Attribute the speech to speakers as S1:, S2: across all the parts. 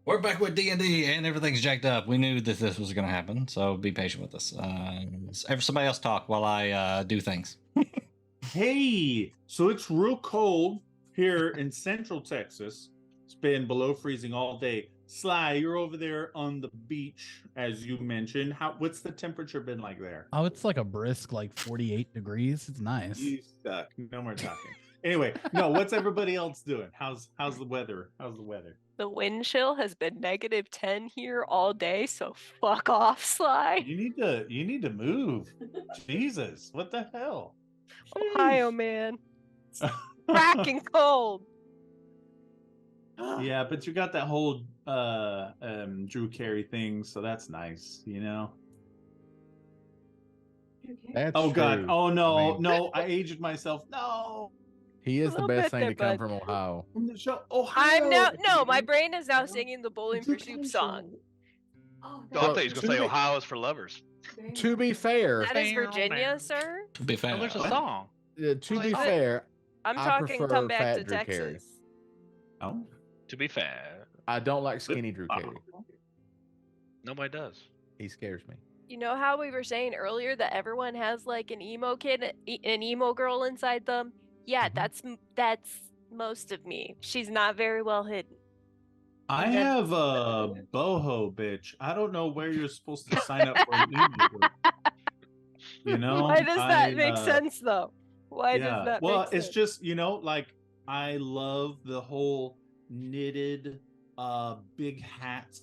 S1: We're back with D&D and everything's jacked up. We knew that this was going to happen, so be patient with us. Somebody else talk while I do things.
S2: Hey, so it's real cold here in Central Texas. It's been below freezing all day. Sly, you're over there on the beach, as you mentioned. What's the temperature been like there?
S3: Oh, it's like a brisk, 48 degrees. It's nice.
S2: You suck. No more talking. Anyway, no, what's everybody else doing? How's the weather? How's the weather?
S4: The wind chill has been -10 here all day, so fuck off, Sly.
S2: You need to move. Jesus, what the hell?
S4: Ohio, man. It's cracking cold.
S2: Yeah, but you got that whole Drew Carey thing, so that's nice, you know.
S5: That's
S2: Oh God!
S5: true.
S2: Oh no!
S5: I mean,
S2: No, I aged myself. No.
S5: he is the best thing
S4: there,
S5: to come
S4: bud.
S5: from Ohio.
S2: From the show, Ohio.
S4: I'm now no, my brain is now singing the Bowling for Soup song.
S6: Oh,
S7: I thought he was gonna say Ohio is for lovers.
S5: To be fair,
S4: That is Virginia, sir.
S1: To be fair,
S7: Oh, there's a song.
S5: to be
S4: What?
S5: fair,
S4: I'm
S5: I
S4: talking
S5: prefer
S4: come back
S5: Fat
S4: to
S5: Drew Carey.
S4: Texas.
S2: Oh.
S7: To be fair,
S5: I don't like skinny Drew Carey.
S7: nobody does.
S5: He scares me.
S4: You know how we were saying earlier that everyone has like an emo kid, an emo girl inside them? Yeah, that's most of me. She's not very well hidden.
S2: I have a boho bitch. I don't know where you're supposed to sign up for an email group. You know?
S4: Why does that make sense though? Why
S2: Yeah.
S4: does that
S2: Well,
S4: make sense?
S2: it's just, like I love the whole knitted big hats,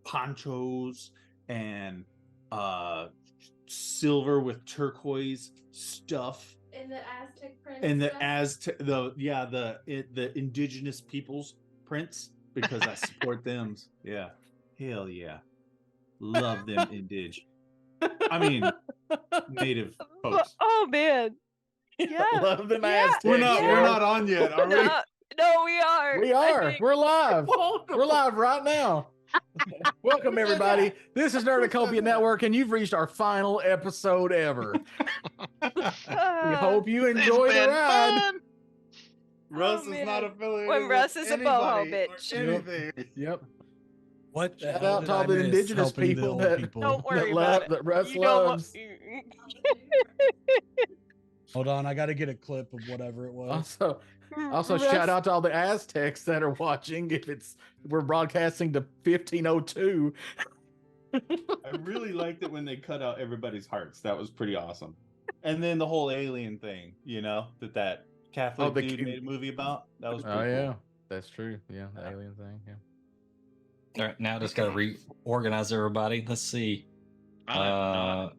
S2: ponchos, and silver with turquoise stuff.
S6: And the Aztec print.
S2: And the indigenous peoples prints, because I support them. Yeah. Hell yeah. Love them indig. I mean native folks.
S4: Oh man. Yeah.
S5: Love them
S4: Yeah.
S5: Aztecs.
S2: We're not on yet, are we?
S4: No, we are.
S5: We
S4: I
S5: are.
S4: think-
S5: We're live. We're live right now. Welcome, everybody. This is Nerdicopia Network, and you've reached our final episode ever. We hope you enjoy the ride.
S7: Fun.
S2: Russ
S4: Oh,
S2: is not
S4: man.
S2: affiliated
S4: When
S2: with
S4: Russ is a boho
S2: anybody or
S4: bitch.
S2: anything.
S5: Yep.
S3: What the
S5: Shout
S3: hell
S5: out
S3: did
S5: to all
S3: I
S5: the
S3: miss
S5: indigenous
S3: helping the
S5: people
S3: old
S5: that-
S3: people?
S4: Don't worry
S5: that
S4: about it.
S5: that Russ
S4: You don't
S5: loves.
S3: Hold on, I got to get a clip of whatever it was.
S5: Also,
S4: Russ-
S5: shout out to all the Aztecs that are watching. We're broadcasting to 1502.
S2: I really liked it when they cut out everybody's hearts. That was pretty awesome. And then the whole alien thing, that Catholic
S5: the
S2: dude
S5: kid-
S2: made a movie about. That was pretty
S5: Oh yeah,
S2: cool.
S5: that's true. Yeah, the alien thing. Yeah.
S1: all right, now just got to reorganize everybody. Let's see.
S7: I'm not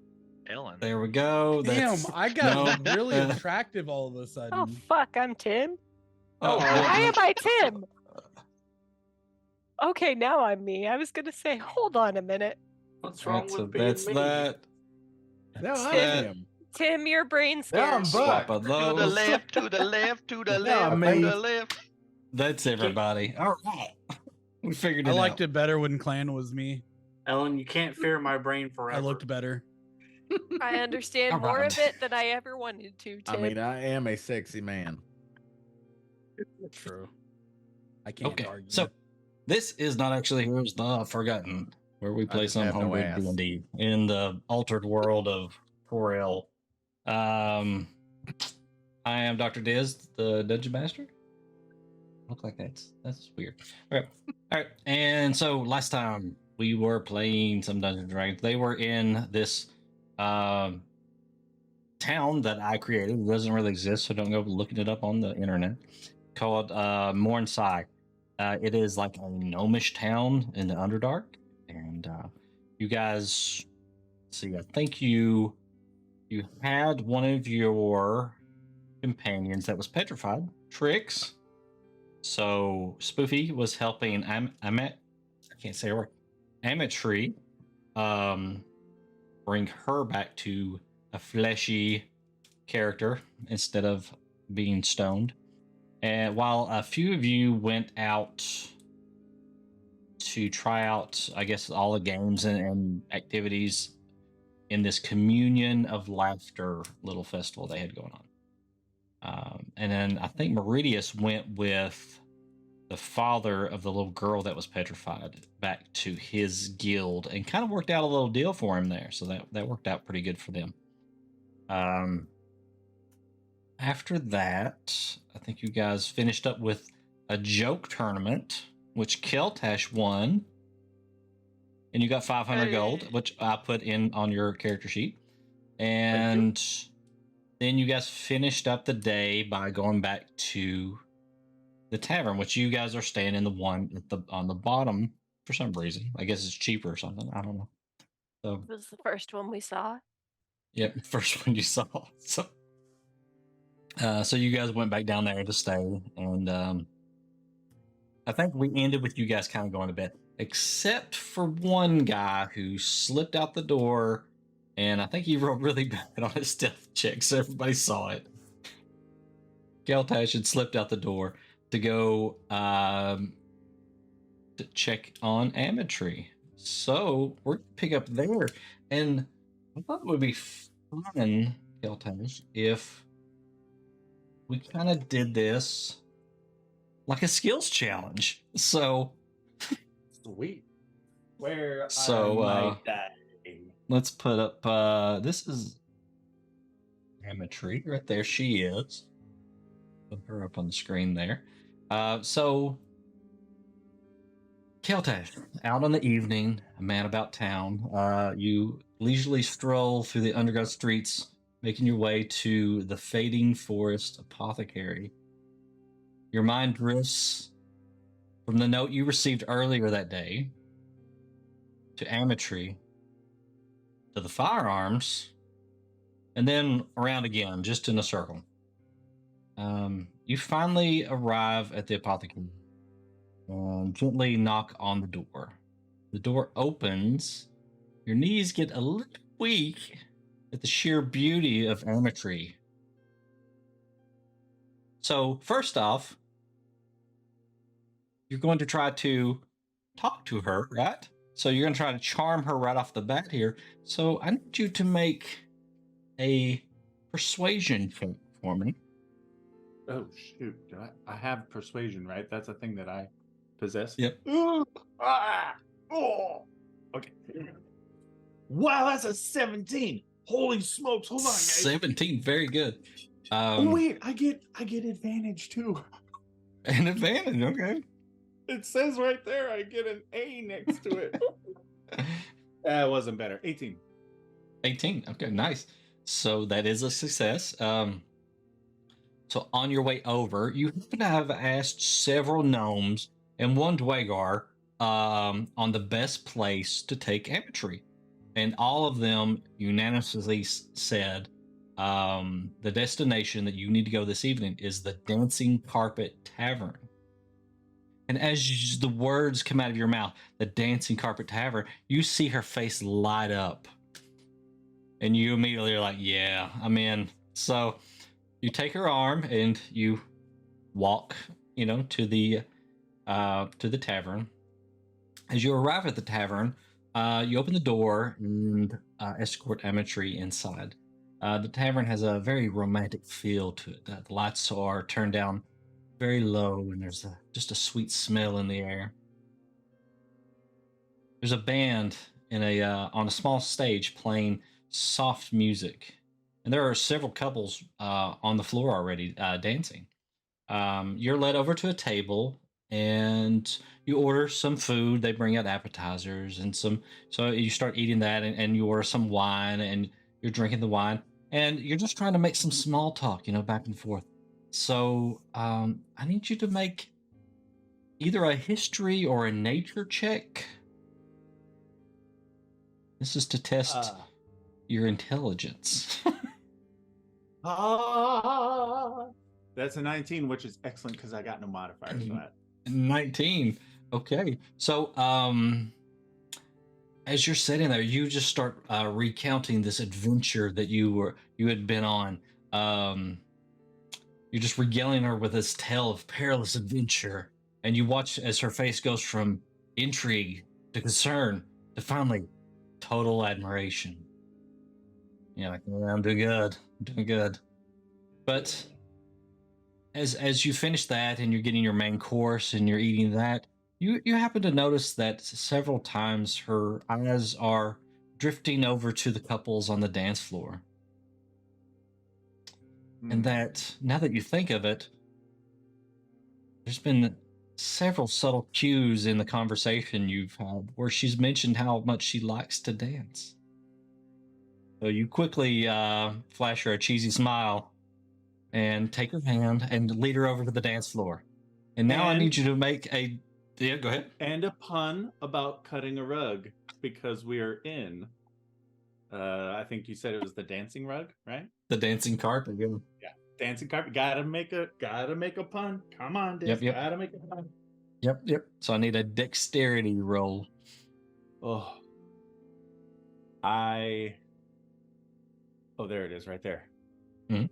S7: Ellen.
S1: There we go.
S3: Damn,
S1: That's-
S3: I got
S1: no.
S3: really attractive all of a sudden.
S4: Oh fuck, I'm Tim.
S1: Oh,
S4: Why am I Tim? Okay, now I'm me. I was gonna say, hold on a minute.
S8: What's wrong
S1: That's
S8: with being
S1: that's
S8: me?
S1: that.
S5: No, I
S1: Sad.
S5: am.
S4: Tim, your brain's
S5: Yeah, I'm
S4: scared.
S5: Buck.
S1: Swap of
S7: To the
S1: those.
S7: left, to the left, to the
S5: Yeah,
S7: left, to
S5: mate.
S7: the left.
S1: That's everybody. All right. We figured it
S3: I
S1: out.
S3: liked it better when Clan was me.
S8: Ellen, you can't fear my brain forever.
S3: I looked better.
S4: I understand
S1: All
S4: more
S1: right.
S4: of it than I ever wanted to, Tim.
S5: I mean, I am a sexy man.
S3: True. I can't
S1: Okay,
S3: argue.
S1: so this is not actually Heroes the Forgotten, where we play
S5: just
S1: some
S5: have no
S1: homebrew
S5: ass.
S1: D&D in the altered world of Toril. I am Dr. Diz, the Dungeon Master. Look like that's weird. All right. And so last time we were playing some Dungeons and Dragons. They were in this town that I created. It doesn't really exist, so don't go looking it up on the internet. Called Mornsai. It is like a gnomish town in the Underdark, and you guys, let's see, I think you had one of your companions that was petrified, Trix. So Spoofy was helping I can't say her word, Ametry, bring her back to a fleshy character instead of being stoned. And while a few of you went out to try out, I guess, all the games and activities in this Communion of Laughter little festival they had going on. And then I think Meridius went with the father of the little girl that was petrified back to his guild and kind of worked out a little deal for him there. So that worked out pretty good for them. After that, I think you guys finished up with a joke tournament, which Keltash won. And you got 500 gold, which I put in on your character sheet. And then you guys finished up the day by going back to the tavern, which you guys are staying in the one on the bottom for some reason. I guess it's cheaper or something. I don't know. So
S4: It was the first one we saw.
S1: Yep, first one you saw. So you guys went back down there to stay, and I think we ended with you guys kind of going to bed, except for one guy who slipped out the door, and I think he rolled really bad on his stealth check, so everybody saw it. Keltash had slipped out the door to go to check on Ametry. So we're gonna pick up there, and I thought it would be fun, Keltash, if we kind of did this like a skills challenge. So
S2: Sweet. Where
S1: So,
S2: am I dying?
S1: let's put up, this is Ametry right there. She is. Put her up on the screen there. So Keltash, out in the evening, a man about town. You leisurely stroll through the underground streets, making your way to the Fading Forest Apothecary. Your mind drifts from the note you received earlier that day to Ametry, to the firearms, and then around again, just in a circle. You finally arrive at the apothecary and gently knock on the door. The door opens. Your knees get a little weak at the sheer beauty of Ametry. So, first off, you're going to try to talk to her, right? So you're going to try to charm her right off the bat here. So I need you to make a persuasion check for me.
S2: Oh shoot! I have persuasion, right? That's a thing that I possess.
S1: Yep.
S2: Okay. Wow, that's a 17. Holy smokes! Hold on, guys.
S1: 17, very good.
S2: Oh wait, I get advantage too.
S1: An advantage, okay.
S2: It says right there, I get an A next to it. That wasn't better. 18.
S1: 18, okay, nice. So that is a success. So on your way over, you happen to have asked several gnomes and one Dwagar on the best place to take Ametry. And all of them unanimously said the destination that you need to go this evening is the Dancing Carpet Tavern. And as the words come out of your mouth, the Dancing Carpet Tavern, you see her face light up. And you immediately are like, yeah, I'm in. So you take her arm and you walk, to the tavern. As you arrive at the tavern, you open the door and escort Ametry inside. The tavern has a very romantic feel to it. The lights are turned down very low, and there's just a sweet smell in the air. There's a band on a small stage playing soft music, and there are several couples on the floor already dancing. You're led over to a table, and you order some food. They bring out appetizers and so you start eating that, and you order some wine, and you're drinking the wine, and you're just trying to make some small talk, back and forth. So I need you to make either a history or a nature check. This is to test your intelligence.
S2: That's a 19, which is excellent because I got no modifiers for that.
S1: 19. Okay. So as you're sitting there, you just start recounting this adventure that you had been on. You're just regaling her with this tale of perilous adventure, and you watch as her face goes from intrigue to concern to finally total admiration. You're like, yeah, I'm doing good. But as you finish that and you're getting your main course and you're eating that, you happen to notice that several times her eyes are drifting over to the couples on the dance floor. And that, now that you think of it, there's been several subtle cues in the conversation you've had where she's mentioned how much she likes to dance. So you quickly flash her a cheesy smile and take her hand and lead her over to the dance floor. And now I need you to make a... Yeah, go ahead.
S2: And a pun about cutting a rug, because we are in... I think you said it was the dancing rug, right?
S1: The dancing carpet, yeah.
S2: Yeah, dancing carpet. Gotta make a pun. Come on, Diz.
S1: Yep.
S2: Gotta make a pun.
S1: Yep. So I need a dexterity roll.
S2: Oh, there it is, right there.
S1: Mhm.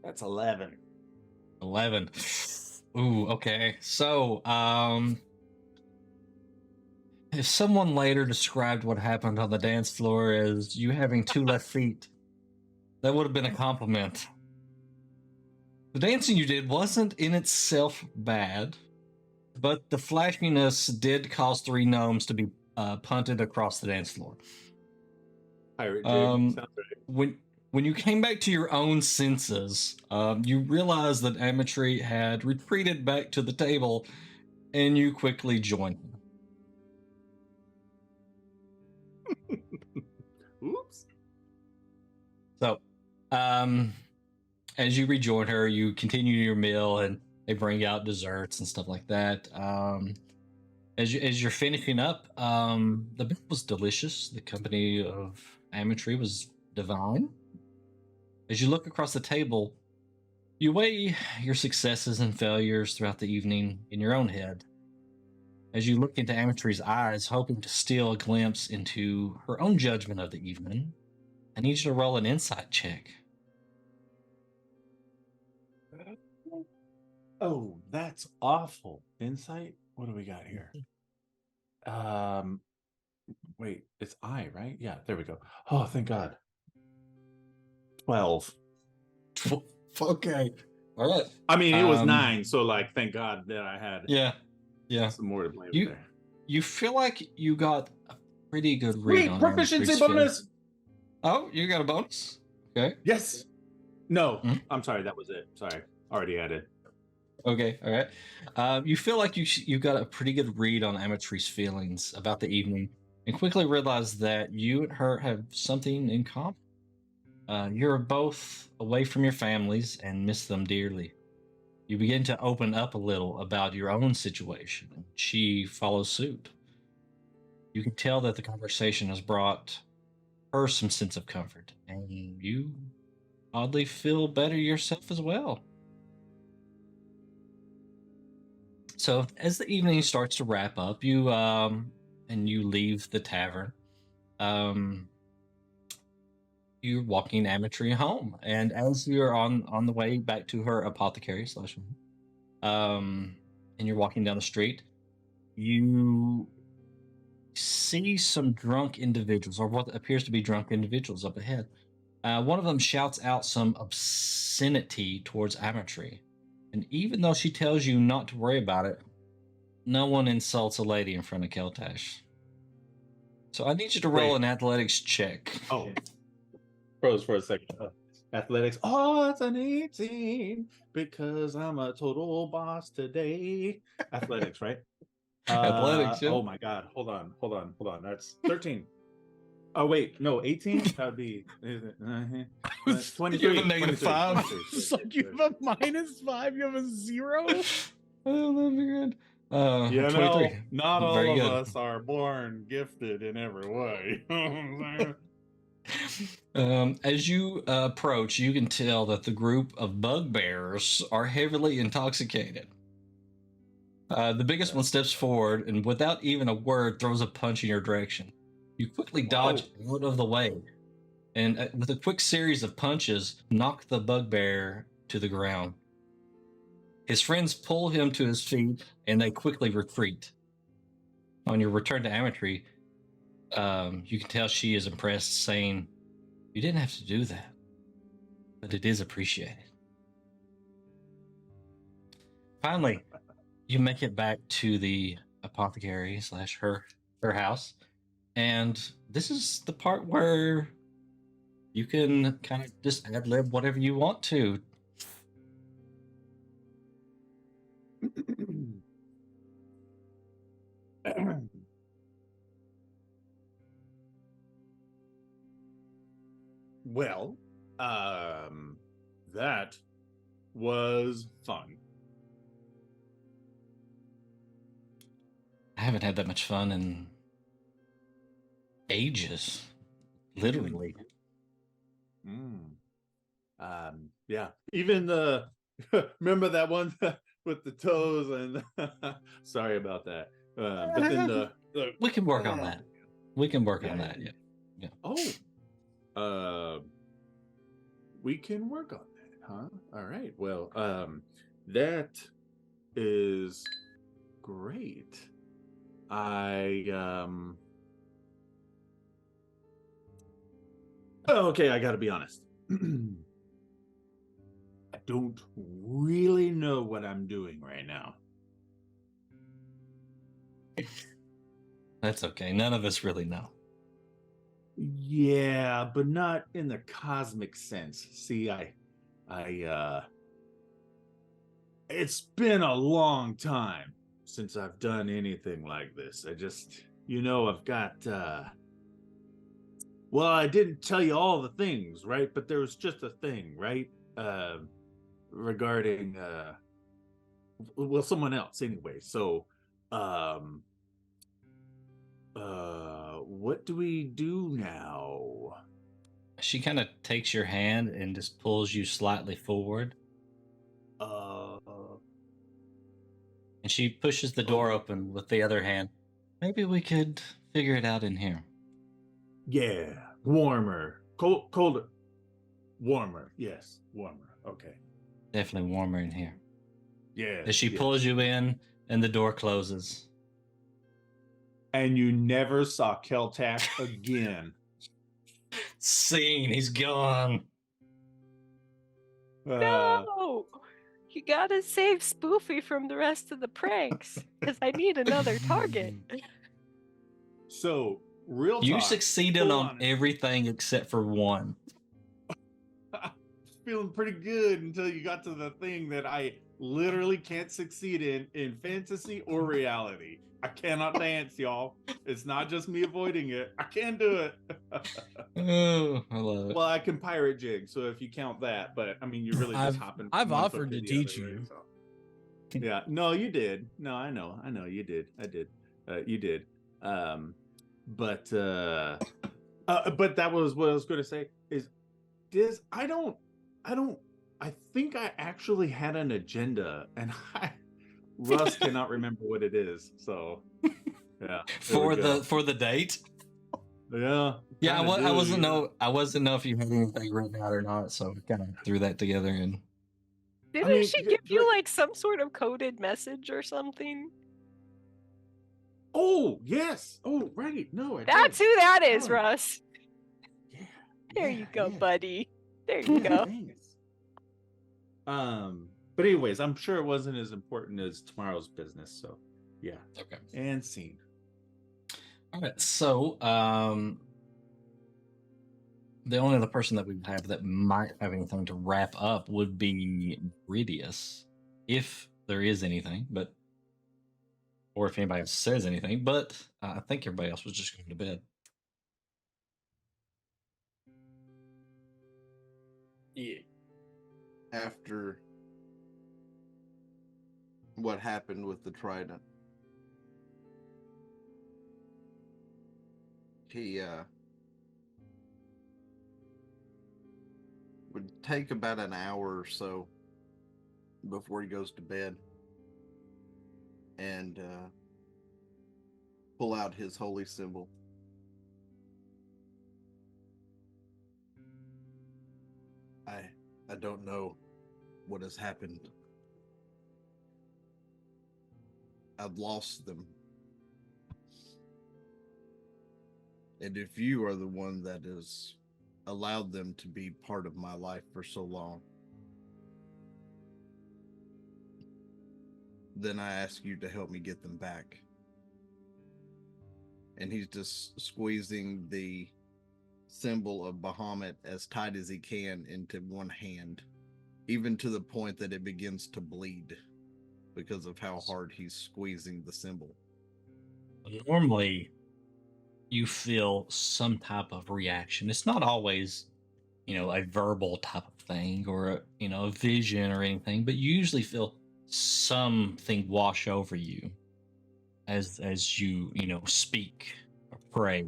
S2: That's 11.
S1: 11. Ooh, okay. So, if someone later described what happened on the dance floor as you having 2 left feet, that would have been a compliment. The dancing you did wasn't in itself bad, but the flashiness did cause 3 gnomes to be punted across the dance floor.
S2: Pirate jig. Sounds right.
S1: When you came back to your own senses, you realized that Ametry had retreated back to the table, and you quickly joined him.
S2: Oops.
S1: So, as you rejoin her, you continue your meal, and they bring out desserts and stuff like that. As you're finishing up, the meal was delicious. The company of Ametry was divine. As you look across the table, you weigh your successes and failures throughout the evening in your own head. As you look into Ametry's eyes, hoping to steal a glimpse into her own judgment of the evening, I need you to roll an insight check.
S2: Oh, that's awful. Insight? What do we got here? Wait, it's I, right? Yeah, there we go. Oh, thank God. 12.
S1: Okay. All right.
S2: I mean, it was 9, so like, thank God that I had
S1: Yeah.
S2: some more to blame
S1: You-
S2: there.
S1: You feel like you got a pretty good read
S2: Wait,
S1: on
S2: proficiency
S1: Ametry's
S2: bonus!
S1: feelings. Oh, you got a bonus? Okay.
S2: Yes. No,
S1: Hmm?
S2: I'm sorry, that was it. Sorry, already added.
S1: Okay, all right. You feel like you got a pretty good read on Ametry's feelings about the evening, and quickly realize that you and her have something in common. You're both away from your families and miss them dearly. You begin to open up a little about your own situation, and she follows suit. You can tell that the conversation has brought her some sense of comfort, and you oddly feel better yourself as well. So as the evening starts to wrap up, you leave the tavern. You're walking Ametry home, and as you're on the way back to her apothecary / and you're walking down the street, you see some drunk individuals, or what appears to be drunk individuals, up ahead. One of them shouts out some obscenity towards Ametry, and even though she tells you not to worry about it, no one insults a lady in front of Keltash. So I need you to roll
S2: Wait.
S1: an athletics check.
S2: Oh, froze for a second. Athletics. Oh, it's an 18 because I'm a total boss today. Athletics, right?
S1: Athletics, yeah.
S2: Oh my God. Hold on. That's 13. Oh, wait. No, 18? That would be 23.
S1: You have a negative 5.
S3: It's like you have a -5, you have a 0.
S1: Oh, that'd be good.
S2: You know,
S1: 23.
S2: not all
S1: Very
S2: of
S1: good.
S2: us are born gifted in every way.
S1: As you approach, you can tell that the group of bugbears are heavily intoxicated. The biggest one steps forward and, without even a word, throws a punch in your direction. You quickly dodge out of the way, and with a quick series of punches, knock the bugbear to the ground. His friends pull him to his feet, and they quickly retreat. On your return to Ametry, you can tell she is impressed, saying, "You didn't have to do that, but it is appreciated." finally, you make it back to the apothecary / her house, and this is the part where you can kind of just ad lib whatever you want to.
S2: Well, that was fun.
S1: I haven't had that much fun in ages, literally.
S2: Yeah. Even the remember that one with the toes and sorry about that. But then the
S1: We can work on that. We can work on that. Yeah.
S2: Oh. We can work on that, huh? All right. Well, that is great. Okay, I gotta be honest. I don't really know what I'm doing right now.
S1: That's okay. None of us really know.
S2: Yeah, but not in the cosmic sense. See, it's been a long time since I've done anything like this. I just, I've got, well, I didn't tell you all the things, right? But there was just a thing, right? Regarding, well, someone else anyway. So, what do we do now?
S1: She kind of takes your hand and just pulls you slightly forward. And she pushes the door open with the other hand. Maybe we could figure it out in here.
S2: Yeah, warmer, colder, warmer. Yes, warmer. Okay.
S1: Definitely warmer in here.
S2: Yeah.
S1: As she pulls you in and the door closes.
S2: And you never saw Keltash again.
S1: Scene, he's gone.
S4: No! You gotta save Spoofy from the rest of the pranks, because I need another target.
S2: So, real
S1: You
S2: talk,
S1: succeeded
S2: full
S1: on
S2: honest.
S1: everything except for one.
S2: Feeling pretty good until you got to the thing that I literally can't succeed in fantasy or reality. I cannot dance, y'all. It's not just me avoiding it. I can't do it.
S1: Oh, I love it.
S2: Well, I can pirate jig, so if you count that, but I mean, you're really just hopping.
S3: I've
S2: from one foot
S3: offered to
S2: the
S3: teach
S2: other,
S3: you.
S2: right? So. Yeah, no, you did. No, I know, you did. I did. You did. But that was what I was going to say. Is I think I actually had an agenda, and Russ cannot remember what it is. So, yeah.
S1: For the date.
S2: Yeah.
S1: Yeah,
S2: kinda
S1: I
S2: do,
S1: wasn't
S2: yeah.
S1: know if you had anything written out or not, so we kind of threw that together and.
S4: Didn't she give you like some sort of coded message or something?
S2: Oh yes. Oh right. No,
S4: That's who that is,
S2: Oh.
S4: Russ.
S2: Yeah.
S4: There
S2: yeah,
S4: you go,
S2: yeah.
S4: buddy. There you go.
S2: Thanks. But anyways, I'm sure it wasn't as important as tomorrow's business. So, yeah.
S1: Okay.
S2: And scene.
S1: All right. So, the only other person that we have that might have anything to wrap up would be Bridius, if there is anything, or if anybody else says anything. But I think everybody else was just going to bed.
S9: Yeah. After what happened with the trident, he would take about an hour or so before he goes to bed and pull out his holy symbol. I don't know what has happened. I've lost them. And if you are the one that has allowed them to be part of my life for so long, then I ask you to help me get them back. And he's just squeezing the symbol of Bahamut as tight as he can into one hand, even to the point that it begins to bleed because of how hard he's squeezing the symbol.
S1: Normally, you feel some type of reaction. It's not always, a verbal type of thing or a vision or anything, but you usually feel something wash over you as you speak or pray.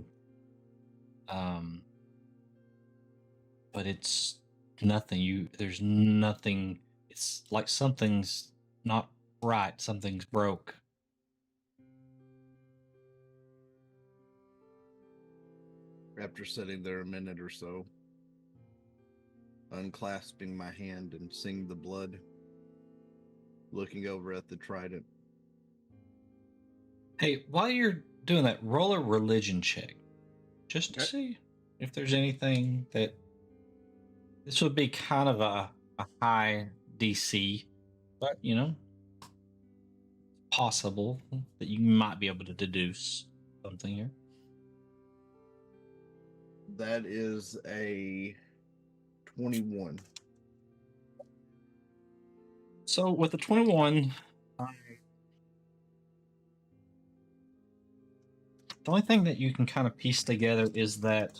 S1: But it's nothing. There's nothing. It's like something's not right. Something's broke.
S9: After sitting there a minute or so, unclasping my hand and seeing the blood, looking over at the trident.
S1: Hey, while you're doing that, roll a religion check. Just to
S9: Okay.
S1: see if there's anything that... This would be kind of a high DC, but, possible that you might be able to deduce something here.
S9: That is a 21.
S1: So with the 21, the only thing that you can kind of piece together is that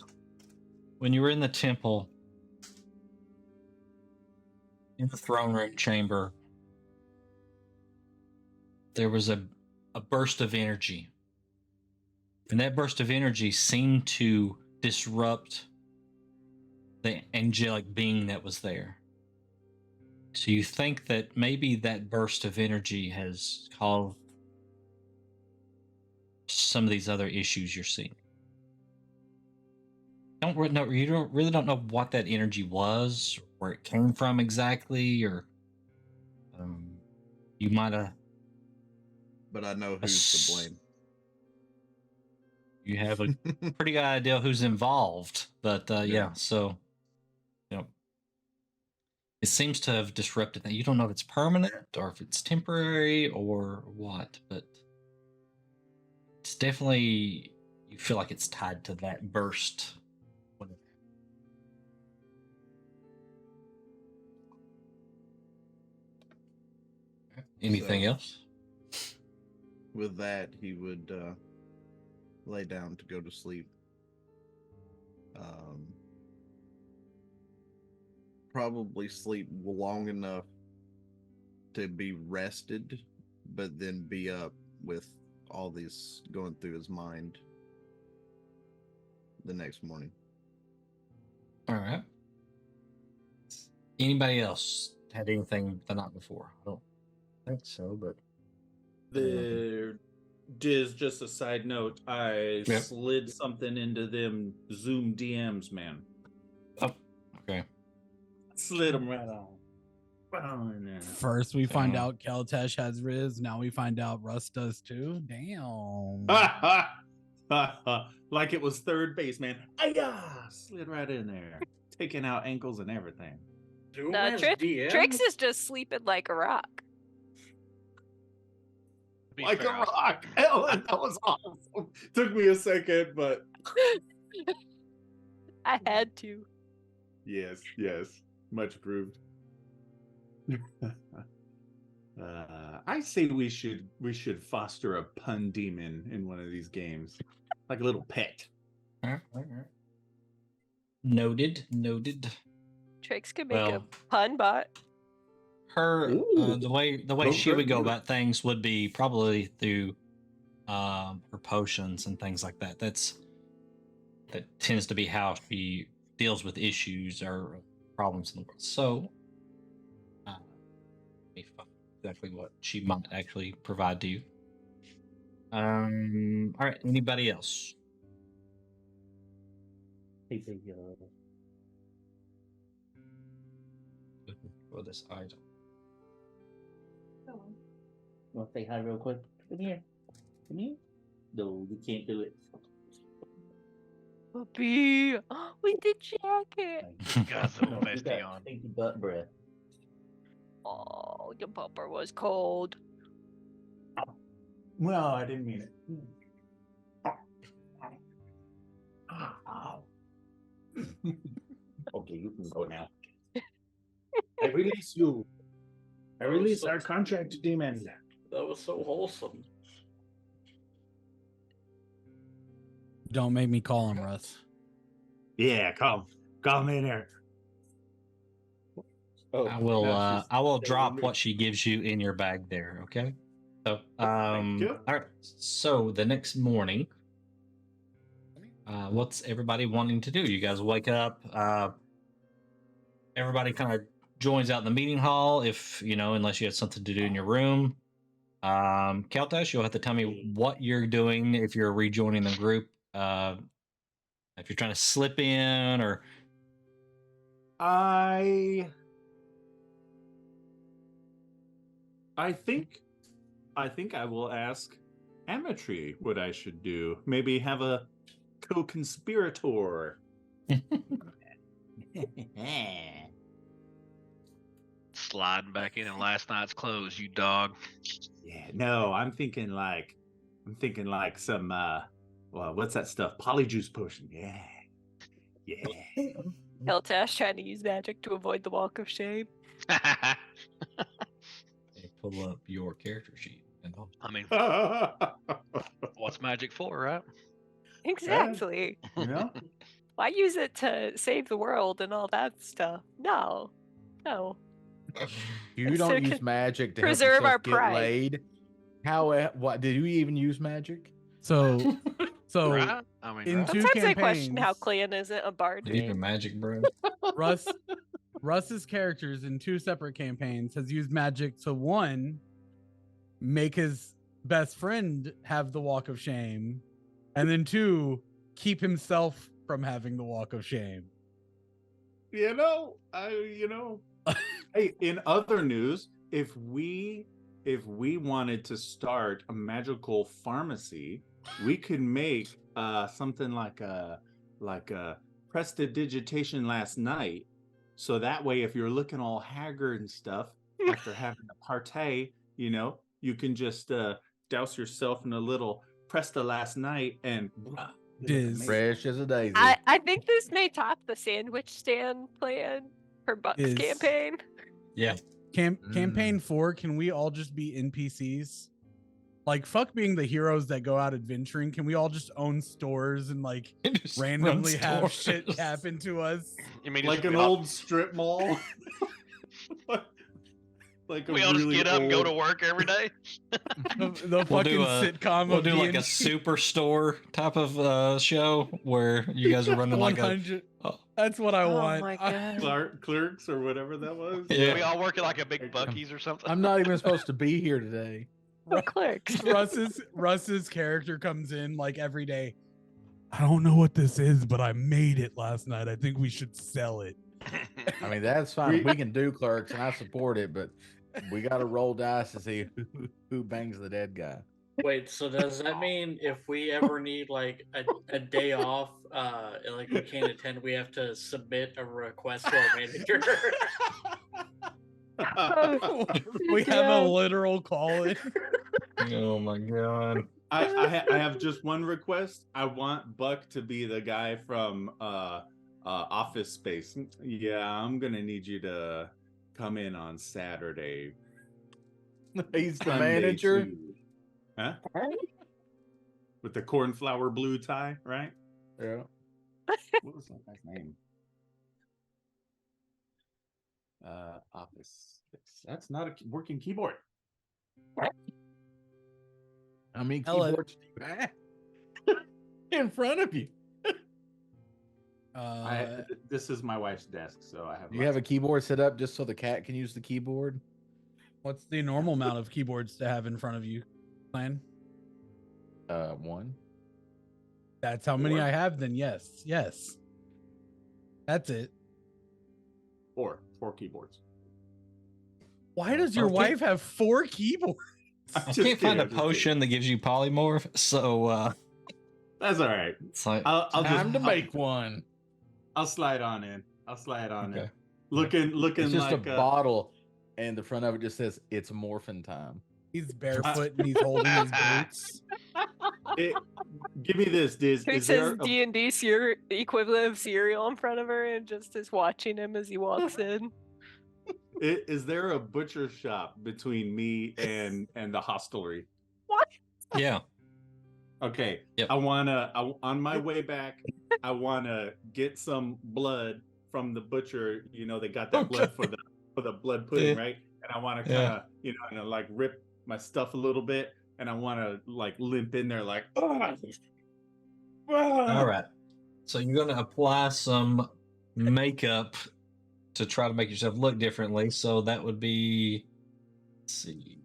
S1: when you were in the temple, in the throne room chamber, there was a burst of energy. And that burst of energy seemed to disrupt the angelic being that was there. So you think that maybe that burst of energy has caused some of these other issues you're seeing. You really don't know what that energy was, where it came from exactly, or you might have.
S9: But I know who's to blame.
S1: You have a pretty good idea who's involved, but yeah. So, it seems to have disrupted that. You don't know if it's permanent or if it's temporary or what, but it's definitely, you feel like it's tied to that burst. Anything else?
S9: With that, he would lay down to go to sleep. Probably sleep long enough to be rested, but then be up with all these going through his mind the next morning.
S1: All right. Anybody else had anything the night before? I don't think so, but
S2: just a side note, I slid something into them Zoom DMs, man.
S1: Oh, okay.
S2: Slid them right on in there.
S3: First, we find out Keltesh has Riz. Now we find out Russ does too. Damn.
S2: Like it was third base, man. Slid right in there, taking out ankles and everything.
S4: Trix is just sleeping like a rock.
S2: Like a rock. Ellen, that was awesome. Took me a second, but
S4: I had to.
S2: Yes. Much approved. I say we should foster a pun demon in one of these games, like a little pet.
S1: All right. Noted.
S4: Trix could make a pun bot.
S1: Her the way she would go about things would be probably through her potions and things like that. That tends to be how she deals with issues or problems in the world. So exactly what she might actually provide to you. All right, anybody else? For this item.
S10: Want to say hi real quick? Come here. No, you can't do it.
S4: Puppy, with the jacket.
S7: Got some bestie on.
S10: Take the butt breath.
S4: Oh, the pupper was cold.
S2: No, I didn't mean it. Okay, you can go now. I release you. I release our contract demon.
S8: That was so wholesome.
S3: Don't make me call him Russ.
S2: Yeah, come in here. Oh,
S1: I will.
S2: now she's
S1: I will
S2: staying
S1: drop
S2: with
S1: what she gives you in your bag there. Okay. So,
S2: you.
S1: all right. So the next morning, what's everybody wanting to do? You guys wake up. Everybody kind of joins out in the meeting hall. If unless you had something to do in your room. Keltash, you'll have to tell me what you're doing if you're rejoining the group. If you're trying to slip in or
S2: I think I will ask Ametry what I should do. Maybe have a co-conspirator.
S7: Sliding back in last night's clothes, you dog.
S2: Yeah, no, I'm thinking like some what's that stuff? Polyjuice potion. Yeah.
S4: Keltash trying to use magic to avoid the walk of shame.
S1: pull up your character sheet. And
S7: I mean, what's magic for, right?
S4: Exactly.
S2: You know?
S4: Why use it to save the world and all that stuff? No.
S5: You
S4: It's
S5: don't
S4: to
S5: use magic to
S4: preserve
S5: help yourself
S4: our
S5: get
S4: pride.
S5: laid. How? What did you even use magic?
S3: So
S7: Right? I mean,
S3: in
S7: right?
S3: two
S4: Sometimes I question how
S3: campaigns,
S4: Clan isn't a bard
S1: Even
S4: name.
S1: magic, bro.
S3: Russ's characters in two separate campaigns has used magic to, one, make his best friend have the walk of shame, and then two, keep himself from having the walk of shame.
S2: Hey, in other news, if we wanted to start a magical pharmacy, we could make something like a prestidigitation last night. So that way, if you're looking all haggard and stuff after having a party, you can just douse yourself in a little presta last night and
S3: Diz.
S5: Fresh as a daisy.
S4: I think this may top the sandwich stand plan for Buck's
S3: Is-
S4: campaign.
S1: Yeah.
S3: Campaign 4, can we all just be NPCs? Like, fuck being the heroes that go out adventuring. Can we all just own stores and like
S1: Just
S3: randomly
S1: run
S3: have
S1: stores.
S3: shit happen to us?
S7: You mean
S2: like
S7: just
S2: an
S7: we all-
S2: old strip mall. Like a
S7: We all just
S2: really
S7: get up and go
S2: old-
S7: to work every day.
S3: The
S1: We'll
S3: fucking
S1: do a-
S3: sitcom
S1: We'll
S3: of
S1: do like a
S3: D&D.
S1: superstore type of show where you guys are running like a
S3: 100.
S1: oh.
S3: That's what I
S4: Oh
S3: want.
S4: my god.
S2: Clerks or whatever that was.
S1: Yeah.
S7: We all work at like a big Buc-ee's or something.
S5: I'm not even supposed to be here today.
S4: Clicks.
S3: Russ's character comes in like every day. I don't know what this is, but I made it last night. I think we should sell it.
S5: I mean, that's fine. We can do clerks, and I support it, but we got to roll dice to see who bangs the dead guy.
S8: Wait, so does that mean if we ever need like a day off, like we can't attend, we have to submit a request to our manager?
S3: We have a literal call in.
S1: Oh my god.
S2: I have just one request. I want Buck to be the guy from Office Space. Yeah, I'm gonna need you to come in on Saturday.
S5: He's the
S2: Sunday,
S5: manager.
S2: too. Huh? With the cornflower blue tie, right?
S5: Yeah.
S2: What was that guy's name? Office Space. That's not a working keyboard.
S5: How many
S3: Ellen.
S5: keyboards do you have in front of you?
S2: This is my wife's desk, so I have.
S5: You have a keyboard set up just so the cat can use the keyboard?
S3: What's the normal amount of keyboards to have in front of you, Clan?
S5: One.
S3: That's how many
S2: Four.
S3: I have, then yes. That's it.
S2: four keyboards.
S3: Why does your
S1: Okay.
S3: wife have 4 keyboards?
S1: I
S2: Just
S1: can't find a
S2: kidding, just
S1: potion that gives you polymorph, so
S2: That's all right.
S1: it's like
S2: I'll
S5: Time
S2: just
S5: to make one.
S2: I'll slide on in. I'll slide on
S1: Okay.
S2: in. Looking
S5: It's just
S2: like
S5: a bottle, and the front of it just says "It's morphin' time."
S3: He's barefoot and he's holding his boots.
S2: Give me this, Diz.
S4: Who
S2: Is there
S4: says
S2: a,
S4: D&D equivalent of cereal in front of her and just is watching him as he walks in?
S2: is there a butcher shop between me and the hostelry?
S4: What?
S1: Yeah.
S2: Okay.
S1: Yep.
S2: On my way back, I wanna get some blood from the butcher. You know, they got that blood for the blood pudding, right? And I wanna kinda, like rip my stuff a little bit, and I wanna like limp in there like, oh.
S1: All right. So you're gonna apply some makeup to try to make yourself look differently. So that would be, let's see.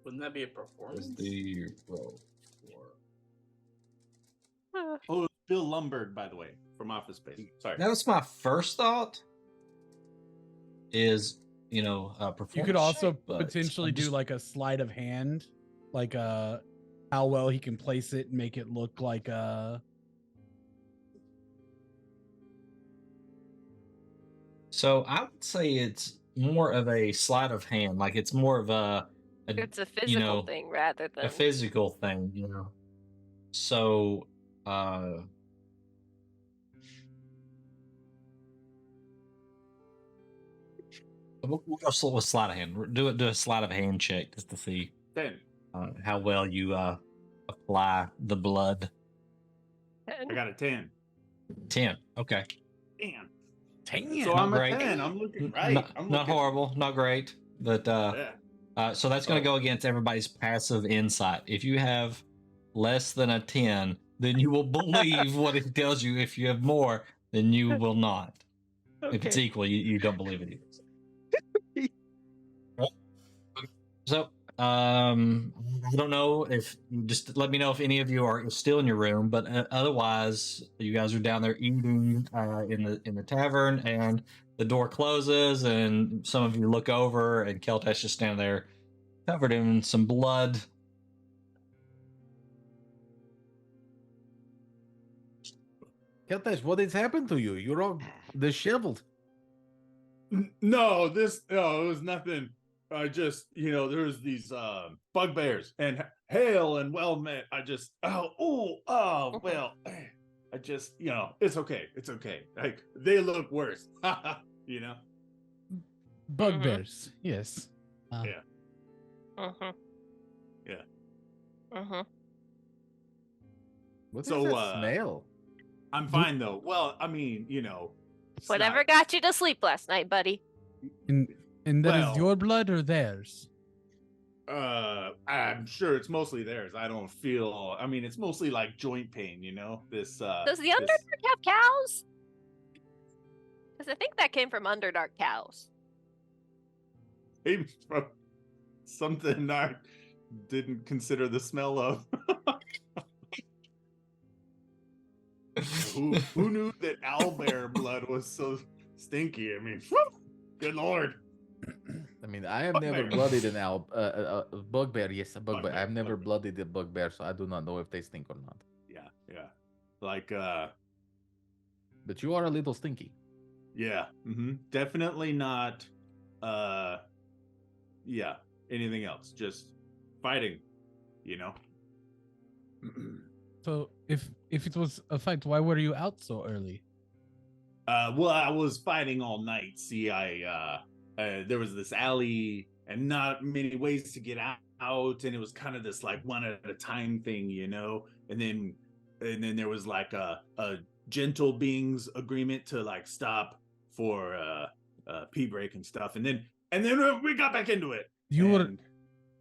S8: Wouldn't that be a performance?
S1: What's the roll for?
S2: Oh, Bill Lumberg, by the way, from Office Space. Sorry.
S1: That was my first thought. Is performance.
S3: You could also
S1: check, but
S3: potentially
S1: I'm
S3: do
S1: just-
S3: like a sleight of hand, like how well he can place it and make it look like
S1: So I would say it's more of a sleight of hand. Like it's more of
S4: It's a physical thing rather than
S1: a physical thing, So, we'll go with sleight of hand. Do a sleight of hand check just to see
S2: 10.
S1: how well you apply the blood.
S2: I got a 10.
S1: 10. Okay.
S2: Damn.
S3: 10.
S2: So
S1: Not
S2: I'm
S1: great.
S2: a 10. I'm looking right.
S1: Not,
S2: I'm
S1: not
S2: looking,
S1: horrible. Not great. But
S2: Yeah.
S1: so that's going to go against everybody's passive insight. If you have less than a 10, then you will believe what it tells you. If you have more, then you will not. If it's equal, you don't believe it either. So, I don't know if just let me know if any of you are still in your room, but otherwise, you guys are down there eating in the tavern, and the door closes, and some of you look over, and Keltash just standing there, covered in some blood.
S5: Keltash, what has happened to you? You're all disheveled.
S2: No, it was nothing. I just, there's these bugbears and hail and well met. I just, well, I just, it's okay. It's okay. Like they look worse,
S3: bugbears. Yes.
S2: Yeah.
S4: Uh-huh.
S2: Yeah.
S4: Uh-huh.
S5: What's
S2: So,
S5: that smell?
S2: I'm fine though. Well, I mean,
S4: Whatever got you to sleep last night, buddy.
S3: And that is
S2: Well-
S3: your blood or theirs?
S2: I'm sure it's mostly theirs. I don't feel. I mean, it's mostly like joint pain. This.
S4: Does the Underdark have cows? Because I think that came from Underdark cows.
S2: Maybe from something I didn't consider the smell of. Who knew that owlbear blood was so stinky? I mean, good lord.
S5: I mean, I have never
S2: Bugbear.
S5: blooded an bugbear. Yes, a bugbear.
S2: Bugbear,
S5: I've never
S2: bugbear.
S5: blooded a bugbear, so I do not know if they stink or not.
S2: Yeah. Like,
S5: But you are a little stinky.
S2: yeah. Definitely not. Yeah. Anything else? Just fighting.
S3: So if it was a fight, why were you out so early?
S2: Well, I was fighting all night. See, there was this alley and not many ways to get out, and it was kind of this like one at a time thing, And then there was like a gentle beings agreement to like stop for pee break and stuff, and then we got back into it. And-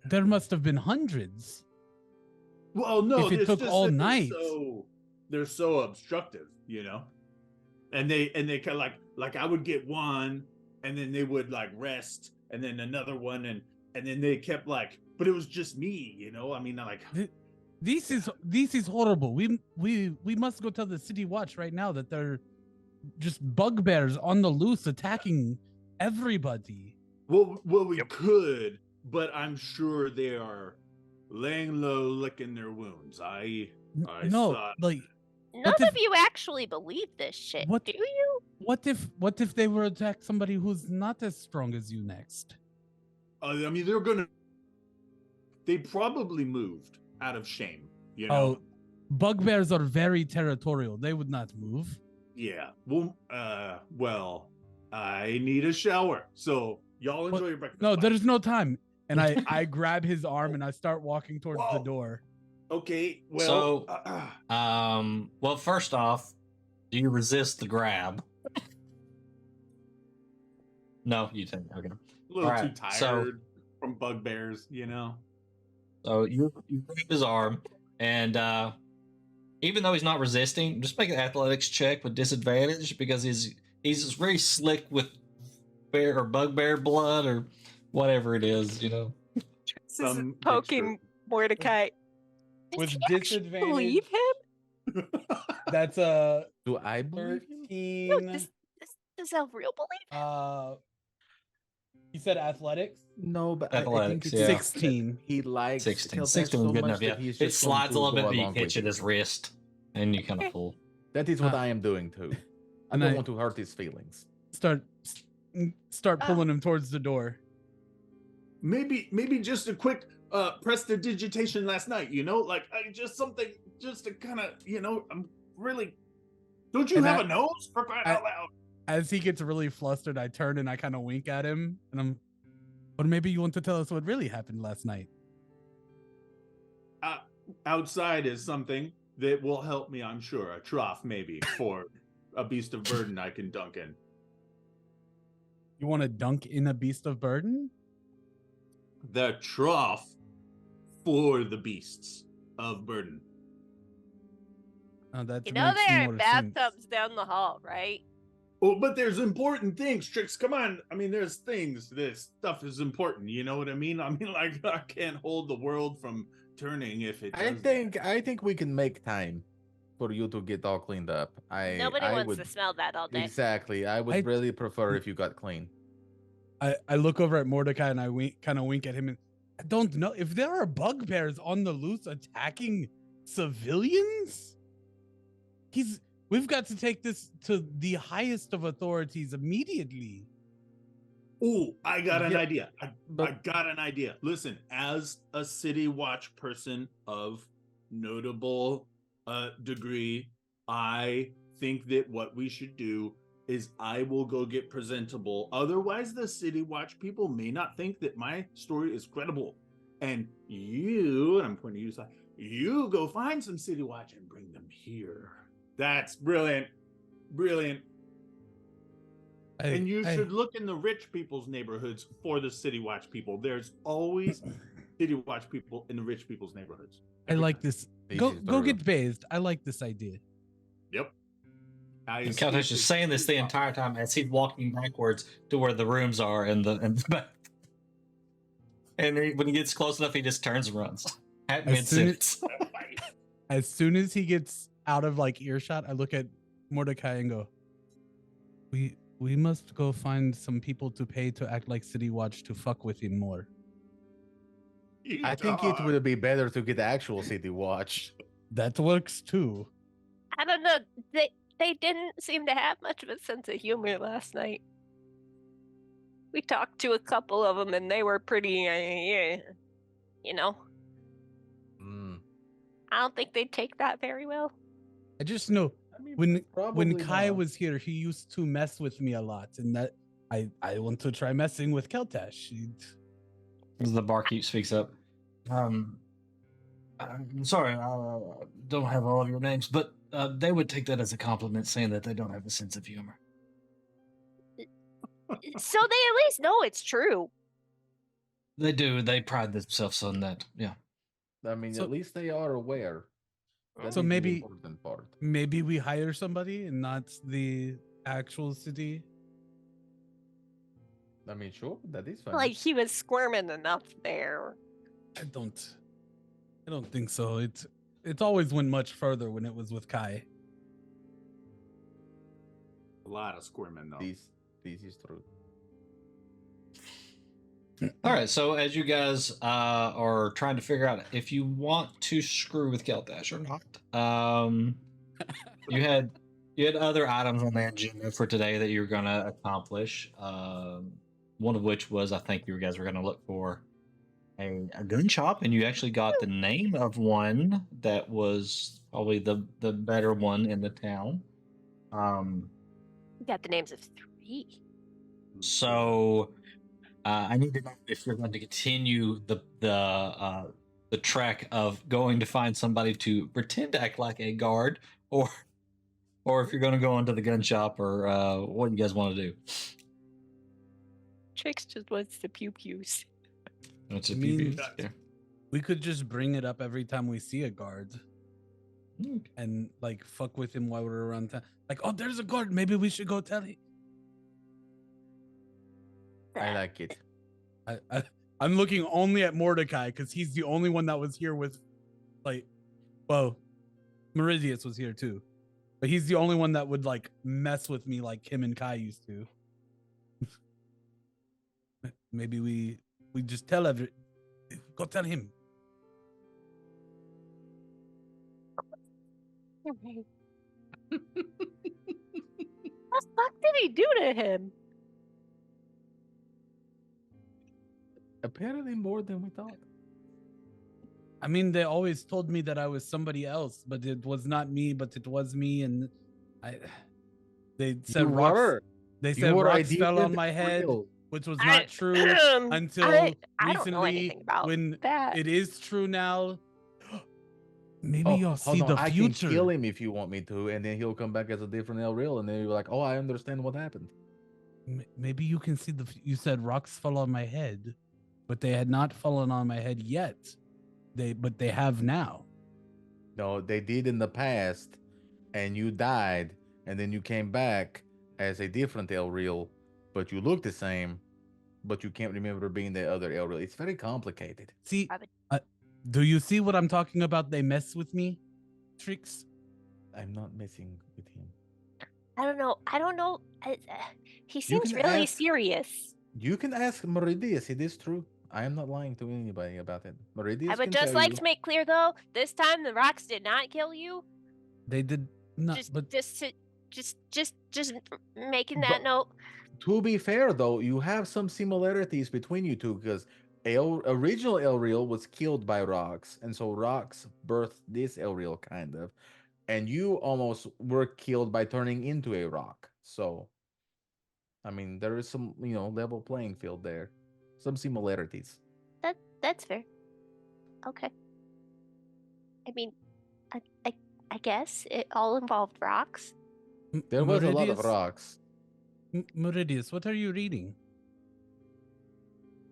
S3: There must have been hundreds.
S2: Well, no,
S3: If it
S2: it's
S3: took
S2: just
S3: all
S2: that
S3: night.
S2: they're so obstructive, and they kind of like I would get one, and then they would like rest, and then another one, and then they kept like, but it was just me, I mean, like,
S3: This is horrible. We must go tell the city watch right now that they're just bugbears on the loose attacking everybody.
S2: well, we could, but I'm sure they are laying low, licking their wounds. I
S3: No,
S2: thought,
S3: like
S4: None
S3: if-
S4: of you actually believe this shit,
S3: What-
S4: do you?
S3: what if they were attack somebody who's not as strong as you next?
S2: I mean, they probably moved out of shame, you know?
S3: Oh, bugbears are very territorial. They would not move.
S2: Yeah. Well, I need a shower. So y'all enjoy your breakfast.
S3: No,
S2: Bye.
S3: there's no time. And I grab his arm and I start walking towards the door.
S2: Okay, well.
S1: Well, first off, do you resist the grab? No, you didn't. Okay.
S2: A little
S1: All
S2: too
S1: right,
S2: tired
S1: so-
S2: from bugbears, you know?
S1: So you grab his arm, and even though he's not resisting, just make an athletics check with disadvantage because he's very slick with bear or bugbear blood or whatever it is, you know.
S4: This is poking Mordecai.
S3: With
S4: Does he actually
S3: disadvantage.
S4: believe him?
S3: That's a
S5: Do I believe him?
S3: 13.
S4: No, does Elreal believe?
S3: He said athletics.
S5: No, but I think
S1: Athletics,
S5: it's
S1: yeah.
S3: 16.
S5: He likes
S1: 16.
S5: Keltash
S1: 16
S5: so
S1: is good
S5: much
S1: enough, yeah.
S5: that he's
S1: It
S5: just going
S1: slides a
S5: to
S1: little bit,
S5: go
S1: but you
S5: along
S1: catch
S5: with
S1: it his wrist, and you kind of pull.
S5: That is what
S3: Ah.
S5: I am doing too. I
S3: And
S5: don't
S3: I-
S5: want to hurt his feelings.
S3: Start pulling him towards the door.
S2: Maybe just a quick prestidigitation last night, you know? Like, just something, just to kind of, you know, I'm really. Don't you
S3: And
S2: have
S3: I-
S2: a nose, for crying out loud?
S3: As he gets really flustered, I turn and I kind of wink at him, and but maybe you want to tell us what really happened last night.
S2: Outside is something that will help me, I'm sure. A trough, maybe, for a beast of burden I can dunk in.
S3: You want to dunk in a beast of burden?
S2: The trough for the beasts of burden.
S3: Oh, that
S4: You know
S3: makes
S4: there are
S3: more sense.
S4: bathtubs down the hall, right?
S2: Oh, but there's important things, Trix. Come on. I mean, there's things. This stuff is important. You know what I mean? I mean, like, I can't hold the world from turning if it does
S5: I think we can make time for you to get all cleaned up.
S4: Nobody
S5: I
S4: wants
S5: would,
S4: to smell that all day.
S5: Exactly. I would really prefer if you got clean.
S3: I look over at Mordecai and I kind of wink at him, and I don't know if there are bugbears on the loose attacking civilians. We've got to take this to the highest of authorities immediately.
S2: Oh, I got an
S5: Yeah,
S2: idea. I got an idea. Listen, as a City Watch person of notable degree, I think that what we should do is I will go get presentable. Otherwise, the City Watch people may not think that my story is credible. And you, and I'm pointing to you, side, you go find some City Watch and bring them here. That's brilliant. Brilliant. And you should look in the rich people's neighborhoods for the City Watch people. There's always City Watch people in the rich people's neighborhoods.
S3: I like this. Go
S5: is
S3: go
S5: true.
S3: get bathed. I like this idea.
S2: Yep.
S1: And Keltash is saying this the entire time as he's walking backwards to where the rooms are and the back. And when he gets close enough, he just turns and runs at mid
S3: As soon
S1: sentence.
S3: As soon as he gets out of like earshot, I look at Mordecai and go, We must go find some people to pay to act like City Watch to fuck with him more.
S5: I think it would be better to get actual City Watch.
S3: That works too.
S4: I don't know. They didn't seem to have much of a sense of humor last night. We talked to a couple of them, and they were pretty, you know. I don't think they'd take that very well.
S3: I just know
S5: I mean,
S3: when
S5: probably
S3: Kai
S5: not.
S3: was here, he used to mess with me a lot, and that I want to try messing with Keltash.
S1: As the barkeep speaks up, I'm sorry, I don't have all of your names, but they would take that as a compliment, saying that they don't have a sense of humor.
S4: So they at least know it's true.
S1: They do. They pride themselves on that. Yeah.
S5: I mean,
S3: So-
S5: at least they are aware. That
S3: So
S5: is the
S3: maybe-
S5: important part.
S3: Maybe we hire somebody and not the actual city.
S5: I mean, sure, that is fine.
S4: Like he was squirming enough there.
S3: I don't think so. It's always went much further when it was with Kai.
S2: A lot of squirming, though.
S5: This is true.
S1: All right. So as you guys are trying to figure out if you want to screw with Keltash or not, you had other items on the agenda for today that you're gonna accomplish. one of which was, I think you guys were going to look for a gun shop, and you actually got the name of one that was probably the better one in the town.
S4: We got the names of 3.
S1: So I need to know if you're going to continue the track of going to find somebody to pretend to act like a guard, or if you're going to go into the gun shop, or what you guys want to do.
S4: Trix just wants the pew pews.
S1: It's a
S3: I mean,
S1: PB. Yeah.
S3: We could just bring it up every time we see a guard and like fuck with him while we're around town. Like, oh, there's a guard. Maybe we should go tell him.
S5: I like it.
S3: I'm looking only at Mordecai because he's the only one that was here with, like, well, Meridius was here too, but he's the only one that would like mess with me like him and Kai used to. Maybe we just tell go tell him.
S4: What the fuck did he do to him?
S5: Apparently more than we thought.
S3: I mean, they always told me that I was somebody else, but it was not me, but it was me, and they said
S5: You
S3: rocks.
S5: were.
S3: They
S5: You
S3: said
S5: were
S3: rocks
S5: ideally
S3: fell on
S5: the
S3: my head,
S5: real.
S3: which was not true until
S4: I don't know
S3: recently.
S4: anything about
S3: When
S4: that.
S3: it is true now. Maybe
S5: Oh,
S3: you'll
S5: hold
S3: see
S5: on.
S3: the
S5: I
S3: future.
S5: can kill him if you want me to, and then he'll come back as a different El Real, and then you're like, oh, I understand what happened.
S3: Maybe you can see you said rocks fell on my head, but they had not fallen on my head yet. But they have now.
S5: No, they did in the past, and you died, and then you came back as a different El Real, but you look the same, but you can't remember being the other El Real. It's very complicated.
S3: See, do you see what I'm talking about? They mess with me, Tricks.
S5: I'm not messing with him.
S4: I don't know. He seems really serious.
S5: You can ask Meridius. It is true. I am not lying to anybody about it. Meridius
S4: I would
S5: can
S4: just
S5: tell
S4: like
S5: you.
S4: to make clear, though, this time the rocks did not kill you.
S3: They did not.
S4: Just making that note.
S5: To be fair, though, you have some similarities between you two because original El Real was killed by rocks, and so rocks birthed this El Real, kind of, and you almost were killed by turning into a rock. So, I mean, there is some, level playing field there, some similarities.
S4: That's fair. Okay. I mean, I guess it all involved rocks.
S5: There was a lot of rocks.
S3: Meridius, what are you reading?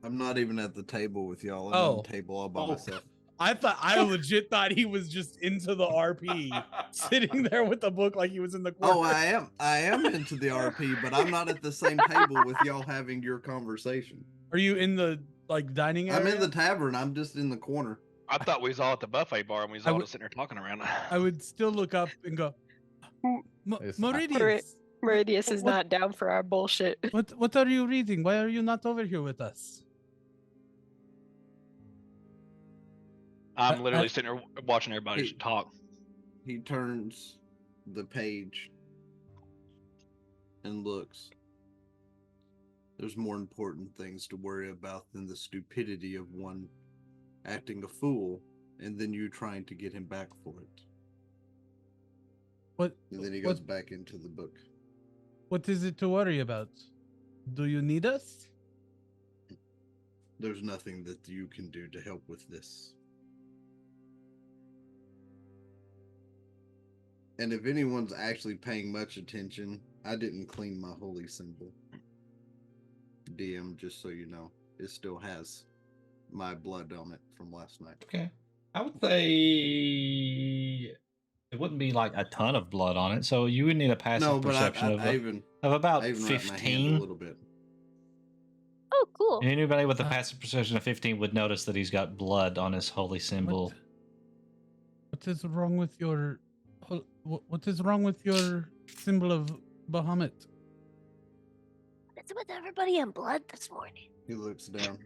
S9: I'm not even at the table with y'all. I'm on the table all by myself.
S3: I legit thought he was just into the RP, sitting there with the book like he was in the corner.
S9: Oh, I am into the RP, but I'm not at the same table with y'all having your conversation.
S3: Are you in the dining area?
S9: I'm in the tavern. I'm just in the corner.
S7: I thought we was all at the buffet bar and we was all just sitting there talking around.
S3: I would still look up and go, Meridius.
S4: Meridius is not down for our bullshit.
S3: What are you reading? Why are you not over here with us?
S7: I'm literally sitting there watching everybody talk.
S9: He turns the page and looks. There's more important things to worry about than the stupidity of one acting a fool and then you trying to get him back for it. And then he goes back into the book.
S3: What is it to worry about? Do you need us?
S9: There's nothing that you can do to help with this. And if anyone's actually paying much attention, I didn't clean my holy symbol. DM, just so you know, it still has my blood on it from last night.
S1: Okay. I would say it wouldn't be like a ton of blood on it, so you would need a passive perception of about 15.
S9: A little bit.
S4: Oh, cool.
S1: Anybody with a passive perception of 15 would notice that he's got blood on his holy symbol.
S3: What is wrong with your symbol of Bahamut?
S4: What's with everybody in blood this morning?
S9: He looks down.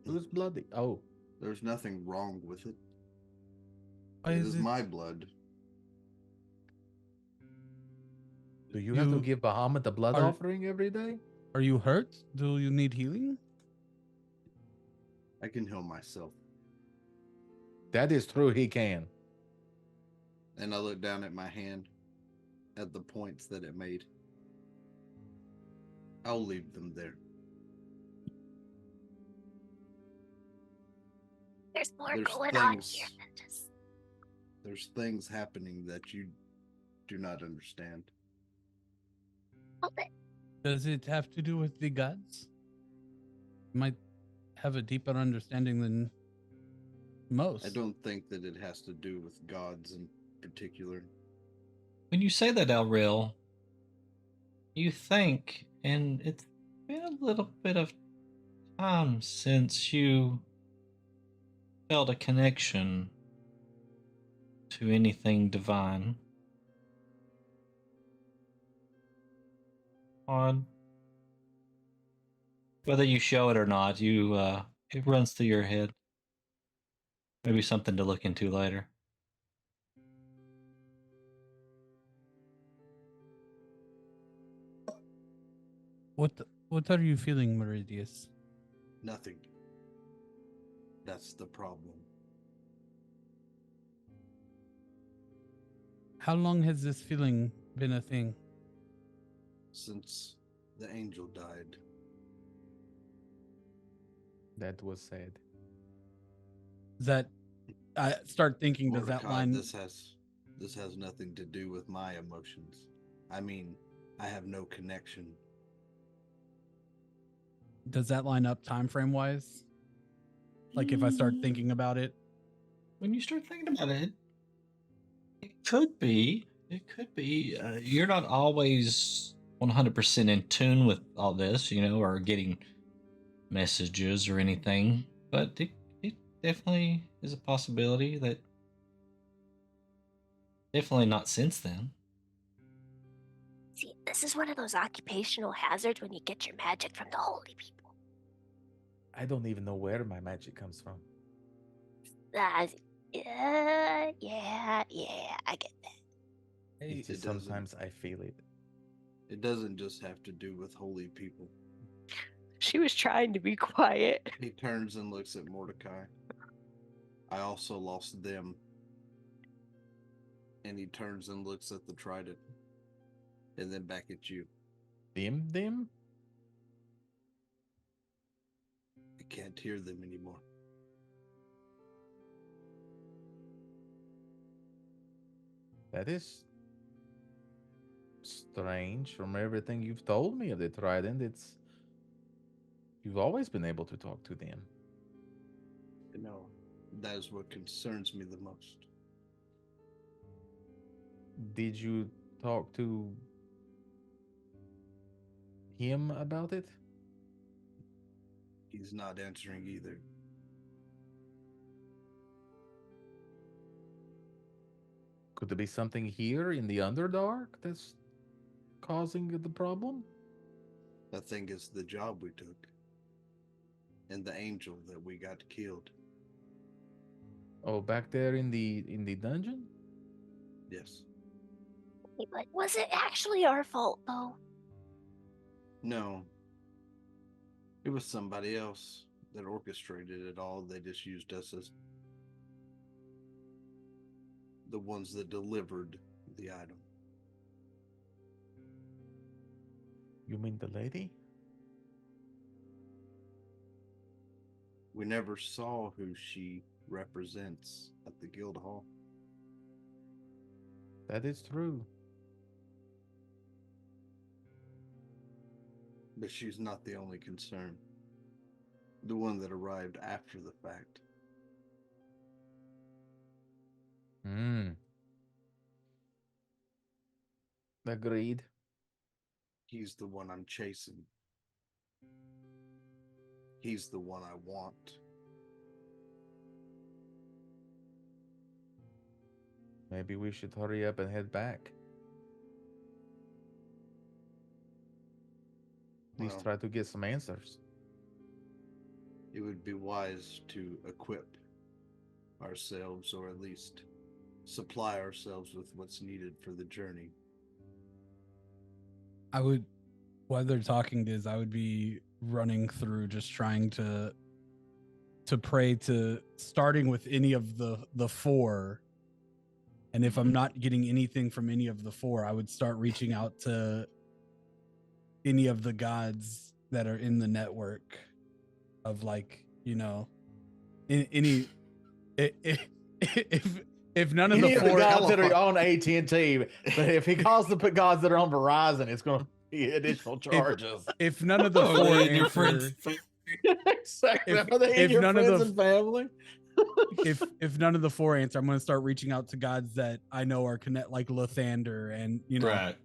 S5: Who's bloody? Oh,
S9: there's nothing wrong with it.
S3: Why
S9: It is my blood.
S5: Do you have to give Bahamut the blood offering every day?
S3: Are you hurt? Do you need healing?
S9: I can heal myself.
S5: That is true. He can.
S9: And I look down at my hand, at the points that it made. I'll leave them there.
S4: There's more
S9: There's
S4: going on
S9: things-
S4: here than just.
S9: There's things happening that you do not understand.
S4: Hold it.
S3: Does it have to do with the gods? You might have a deeper understanding than most.
S9: I don't think that it has to do with gods in particular.
S1: When you say that, Elril, you think, and it's been a little bit of time since you felt a connection to anything divine. Odd. Whether you show it or not, it runs through your head. Maybe something to look into later.
S3: What are you feeling, Meridius?
S9: Nothing. That's the problem.
S3: How long has this feeling been a thing?
S9: Since the angel died.
S5: That was sad.
S3: That I start thinking, does that
S9: Mordecai,
S3: line
S9: this has nothing to do with my emotions. I mean, I have no connection.
S3: does that line up time frame wise? Like if I start thinking about it?
S1: When you start thinking about it, it could be. It could be. You're not always 100% in tune with all this, or getting messages or anything. But it definitely is a possibility that. Definitely not since then.
S4: See, this is one of those occupational hazards when you get your magic from the holy people.
S5: I don't even know where my magic comes from.
S4: Yeah, I get that.
S5: It's just
S9: doesn't-
S5: sometimes I feel it.
S9: It doesn't just have to do with holy people.
S4: She was trying to be quiet.
S9: He turns and looks at Mordecai. I also lost them. And he turns and looks at the trident. And then back at you.
S5: Them?
S9: I can't hear them anymore.
S5: That is strange. From everything you've told me of the trident, you've always been able to talk to them.
S9: No, that is what concerns me the most.
S5: Did you talk to him about it?
S9: He's not answering either.
S5: Could there be something here in the Underdark that's causing the problem?
S9: I think it's the job we took. And the angel that we got killed.
S5: Oh, back there in the dungeon?
S9: Yes.
S4: But was it actually our fault, though?
S9: No. It was somebody else that orchestrated it all. They just used us as the ones that delivered the item.
S5: You mean the lady?
S9: We never saw who she represents at the guild hall.
S5: That is true.
S9: But she's not the only concern. The one that arrived after the fact.
S5: Agreed.
S9: He's the one I'm chasing. He's the one I want.
S5: Maybe we should hurry up and head back. At least
S9: Well,
S5: try to get some answers.
S9: it would be wise to equip ourselves, or at least supply ourselves with what's needed for the journey.
S3: I would While they're talking, Diz, I would be running through, just trying to pray to, starting with any of the four. And if I'm not getting anything from any of the four, I would start reaching out to any of the gods that are in the network of, like, you know, any if none of
S5: Any
S3: the
S5: of the
S3: four
S5: gods that are on AT&T, but if he calls to put gods that are on Verizon, it's going to be additional charges.
S3: if none of the
S1: Are
S3: four
S1: they in your
S3: answer,
S1: friends?
S5: Exactly.
S3: If-
S5: Are they in
S3: if
S5: your
S3: none of
S5: friends
S3: the-
S5: and family?
S3: if none of the four answer, I'm going to start reaching out to gods that I know are connect, like Lathander, and you know.
S1: Right.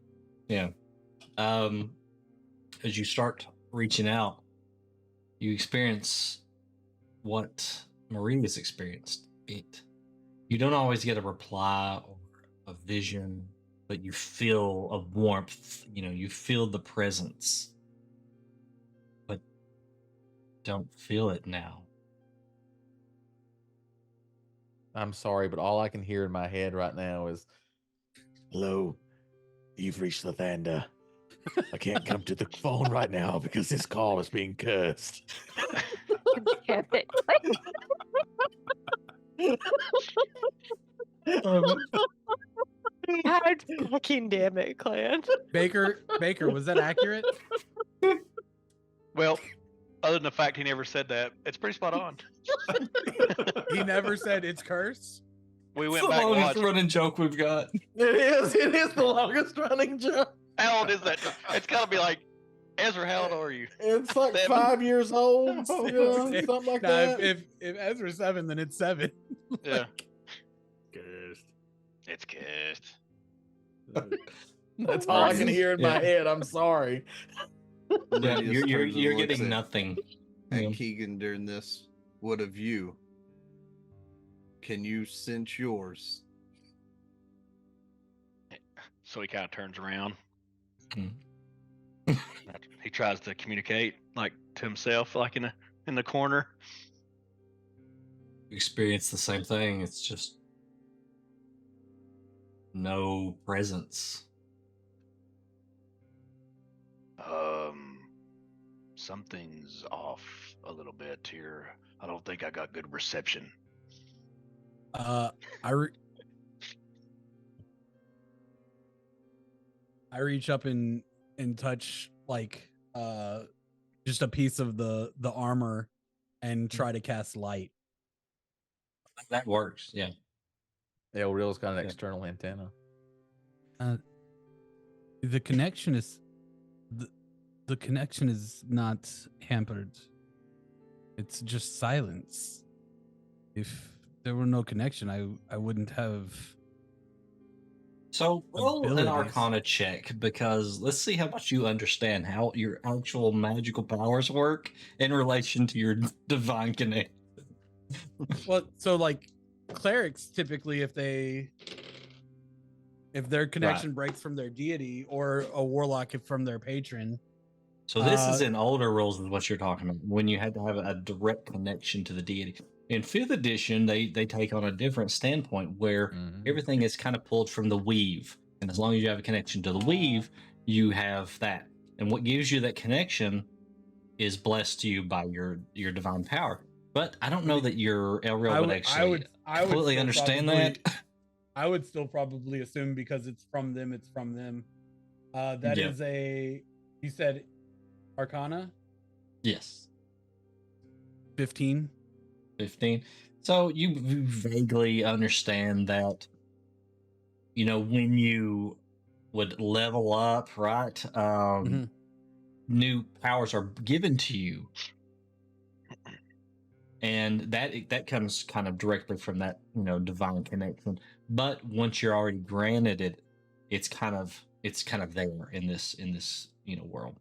S1: Yeah. As you start reaching out, you experience what Marie has experienced. You don't always get a reply or a vision, but you feel a warmth. You know, you feel the presence, but don't feel it now.
S5: I'm sorry, but all I can hear in my head right now is, "Hello, you've reached Lathander. I can't come to the phone right now because this call is being cursed."
S4: Damn it. God fucking damn it, Clan.
S3: Baker, was that accurate?
S7: Well, other than the fact he never said that, it's pretty spot on.
S3: He never said it's cursed.
S7: We
S1: It's
S7: went
S1: the
S7: back and
S1: longest
S7: watched.
S1: running joke we've got.
S5: It is the longest running joke.
S7: How old is that? It's got to be like, Ezra, how old are you?
S5: It's like
S7: 7.
S5: 5 years old, something like
S3: Nah,
S5: that.
S3: if Ezra's 7, then it's 7.
S7: Yeah.
S2: Cursed.
S7: It's cursed.
S5: That's all I can hear in my head. I'm sorry.
S1: Yeah,
S9: Lydius
S1: you're
S9: turns and looks
S1: getting
S9: at-
S1: nothing.
S9: At
S1: Yeah.
S9: Keegan during this. What of you? Can you sense yours?
S7: So he kind of turns around.
S1: Hmm.
S7: He tries to communicate like to himself, like in the corner.
S1: You experience the same thing. It's just no presence.
S7: Something's off a little bit here. I don't think I got good reception.
S3: I reach up and touch, like, just a piece of the armor and try to cast light.
S1: That works. Yeah.
S5: El Real's got an
S1: Yeah.
S5: external antenna.
S3: The connection is the connection is not hampered. It's just silence. If there were no connection, I wouldn't have.
S1: So roll an
S3: Abilities.
S1: Arcana check, because let's see how much you understand how your actual magical powers work in relation to your divine connection.
S3: Well, so like clerics typically, if their connection breaks from their deity, or a warlock if from their patron.
S1: So this is in older rules is what you're talking about, when you had to have a direct connection to the deity. In 5th edition, they take on a different standpoint where everything is kind of pulled from the weave. And as long as you have a connection to the weave, you have that. And what gives you that connection is blessed to you by your divine power. But I don't know that your Elreal would actually completely
S3: still
S1: understand
S3: probably-
S1: that.
S3: I would still probably assume, because it's from them, it's from them. That is
S1: Yeah.
S3: you said Arcana?
S1: Yes.
S3: 15.
S1: 15. So you vaguely understand that, you know, when you would level up, right? New powers are given to you. And that comes kind of directly from that, you know, divine connection. But once you're already granted it, it's kind of there in this you know world.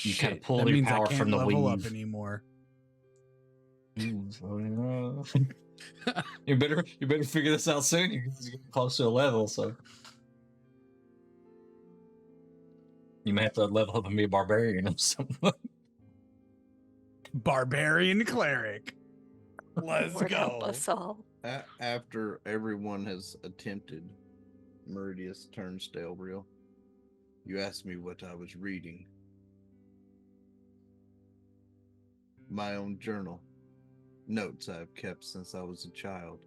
S1: You kind of
S3: Shit,
S1: pull
S3: that
S1: your
S3: means I
S1: power
S3: can't
S1: from the
S3: level up
S1: weave.
S3: anymore.
S1: You better figure this out soon. You're getting close to a level, so you may have to level up and be a barbarian or something.
S3: Barbarian cleric. Let's
S4: Lord help
S3: go.
S4: us all.
S9: After everyone has attempted, Meridius turns to Elbriel. You asked me what I was reading. My own journal. Notes I've kept since I was a child.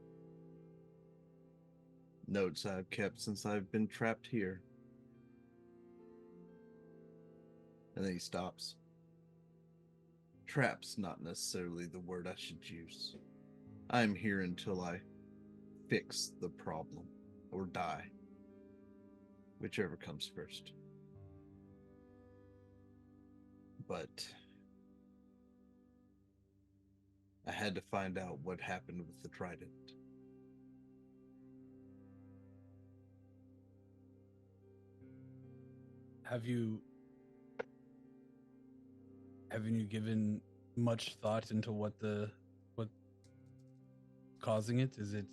S9: Notes I've kept since I've been trapped here. And then he stops. Trap's not necessarily the word I should use. I'm here until I fix the problem or die. Whichever comes first. But I had to find out what happened with the trident.
S3: Haven't you given much thought into what causing it? Is it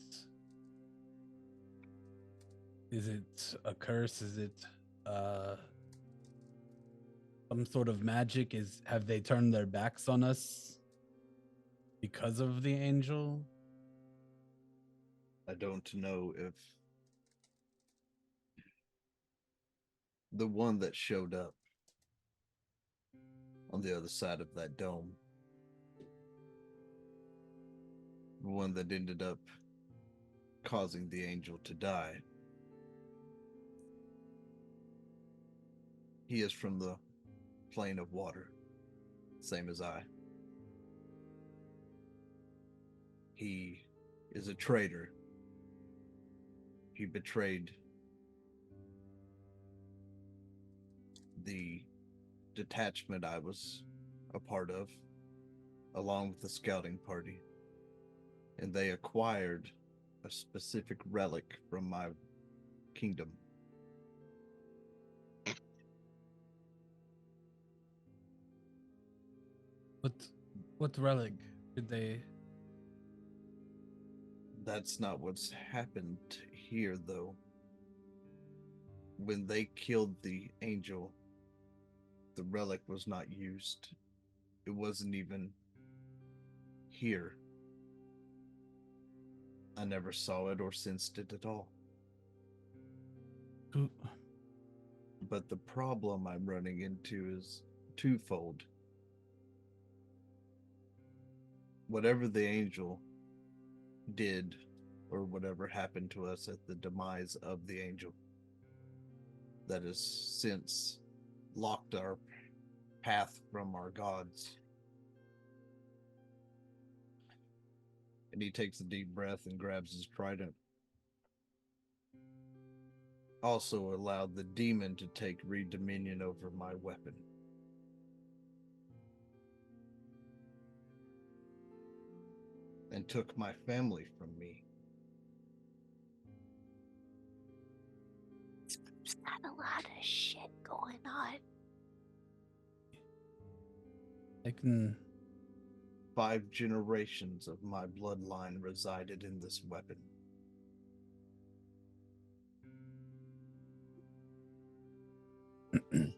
S3: a curse? Is it some sort of magic? Have they turned their backs on us because of the angel?
S9: I don't know if the one that showed up on the other side of that dome, the one that ended up causing the angel to die, he is from the plane of water, same as I. He is a traitor. He betrayed the detachment I was a part of, along with the scouting party, and they acquired a specific relic from my kingdom.
S3: What relic did they?
S9: That's not what's happened here, though. When they killed the angel, the relic was not used. It wasn't even here. I never saw it or sensed it at all. But the problem I'm running into is twofold. Whatever the angel did, or whatever happened to us at the demise of the angel, that has since locked our path from our gods. And he takes a deep breath and grabs his trident. Also allowed the demon to take re-dominion over my weapon. And took my family from me.
S4: There's not a lot of shit going on.
S3: I can.
S9: 5 generations of my bloodline resided in this weapon. And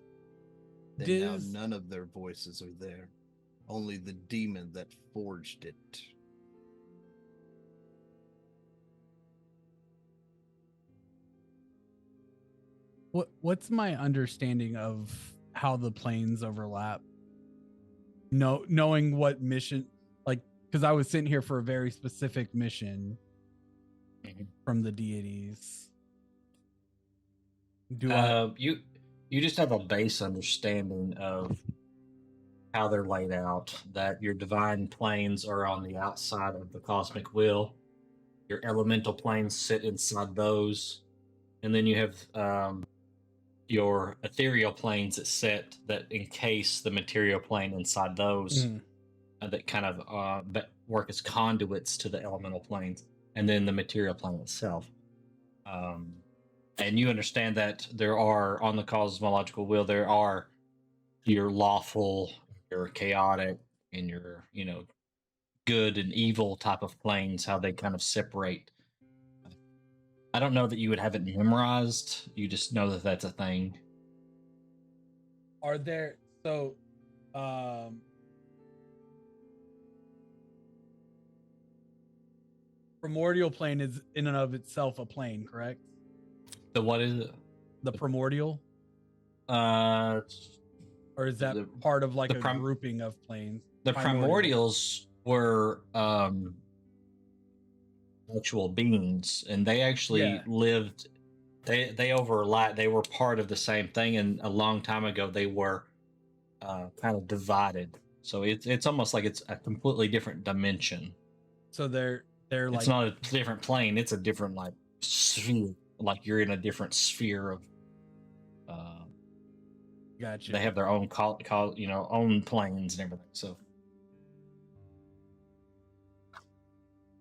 S9: now none of their voices are there. Only the demon that forged it.
S3: What's my understanding of how the planes overlap? Knowing what mission, like, because I was sitting here for a very specific mission from the deities.
S1: You just have a base understanding of how they're laid out, that your divine planes are on the outside of the cosmic wheel, your elemental planes sit inside those, and then you have your ethereal planes that encase the material plane inside those, that kind of that work as conduits to the elemental planes, and then the material plane itself. And you understand that there are, on the cosmological wheel, there are your lawful, your chaotic, and your, good and evil type of planes, how they kind of separate. I don't know that you would have it memorized. You just know that that's a thing.
S3: Are there primordial plane is in and of itself a plane, correct?
S1: The what is it?
S3: The primordial. Or is that
S1: the-
S3: part of like
S1: the
S3: a
S1: prim-
S3: grouping of planes?
S1: The primordials were actual beings, and they actually
S3: Yeah.
S1: lived. They overlap. They were part of the same thing, and a long time ago they were kind of divided. So it's almost like it's a completely different dimension.
S3: So they're like
S1: It's not a different plane. It's a different like sphere. Like you're in a different sphere of.
S3: Gotcha.
S1: They have their own own planes and everything. So,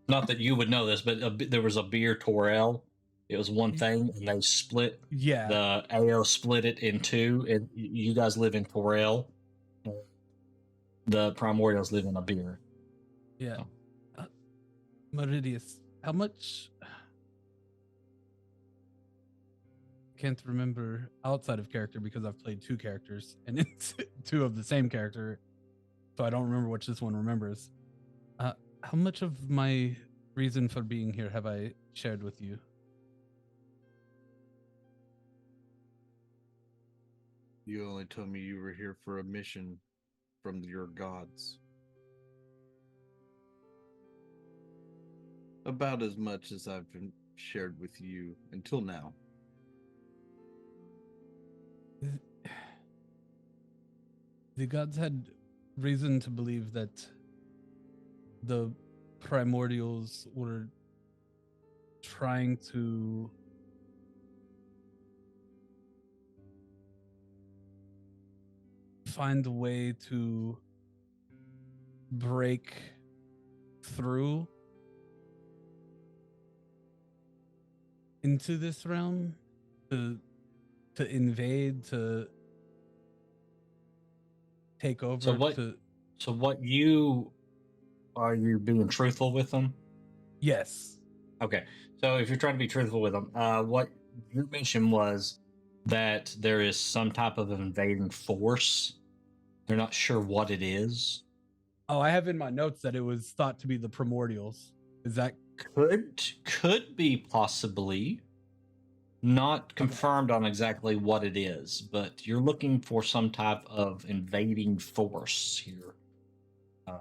S1: not that you would know this, but there was a beer Toril. It was one thing, and they split.
S3: Yeah.
S1: The AO split it in two, and you guys live in Toril. The primordials live in a beer.
S3: Yeah.
S1: So.
S3: Meridius, how much? Can't remember outside of character because I've played two characters and it's two of the same character, so I don't remember which this one remembers. How much of my reason for being here have I shared with you?
S9: You only told me you were here for a mission from your gods. About as much as I've been shared with you until now.
S3: The gods had reason to believe that the primordials were trying to find a way to break through into this realm, to invade, to take over.
S1: So what you are you being truthful with them?
S3: Yes.
S1: Okay. So if you're trying to be truthful with them, what your mission was that there is some type of invading force. They're not sure what it is.
S3: Oh, I have in my notes that it was thought to be the primordials. Is that
S1: could be possibly not confirmed on exactly what it is, but you're looking for some type of invading force here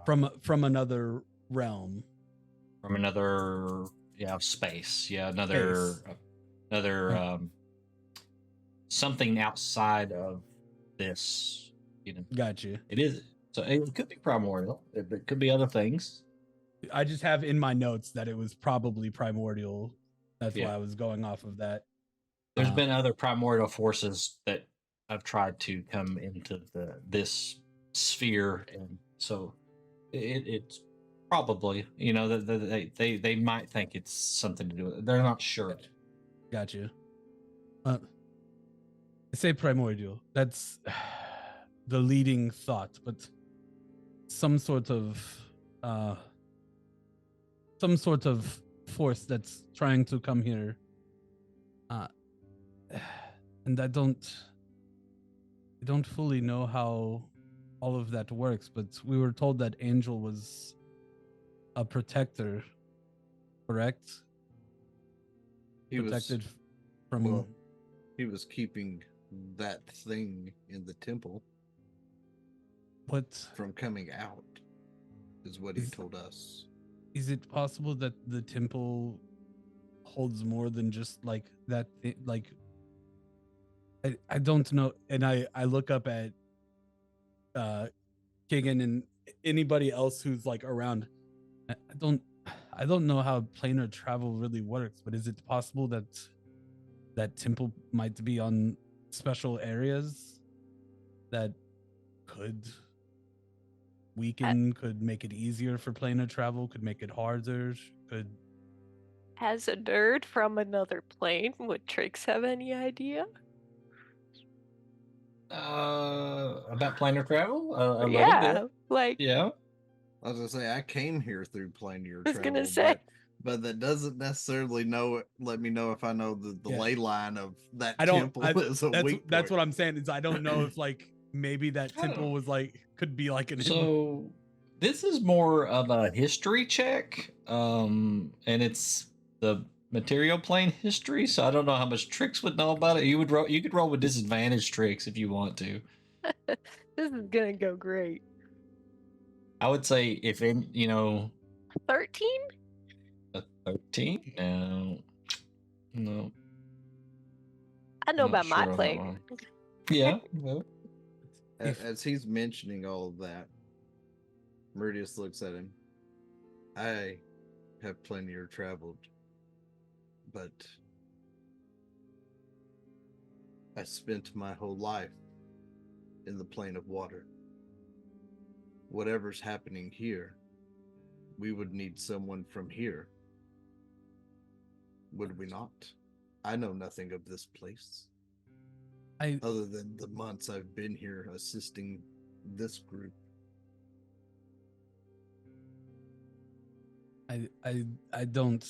S3: from another realm,
S1: from another space, another something outside of this.
S3: Gotcha.
S1: It is. So it could be primordial. It could be other things.
S3: I just have in my notes that it was probably primordial. That's why I was going off of that.
S1: There's been other primordial forces that have tried to come into this sphere, and so it's probably they might think it's something to do with it. They're not sure.
S3: Gotcha. I say primordial. That's the leading thought, but some sort of force that's trying to come here. And I don't fully know how all of that works, but we were told that Angel was a protector, correct?
S9: He
S3: Protected
S9: was,
S3: from.
S9: well, he was keeping that thing in the temple.
S3: What?
S9: From coming out, is what he told us.
S3: Is it possible that the temple holds more than just like that? Like, I don't know, and I look up at Keegan and anybody else who's like around. I don't know how planar travel really works, but is it possible that temple might be on special areas that could weaken, could make it easier for planar travel, could make it harder, could.
S4: As a nerd from another plane, would Trix have any idea?
S1: About planar travel? A
S4: yeah,
S1: little bit.
S4: Like
S1: yeah.
S9: I was gonna say I came here through planar travel.
S4: I was gonna say,
S9: but that doesn't necessarily let me know if I know the ley line of that temple.
S3: That's what I'm saying. Is I don't know if like maybe that temple was like could be like an.
S1: So this is more of a history check, and it's the material plane history, so I don't know how much Tricks would know about it. You could roll with disadvantage, Tricks, if you want to.
S4: This is gonna go great.
S1: I would say if in
S4: 13?
S1: a 13. No,
S4: I know
S1: I'm not
S4: about my
S1: sure on that
S4: plane.
S1: one. Yeah. No.
S9: As he's mentioning all of that, Meridius looks at him. I have plenty traveled, but I spent my whole life in the plane of water. Whatever's happening here, we would need someone from here. Would we not? I know nothing of this place. Other than the months I've been here assisting this group.
S3: I don't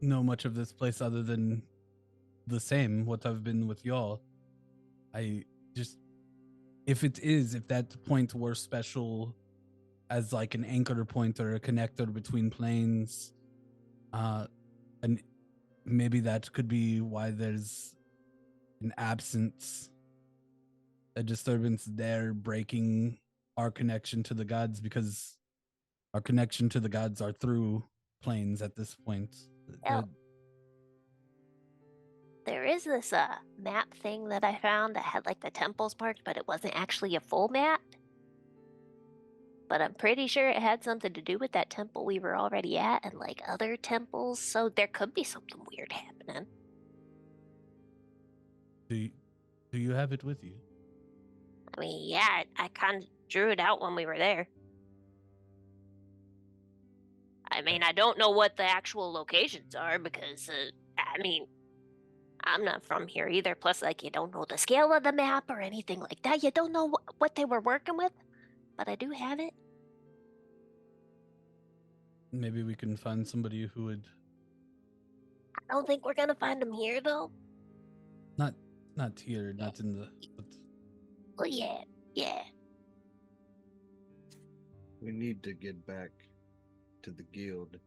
S3: know much of this place other than the same what I've been with y'all. I just if that point were special as like an anchor point or a connector between planes, and maybe that could be why there's an absence, a disturbance there breaking our connection to the gods, because our connection to the gods are through planes at this point.
S4: Well, there is this map thing that I found that had like the temples marked, but it wasn't actually a full map. But I'm pretty sure it had something to do with that temple we were already at and like other temples, so there could be something weird happening.
S3: Do you have it with you?
S4: I mean, yeah, I kind of drew it out when we were there. I mean, I don't know what the actual locations are because, I mean, I'm not from here either. Plus, like, you don't know the scale of the map or anything like that. You don't know what they were working with, but I do have it.
S3: Maybe we can find somebody who would.
S4: I don't think we're gonna find them here, though.
S3: Not here, not in the.
S4: Well, yeah.
S9: We need to get back to the guild,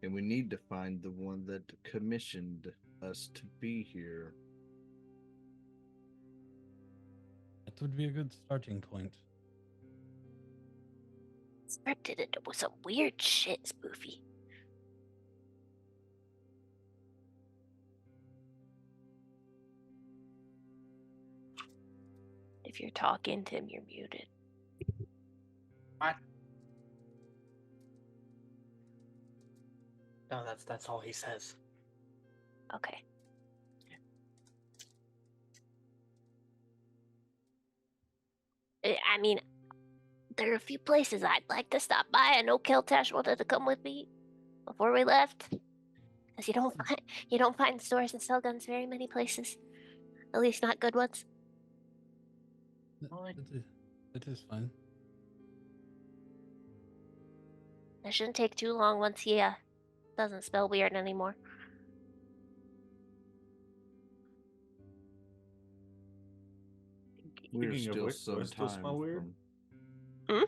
S9: and we need to find the one that commissioned us to be here.
S3: That would be a good starting point.
S4: Scripted it with some weird shit, Spoofy. If you're talking, Tim, you're muted.
S8: What? No, that's all he says.
S4: Okay. I mean, there are a few places I'd like to stop by. I know Keltash wanted to come with me before we left, because you don't find stores that sell guns very many places, at least not good ones.
S3: That is fine.
S4: It shouldn't take too long once he doesn't spell weird anymore.
S9: We're
S2: Speaking of
S9: still
S2: which, do I
S9: some
S2: still
S9: time
S2: smell weird?
S9: from-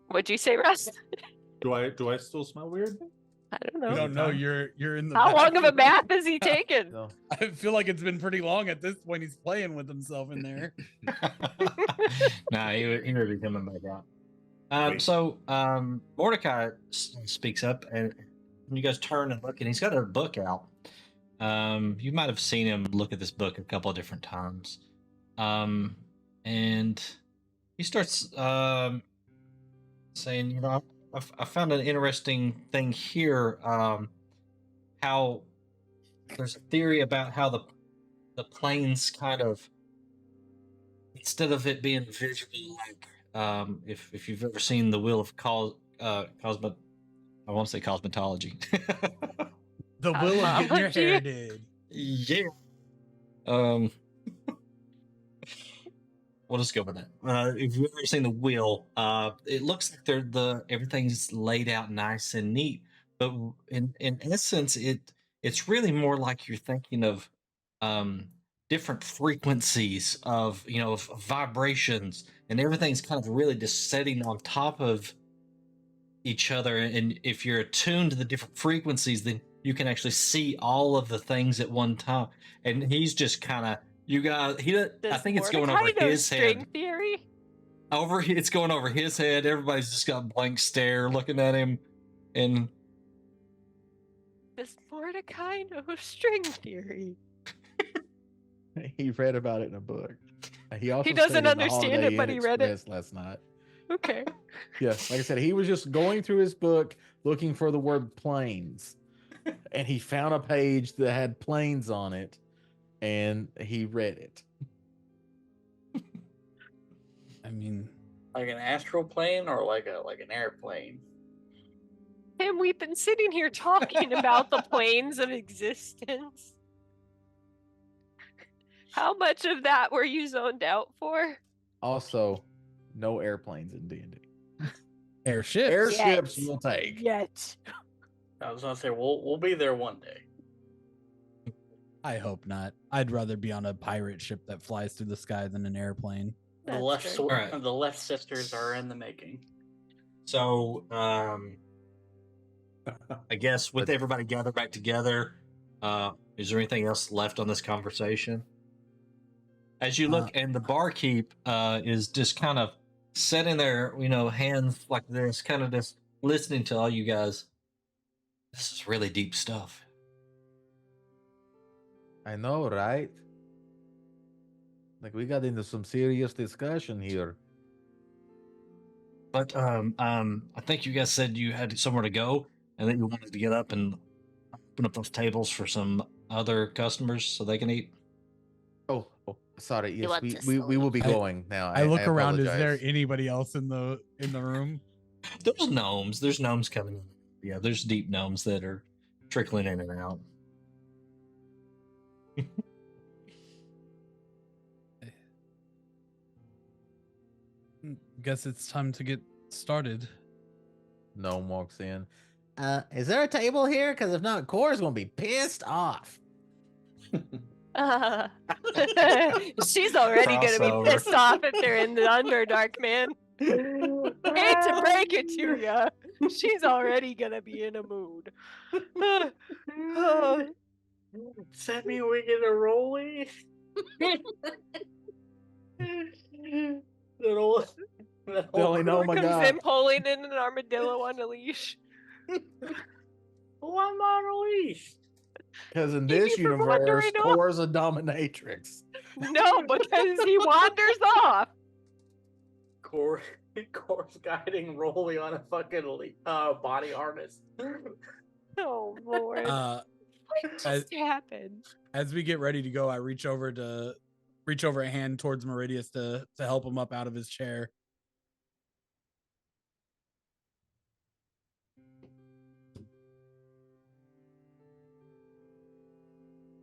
S4: What'd you say, Russ?
S2: Do I still smell weird?
S4: I don't know.
S3: We don't know. You're in the.
S4: How long of a
S3: bathroom.
S4: bath has he taken?
S5: No.
S3: I feel like it's been pretty long at this point. He's playing with himself in there.
S1: Nah, he would be coming back out.
S2: Wait.
S1: So Mordecai speaks up, and you guys turn and look, and he's got a book out. You might have seen him look at this book a couple of different times. And he starts saying, I found an interesting thing here. How there's a theory about how the planes kind of, instead of it being visual, like if you've ever seen the Wheel of I won't say cosmetology.
S3: The will of getting your hair did.
S1: Yeah. We'll just go with that. If you've ever seen the wheel, it looks like everything's laid out nice and neat, but in essence, it's really more like you're thinking of different frequencies of of vibrations, and everything's kind of really just setting on top of each other, and if you're attuned to the different frequencies, then you can actually see all of the things at one time. And he's just kind of, you guys, I think it's going over his
S11: string
S1: head.
S11: theory.
S1: It's going over his head. Everybody's just got a blank stare looking at him, and
S11: Does Mordecai know string theory?
S5: He read about it in a book. He also
S11: doesn't
S5: stayed in the
S11: understand
S5: Holiday
S11: it, but
S5: Inn
S11: he read it.
S5: Express last night.
S11: Okay.
S5: Yes, like I said, he was just going through his book looking for the word planes, and he found a page that had planes on it, and he read it.
S3: I mean,
S8: Like an astral plane or like an airplane?
S11: Tim, we've been sitting here talking about the planes of existence. How much of that were you zoned out for?
S5: Also, no airplanes in D&D.
S3: airships.
S5: Airships
S11: Yet.
S5: you'll take.
S11: Yet.
S8: I was gonna say we'll be there one day.
S3: I hope not. I'd rather be on a pirate ship that flies through the sky than an airplane.
S8: The left,
S1: All right.
S8: the left sisters are in the making.
S1: so I guess with everybody gathered back together, is there anything else left on this conversation? As you look, and the barkeep is just kind of sitting there, hands like this, kind of just listening to all you guys. This is really deep stuff.
S5: I know, right? Like, we got into some serious discussion here.
S1: But I think you guys said you had somewhere to go, and that you wanted to get up and open up those tables for some other customers so they can eat.
S5: Oh, sorry. Yes,
S4: want
S5: we
S4: to
S5: will be
S3: I-
S5: going now.
S3: I look around. Is there
S5: apologize.
S3: anybody else in the room?
S1: There's gnomes. There's gnomes coming in. Yeah, there's deep gnomes that are trickling in and out.
S3: Guess it's time to get started.
S5: Gnome walks in. Is there a table here? Because if not, Cora's gonna be pissed off.
S11: She's already gonna
S1: Crossover.
S11: be pissed off if they're in the Underdark, man. Hate to break it to ya. She's already gonna be in a mood.
S8: Does that mean we get a rollie? Little.
S5: The only gnome I
S11: Comes
S5: got.
S11: in pulling in an armadillo on a leash.
S8: Oh, I'm on a leash.
S5: Because in
S11: Keep
S5: this
S11: you from
S5: universe,
S11: wandering off.
S5: Cora's a dominatrix.
S11: No, because he wanders off.
S8: Core's guiding Rolly on a fucking body harness.
S11: Oh Lord. What just happened?
S3: As we get ready to go, I reach over a hand towards Meridius to help him up out of his chair.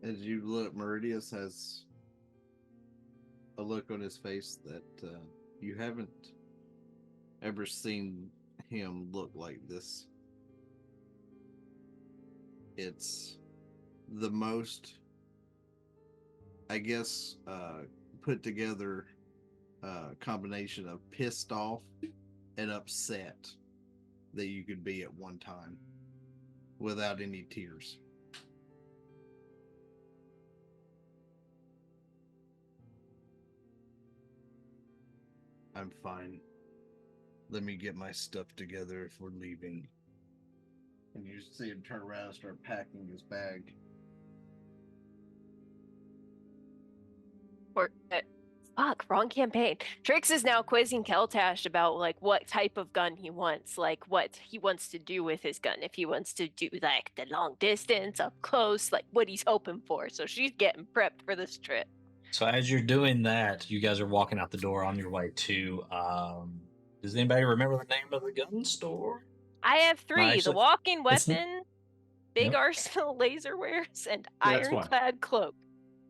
S9: As you look, Meridius has a look on his face that you haven't ever seen him look like this. It's the most, I guess, put together combination of pissed off and upset that you could be at one time without any tears. I'm fine. Let me get my stuff together if we're leaving. And you see him turn around and start packing his bag.
S11: Fuck, wrong campaign. Trix is now quizzing Keltash about like what type of gun he wants, like what he wants to do with his gun. If he wants to do like the long distance, up close, like what he's hoping for. So she's getting prepped for this trip.
S1: So as you're doing that, you guys are walking out the door on your way to. Does anybody remember the name of the gun store?
S11: I have three:
S1: Actually,
S11: the walking
S1: it's n-
S11: weapon, big
S1: Yep.
S11: arsenal laser wares, and
S2: That's one.
S11: ironclad cloak.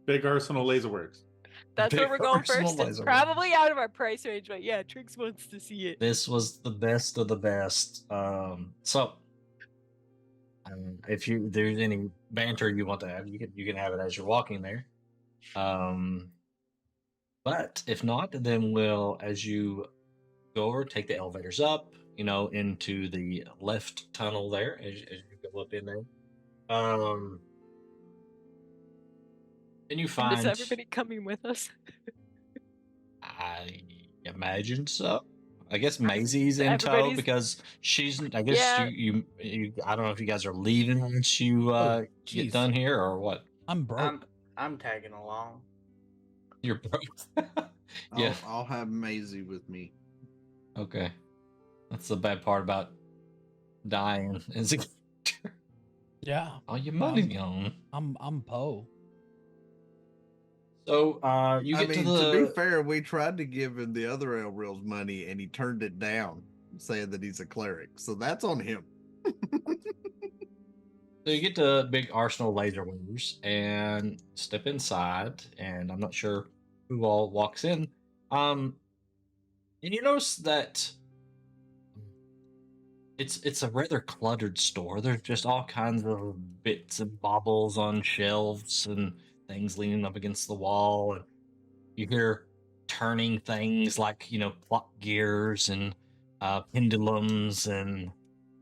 S2: Big Arsenal Laserworks.
S11: That's where
S1: Big
S11: we're going
S1: arsenal
S11: first. It's
S1: laser
S11: probably out of our price range, but yeah, Trix wants to see it.
S1: This was the best of the best. So if there's any banter you want to have, you can have it as you're walking there. But if not, then we'll, as you go over, take the elevators up. into the left tunnel there as you go up in there. And you
S11: And is
S1: find,
S11: everybody coming with us?
S1: I imagine so. I guess Maisie's in tow
S11: Everybody's-
S1: because she's. I guess
S11: Yeah.
S1: you. I don't know if you guys are leaving once you get
S3: jeez.
S1: done here or what.
S3: I'm broke.
S8: I'm tagging along.
S1: You're broke. Yeah.
S9: I'll have Maisie with me.
S1: Okay. That's the bad part about dying. Is it?
S3: Yeah.
S1: All your money on.
S3: I'm Poe.
S1: So you get
S9: to be fair, we tried to give him the other Elreal's money and he turned it down, saying that he's a cleric. So that's on him.
S1: So you get to big arsenal laser wings and step inside, and I'm not sure who all walks in. And you notice that it's a rather cluttered store. There's just all kinds of bits and baubles on shelves and things leaning up against the wall, and you hear turning things like clock gears and pendulums and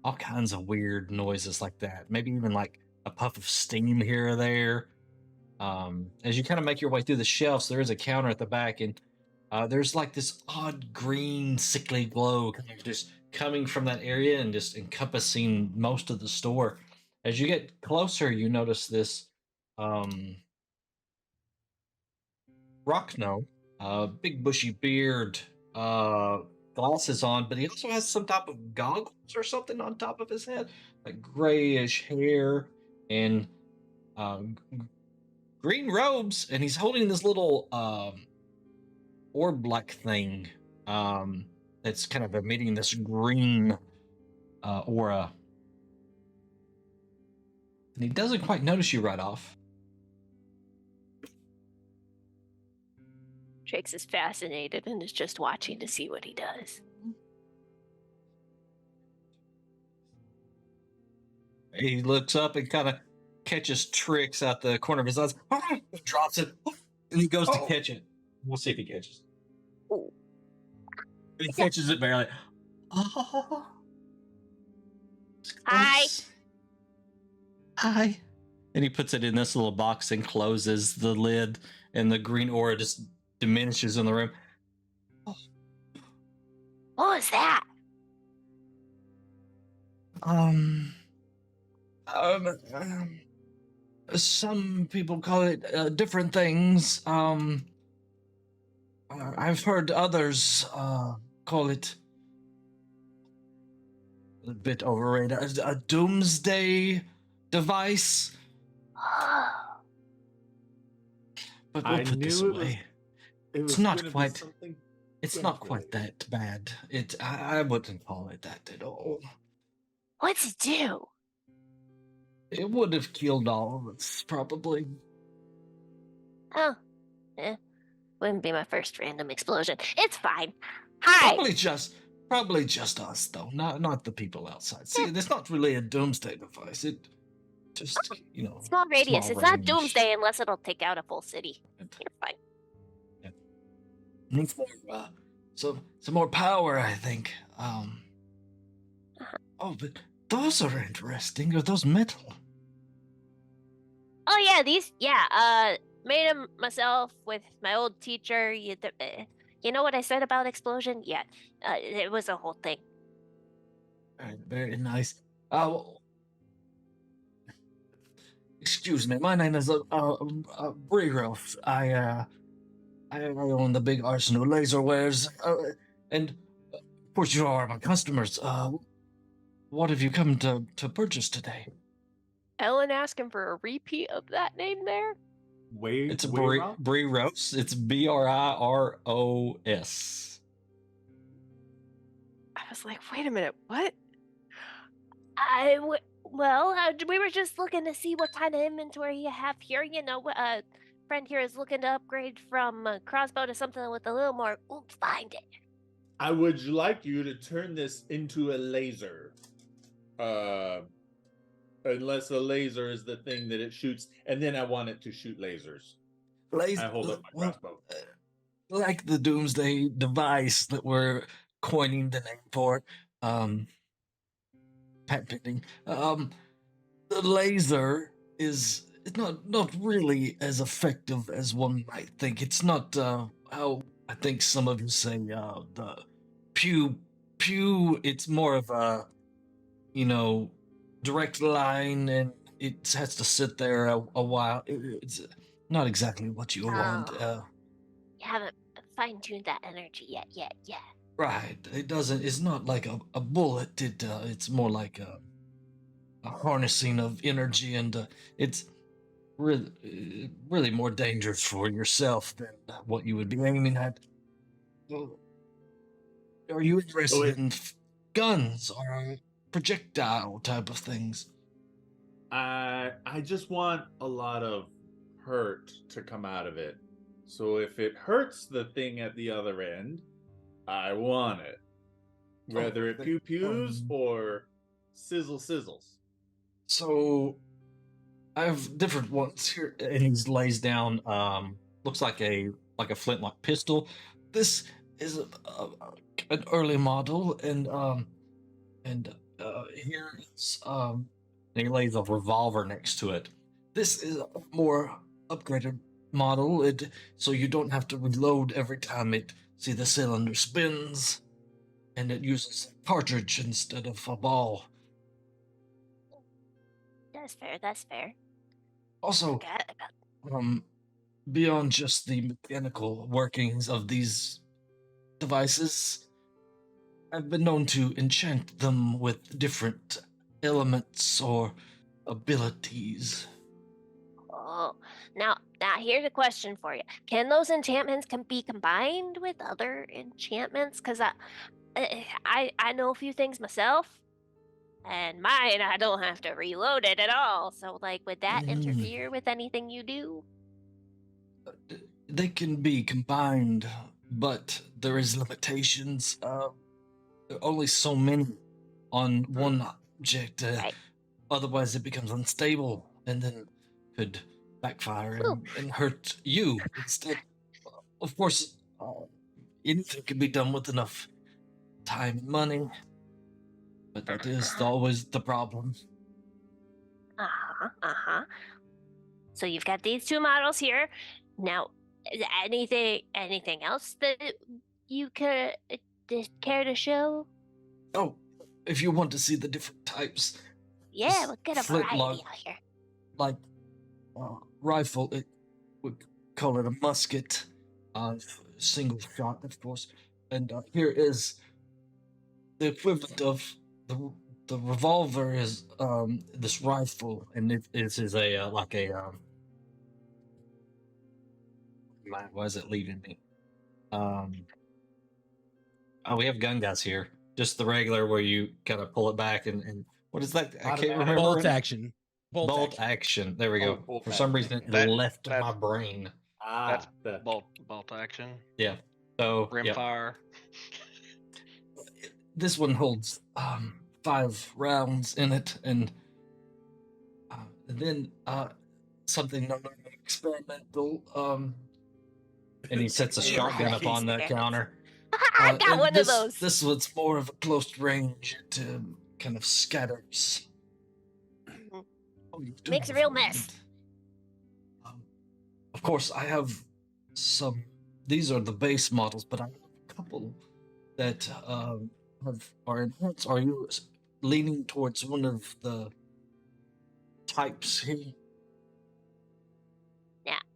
S1: all kinds of weird noises like that. Maybe even like a puff of steam here or there. As you kind of make your way through the shelves, there is a counter at the back, and there's like this odd green sickly glow kind of just coming from that area and just encompassing most of the store. As you get closer, you notice this rock gnome, big bushy beard, glasses on, but he also has some type of goggles or something on top of his head, like grayish hair and green robes, and he's holding this little orb-like thing that's kind of emitting this green aura. And he doesn't quite notice you right off.
S11: Trix is fascinated and is just watching to see what he does.
S1: He looks up and kind of catches Trix out the corner of his eyes. He drops it, and he goes to catch it. We'll see if he catches it.
S11: Ooh.
S1: And he catches it barely. Oh.
S11: Hi.
S1: Hi. And he puts it in this little box and closes the lid, and the green aura just diminishes in the room.
S11: What was that?
S1: Some people call it different things. I've heard others call it a bit overrated. A doomsday device. But we'll put this away. It's not quite. It's not quite that bad. I wouldn't call it that at all.
S11: What's it do?
S1: It would have killed all of us, probably.
S11: Oh, wouldn't be my first random explosion. It's fine. Hi.
S1: Probably just us, though. Not the people outside. See, it's not really a doomsday device. It just,
S11: small radius.
S1: small
S11: It's not
S1: range.
S11: doomsday unless it'll take out a full city. You're fine.
S1: Needs more, some more power, I think. Oh, but those are interesting. Are those metal?
S11: Oh yeah, made them myself with my old teacher. You know what I said about explosion? Yeah, it was a whole thing.
S1: Very nice. Excuse me, my name is Brerolf. I own the big arsenal laser wares, and of course you are my customers. What have you come to purchase today?
S11: Ellen asking for a repeat of that name there?
S1: It's Breros. It's Briros.
S11: I was like, wait a minute, what? We were just looking to see what kind of inventory you have here. Friend here is looking to upgrade from a crossbow to something with a little more oomph behind it.
S2: I would like you to turn this into a laser. Unless a laser is the thing that it shoots, and then I want it to shoot lasers. I hold up my crossbow.
S1: Like the doomsday device that we're coining the name for. patent pending. The laser is not really as effective as one might think. It's not how I think some of you say the pew. It's more of a direct line, and it has to sit there a while. It's not exactly what you want.
S4: You haven't fine-tuned that energy yet.
S1: Right. It doesn't. It's not like a bullet. It's more like a harnessing of energy, and it's really more dangerous for yourself than what you would be aiming at. Are you interested in guns or projectile type of things?
S2: I just want a lot of hurt to come out of it. So if it hurts the thing at the other end, I want it. Whether it pew pews or sizzles.
S1: So I have different ones here, and he lays down looks like a flintlock pistol. This is an early model, and here is and he lays a revolver next to it. This is a more upgraded model, so you don't have to reload every time the cylinder spins, and it uses a cartridge instead of a ball.
S4: That's fair.
S1: Also, beyond just the mechanical workings of these devices, I've been known to enchant them with different elements or abilities.
S4: Oh, now here's a question for you. Can those enchantments be combined with other enchantments? Because I know a few things myself, and mine I don't have to reload it at all. So, like, would that interfere with anything you do?
S1: They can be combined, but there is limitations. Only so many on one object.
S4: Right.
S1: Otherwise, it becomes unstable, and then could backfire and hurt you instead. Of course, anything can be done with enough time and money, but that is always the problem.
S4: So you've got these two models here. Now, anything else that you could care to show?
S1: Oh, if you want to see the different types.
S4: Yeah, we'll get a variety
S1: flintlock,
S4: out here.
S1: Like rifle, it would call it a musket, single shot, of course. And here is the equivalent of the revolver is this rifle, and this is a why is it leaving me? We have gun guys here. Just the regular where you kind of pull it back and what is that? I can't remember.
S3: Bolt action.
S1: Bolt action. There we go. For some reason, it left my brain.
S7: That's bolt action.
S1: Yeah. So
S7: rimfire.
S1: This one holds 5 rounds in it, and then something experimental. And he sets a shotgun up on the counter.
S4: I got one of those.
S1: This one's more of a close range. It kind of scatters.
S4: Makes a real mess.
S1: Of course, I have some. These are the base models, but I have a couple that are enhanced. Are you leaning towards one of the types here?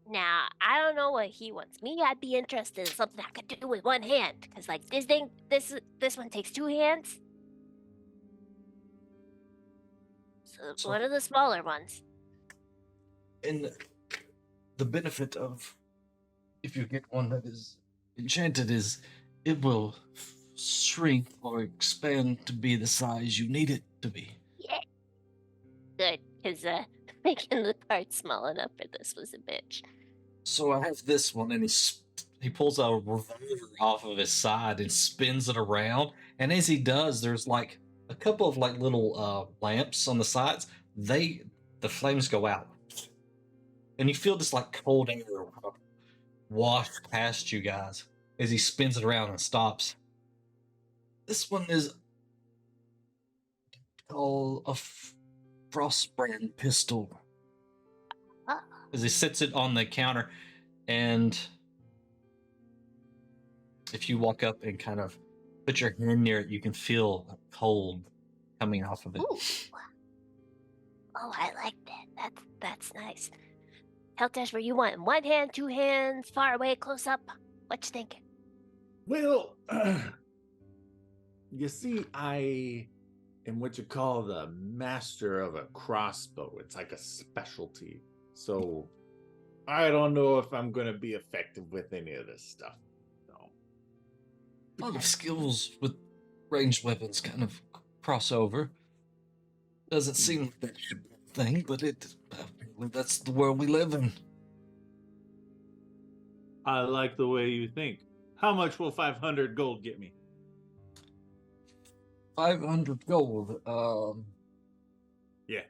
S4: Now, I don't know what he wants. Me, I'd be interested in something I could do with one hand, because like this one takes 2 hands. So one of the smaller ones.
S1: And the benefit of if you get one that is enchanted is it will shrink or expand to be the size you need it to be.
S4: Yeah. Good, because making the part small enough for this was a bitch.
S1: So I have this one, and he pulls a revolver off of his side and spins it around. And as he does, there's like a couple of like little lamps on the sides. The flames go out, and you feel this like cold air wash past you guys as he spins it around and stops. This one is call a frostbrand pistol.
S4: Oh.
S1: As he sits it on the counter, and if you walk up and kind of put your hand near it, you can feel cold coming off of it.
S4: Ooh. Oh, I like that. That's nice. Heltash, were you wanting one hand, two hands, far away, close up? What you thinking?
S2: Well, you see, I am what you call the master of a crossbow. It's like a specialty. So I don't know if I'm going to be effective with any of this stuff. No.
S1: A lot of skills with ranged weapons kind of cross over. Doesn't seem like that should be a thing, but apparently that's the world we live in.
S2: I like the way you think. How much will 500 gold get me?
S1: 500 gold.
S2: Yeah.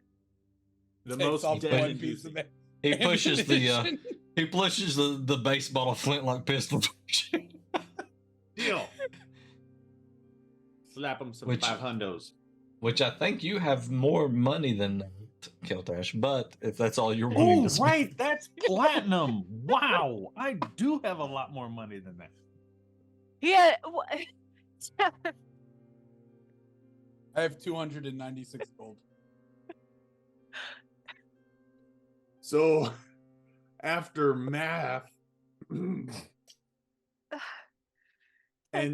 S2: The
S3: Takes
S2: most
S3: off
S2: dead
S3: one
S2: and
S3: piece
S2: easy.
S3: of
S1: He pushes the
S3: ammunition.
S1: he pushes the base bottle flintlock pistol.
S2: Deal. Slap him some
S1: Which-
S2: 500s.
S1: Which I think you have more money than that, Keltash, but if that's all you're wanting
S2: Oh,
S1: to spend.
S2: right. That's platinum. Wow. I do have a lot more money than that.
S11: Yeah.
S3: I have 296 gold.
S2: So, after math, and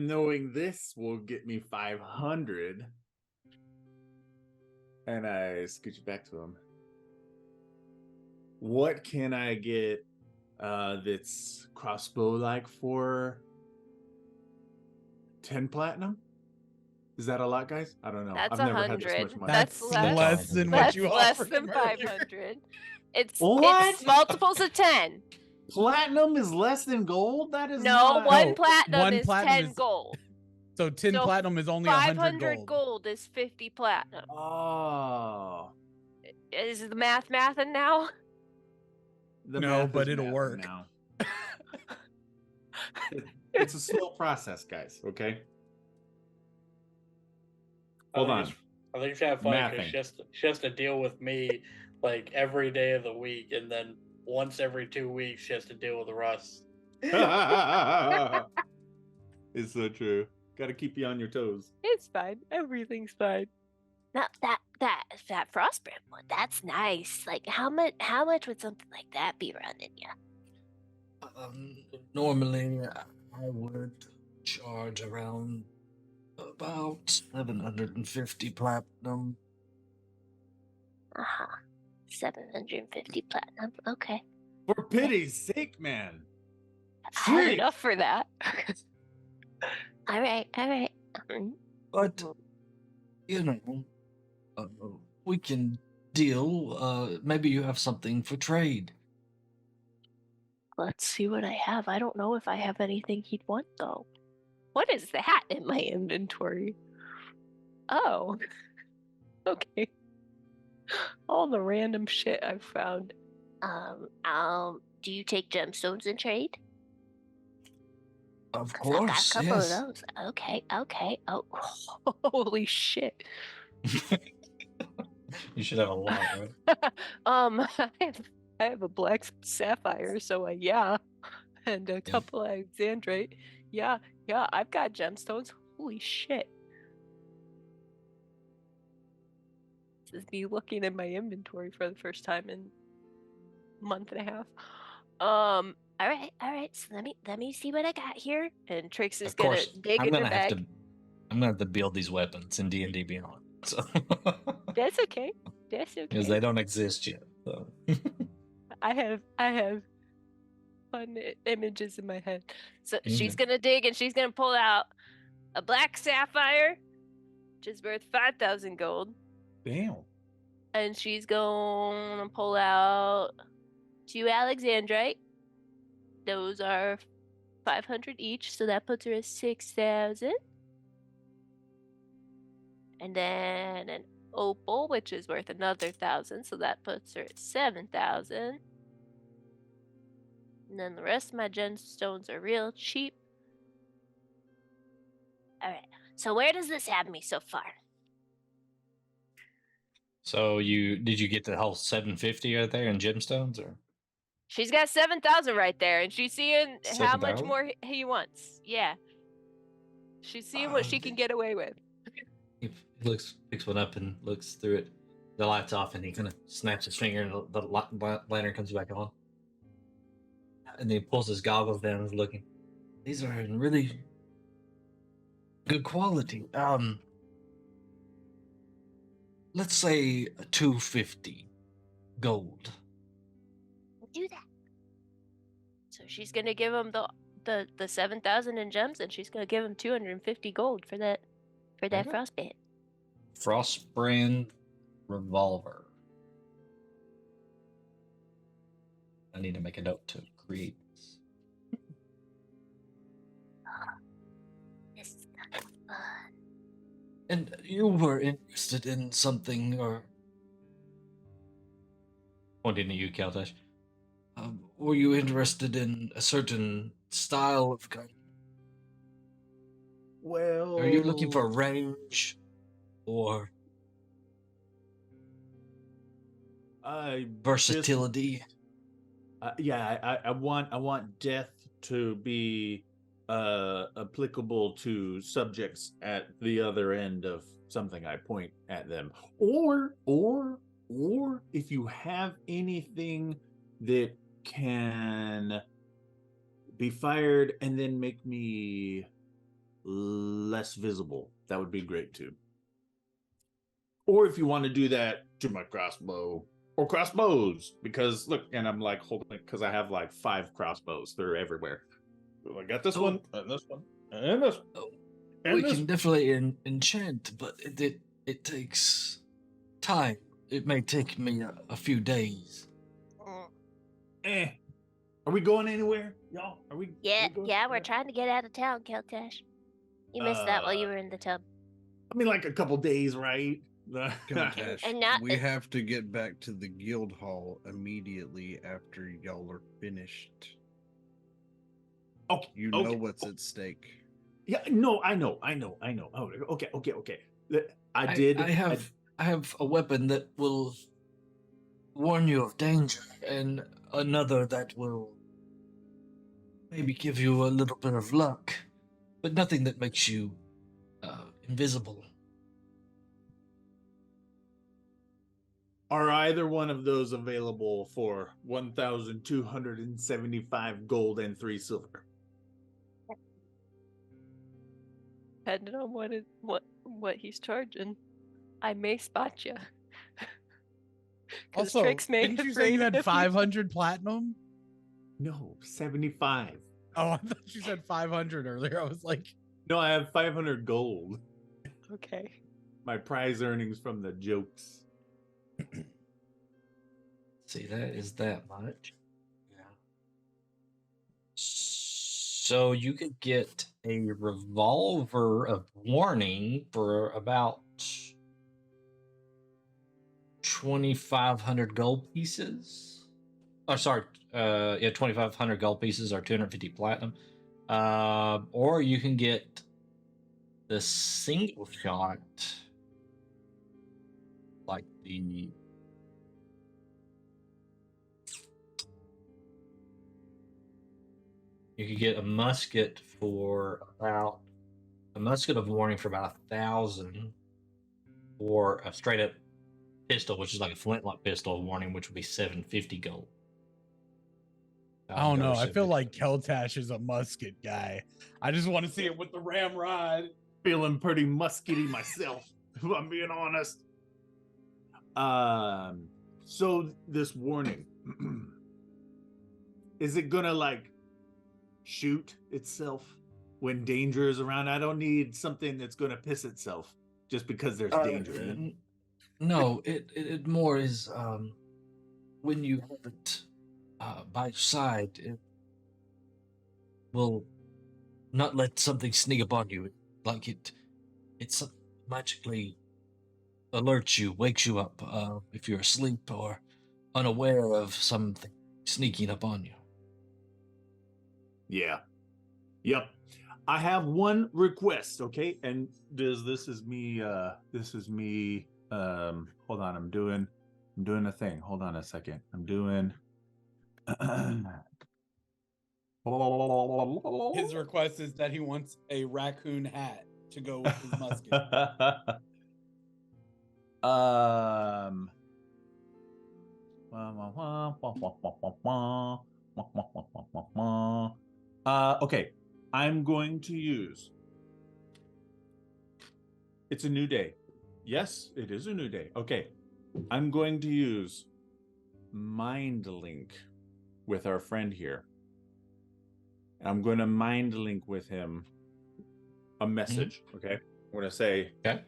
S2: knowing this will get me 500, and I scoot you back to him. What can I get that's crossbow-like for 10 platinum? Is that a lot, guys? I don't know.
S11: That's
S2: I've never had this
S11: 100.
S2: much money.
S11: That's
S3: less than what
S11: That's
S3: you
S11: less
S3: offered
S11: than
S3: him earlier.
S11: 500. It's
S2: What?
S11: multiples of 10.
S2: Platinum is less than gold? That is
S11: No,
S2: not...
S11: one
S3: No,
S11: platinum
S3: one
S11: is
S3: platinum
S11: 10
S3: is-
S11: gold.
S3: So 10
S11: So
S3: platinum is only 100
S11: 500
S3: gold.
S11: gold is 50 platinum.
S2: Oh.
S11: Is the mathing now?
S2: The
S3: No,
S2: math
S3: but
S2: is
S3: it'll
S2: mathing
S3: work.
S2: now. It's a slow process, guys, okay? Hold on.
S8: I think it's kind of funny because
S2: Mathing.
S8: she has to deal with me like every day of the week, and then once every 2 weeks she has to deal with Russ.
S2: It's so true. Got to keep you on your toes.
S11: It's fine. Everything's fine.
S4: Now that frostbrand one, that's nice. Like how much would something like that be running you?
S1: Normally, I would charge around about 750 platinum.
S4: 750 platinum. Okay.
S2: For pity's sake, man.
S11: Hard
S2: Shit.
S11: enough for that.
S4: All right.
S1: But, you know, we can deal. Maybe you have something for trade.
S11: Let's see what I have. I don't know if I have anything he'd want though. What is that in my inventory? Oh. Okay. All the random shit I've found.
S4: Do you take gemstones in trade?
S1: Of
S4: 'Cause I've got
S1: course,
S4: a couple
S1: yes.
S4: of those. Okay. Oh,
S11: Holy shit.
S1: You should have a lot, right?
S11: I have a black sapphire, so yeah, and a couple of Xandrite. Yeah, I've got gemstones. Holy shit. This is me looking in my inventory for the first time in a month and a half.
S4: all right. So let me see what I got here.
S11: And Trix is
S1: Of
S11: gonna
S1: course,
S11: dig
S1: I'm
S11: in her
S1: gonna have
S11: bag.
S1: to. I'm gonna have to build these weapons in D&D Beyond, so
S11: That's okay. That's okay.
S1: because they don't exist yet. So.
S11: I have fun images in my head. So she's
S1: Okay.
S11: gonna dig and she's gonna pull out a black sapphire, which is worth 5,000 gold,
S2: Damn.
S11: and she's gonna pull out 2 Alexandrite. Those are 500 each, so that puts her at 6,000. And then an opal, which is worth another 1,000, so that puts her at 7,000. And then the rest of my gemstones are real cheap.
S4: All right. So where does this have me so far?
S1: So did you get the whole 750 right there in gemstones, or
S11: She's got 7,000 right there, and she's seeing how much
S1: 7,000?
S11: more he wants. Yeah. She's seeing what she can get away with.
S1: He picks one up and looks through it. The light's off, and he kind of snaps his finger, and the lantern comes back on. And then he pulls his goggles down and is looking. These are in really good quality. Let's say 250 gold.
S11: Do that. So she's gonna give him the 7,000 in gems, and she's gonna give him 250 gold for that frostbite.
S1: Frostbrand revolver. I need to make a note to create this.
S4: This is kind of fun.
S1: And you were interested in something, or pointing at you, Kaltash. Were you interested in a certain style of gun?
S2: Well,
S1: Are you looking for range, or versatility?
S2: I want death to be applicable to subjects at the other end of something I point at them, or if you have anything that can be fired and then make me less visible, that would be great too. Or if you want to do that to my crossbow or crossbows, because look, and I'm like holding it because I have like 5 crossbows. They're everywhere. I got this one and this one and this one. And
S1: We
S2: this
S1: can definitely enchant, but it takes time. It may take me a few days.
S2: Are we going anywhere, y'all? Are we?
S4: Yeah,
S2: we going
S4: we're
S2: anywhere?
S4: trying to get out of town, Keltash. You missed that while you were in the tub.
S2: I mean, like a couple days, right?
S9: Kaltash,
S4: And not-
S9: we have to get back to the guild hall immediately after y'all are finished.
S2: Okay,
S9: You know what's at stake.
S2: Yeah, no, I know. Oh, okay.
S1: I have a weapon that will warn you of danger, and another that will maybe give you a little bit of luck, but nothing that makes you invisible.
S2: Are either one of those available for 1,275 gold and 3 silver?
S11: Depending on what he's charging, I may spot you.
S3: Also, didn't you say you had 500 platinum?
S2: No, 75.
S3: Oh, I thought you said 500 earlier. I was like,
S2: No, I have 500 gold.
S11: Okay.
S2: My prize earnings from the jokes.
S1: See, that is that much. Yeah. So you could get a revolver of warning for about 2,500 gold pieces. Oh, sorry. 2,500 gold pieces or 250 platinum. Or you can get the single shot, like the you could get a musket of warning for about 1,000, or a straight up pistol, which is like a flintlock pistol of warning, which would be 750 gold.
S3: I don't know. I feel like Keltash is a musket guy. I just want to see it with the ramrod.
S2: Feeling pretty muskety myself, if I'm being honest. So this warning, is it gonna like shoot itself when danger is around? I don't need something that's gonna piss itself just because there's danger in it.
S1: No, it more is when you have it by your side, it will not let something sneak up on you. Like it magically alerts you, wakes you up if you're asleep or unaware of something sneaking up on you.
S2: Yeah. Yep. I have one request, okay? And this is me Hold on, I'm doing a thing. Hold on a second. I'm doing.
S3: His request is that he wants a raccoon hat to go with his musket.
S2: Okay, I'm going to use. It's a new day. Yes, it is a new day. Okay, I'm going to use Mind Link with our friend here. I'm going to Mind Link with him a message. Okay, I'm going to say,
S1: Okay.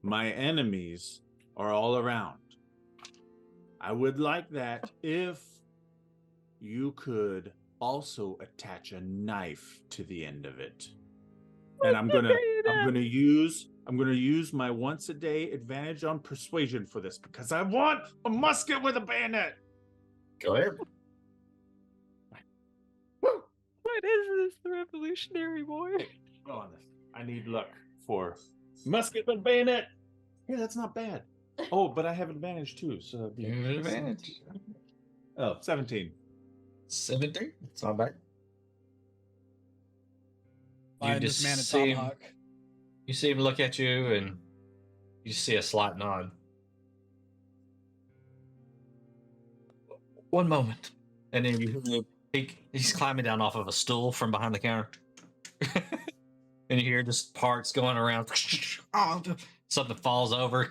S2: my enemies are all around. I would like that if you could also attach a knife to the end of it. And I'm gonna use my once a day advantage on persuasion for this because I want a musket with a bayonet.
S1: Go ahead.
S11: What is this, the Revolutionary War?
S2: Go on this. I need luck for musket with bayonet. Yeah, that's not bad. Oh, but I have advantage too, so that'd be
S1: Advantage.
S2: Oh, 17.
S1: 17? It's not bad.
S3: Find this man a tomahawk.
S1: You see him look at you, and you see a slight nod. One moment, and then he's climbing down off of a stool from behind the counter, and you hear just parts going around. Something falls over.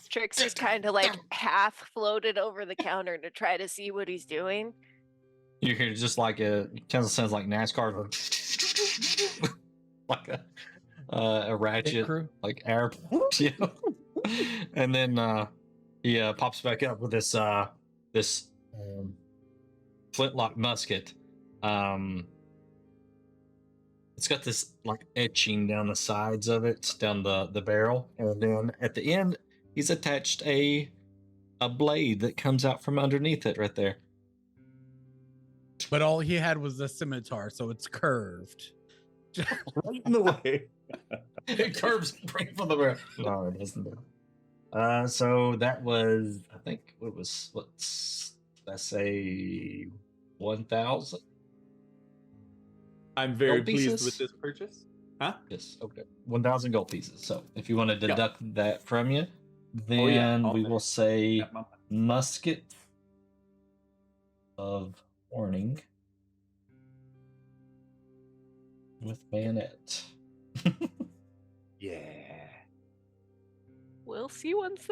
S11: Trix is kind of like half floated over the counter to try to see what he's doing.
S1: You hear just like it kind of sounds like NASCAR, like a ratchet, like airport, you know? And then he pops back up with this flintlock musket. It's got this like etching down the sides of it, down the barrel, and then at the end, he's attached a blade that comes out from underneath it right there.
S3: But all he had was a scimitar, so it's curved.
S2: Right in the way.
S1: It curves right from the barrel. No, it isn't. So that was, I think, let's say 1,000.
S2: I'm very
S1: gold
S2: pleased
S1: pieces?
S2: with this purchase. Huh?
S1: Yes. Okay. 1,000 gold pieces. So if you want to deduct that from you, then
S2: Oh, yeah.
S1: we will say
S2: Got my money.
S1: musket of warning with bayonet.
S2: Yeah.
S11: We'll see once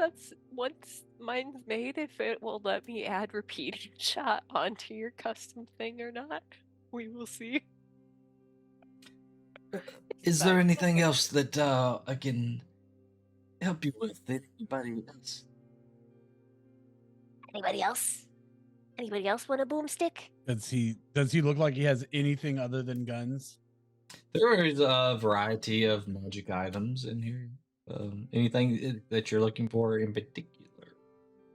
S11: mine's made if it will let me add repeating shot onto your custom thing or not. We will see.
S1: Is there anything else that I can help you with? Anybody else?
S4: Anybody else? Anybody else want a boomstick?
S3: Does he look like he has anything other than guns?
S1: There is a variety of magic items in here. Anything that you're looking for in particular?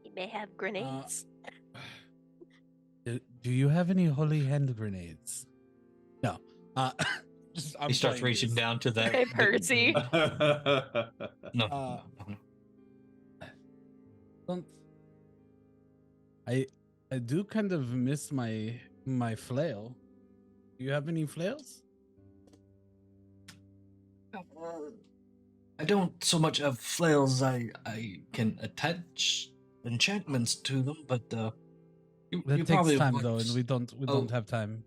S4: He may have grenades.
S3: Do you have any holy hand grenades? No.
S1: He starts reaching down to that.
S11: Hey, Percy.
S1: No.
S3: Don't. I do kind of miss my flail. Do you have any flails?
S1: I don't so much have flails. I can attach enchantments to them, but
S3: That
S1: you
S3: takes
S1: probably
S3: time
S1: want
S3: though, and we don't have time.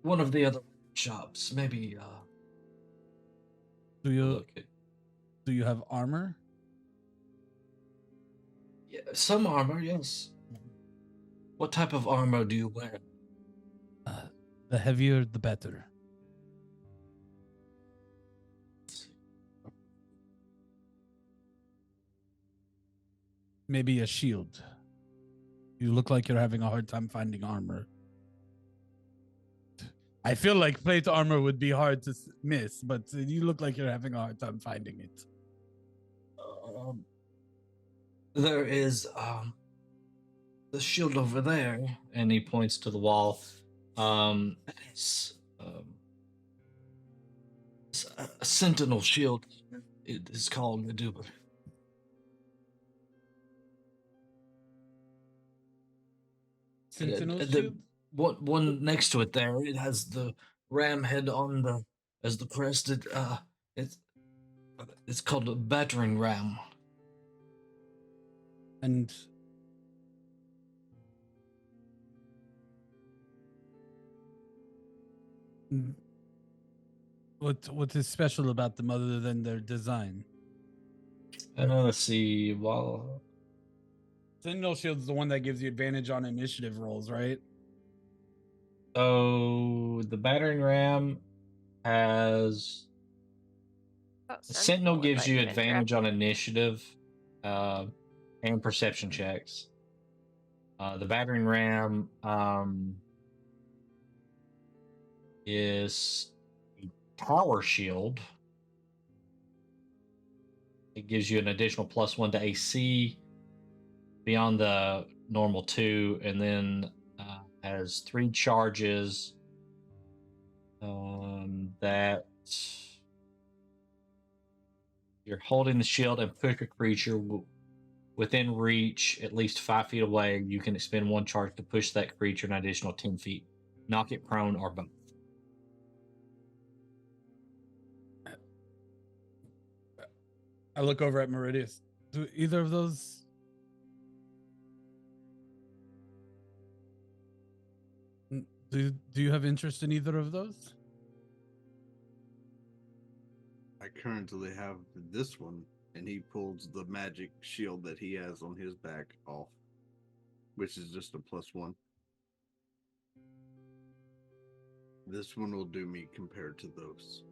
S1: one of the other shops. Maybe
S3: Do you
S1: look at,
S3: do you have armor?
S1: yeah, some armor, yes. What type of armor do you wear?
S3: The heavier, the better. Maybe a shield. You look like you're having a hard time finding armor. I feel like plate armor would be hard to miss, but you look like you're having a hard time finding it.
S1: There is the shield over there, and he points to the wall. It's a sentinel shield. it is called Meduba.
S3: Sentinel
S1: The
S3: shield?
S1: one next to it there, it has the ram head on the as the crest. It's called a battering ram.
S3: And what is special about them other than their design?
S1: Let's see. Well,
S3: Sentinel shield's the one that gives you advantage on initiative rolls, right?
S1: so the battering ram has
S11: Oh,
S1: Sentinel
S11: would
S1: gives
S11: like
S1: you
S11: to interrupt.
S1: advantage on initiative and perception checks. The battering ram is a power shield. It gives you an additional +1 to AC beyond the normal 2, and then has 3 charges that you're holding the shield and push a creature within reach at least 5 feet away. You can expend 1 charge to push that creature an additional 10 feet, knock it prone, or both.
S3: I look over at Meridius. Do either of those? Do you have interest in either of those?
S9: I currently have this one, and he pulls the magic shield that he has on his back off, which is just a +1. This one will do me compared to those.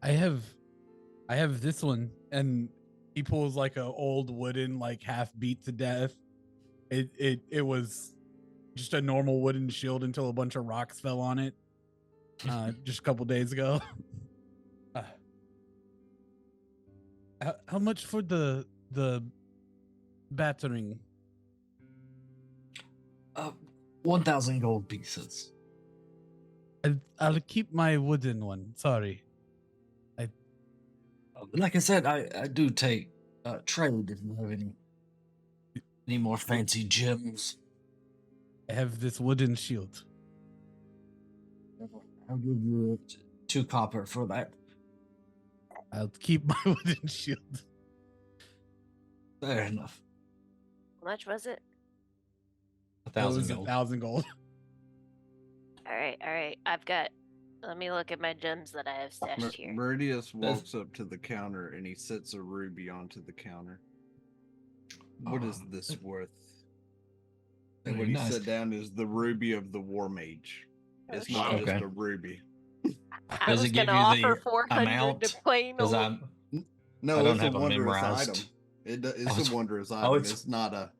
S3: I have this one, and he pulls like a old wooden, like half beat to death. It was just a normal wooden shield until a bunch of rocks fell on it just a couple days ago. How much for the battering?
S1: 1,000 gold pieces.
S3: I'll keep my wooden one. Sorry.
S1: Like I said, I do take trade if you have any more fancy gems.
S3: I have this wooden shield.
S1: I'll give you 2 copper for that.
S3: I'll keep my wooden shield.
S1: Fair enough.
S11: How much was it?
S1: 1,000 gold.
S3: 1,000 gold.
S11: All right. Let me look at my gems that I have stashed here.
S9: Meridius walks up to the counter and he sets a ruby onto the counter. What is this worth? And what he set down is the ruby of the war mage. It's not just a ruby.
S11: I was going to offer 400 to plain old.
S9: No,
S1: I don't
S9: it's
S1: have
S9: a
S1: a
S9: wondrous
S1: memorized.
S9: item. It's a wondrous item. It's not a.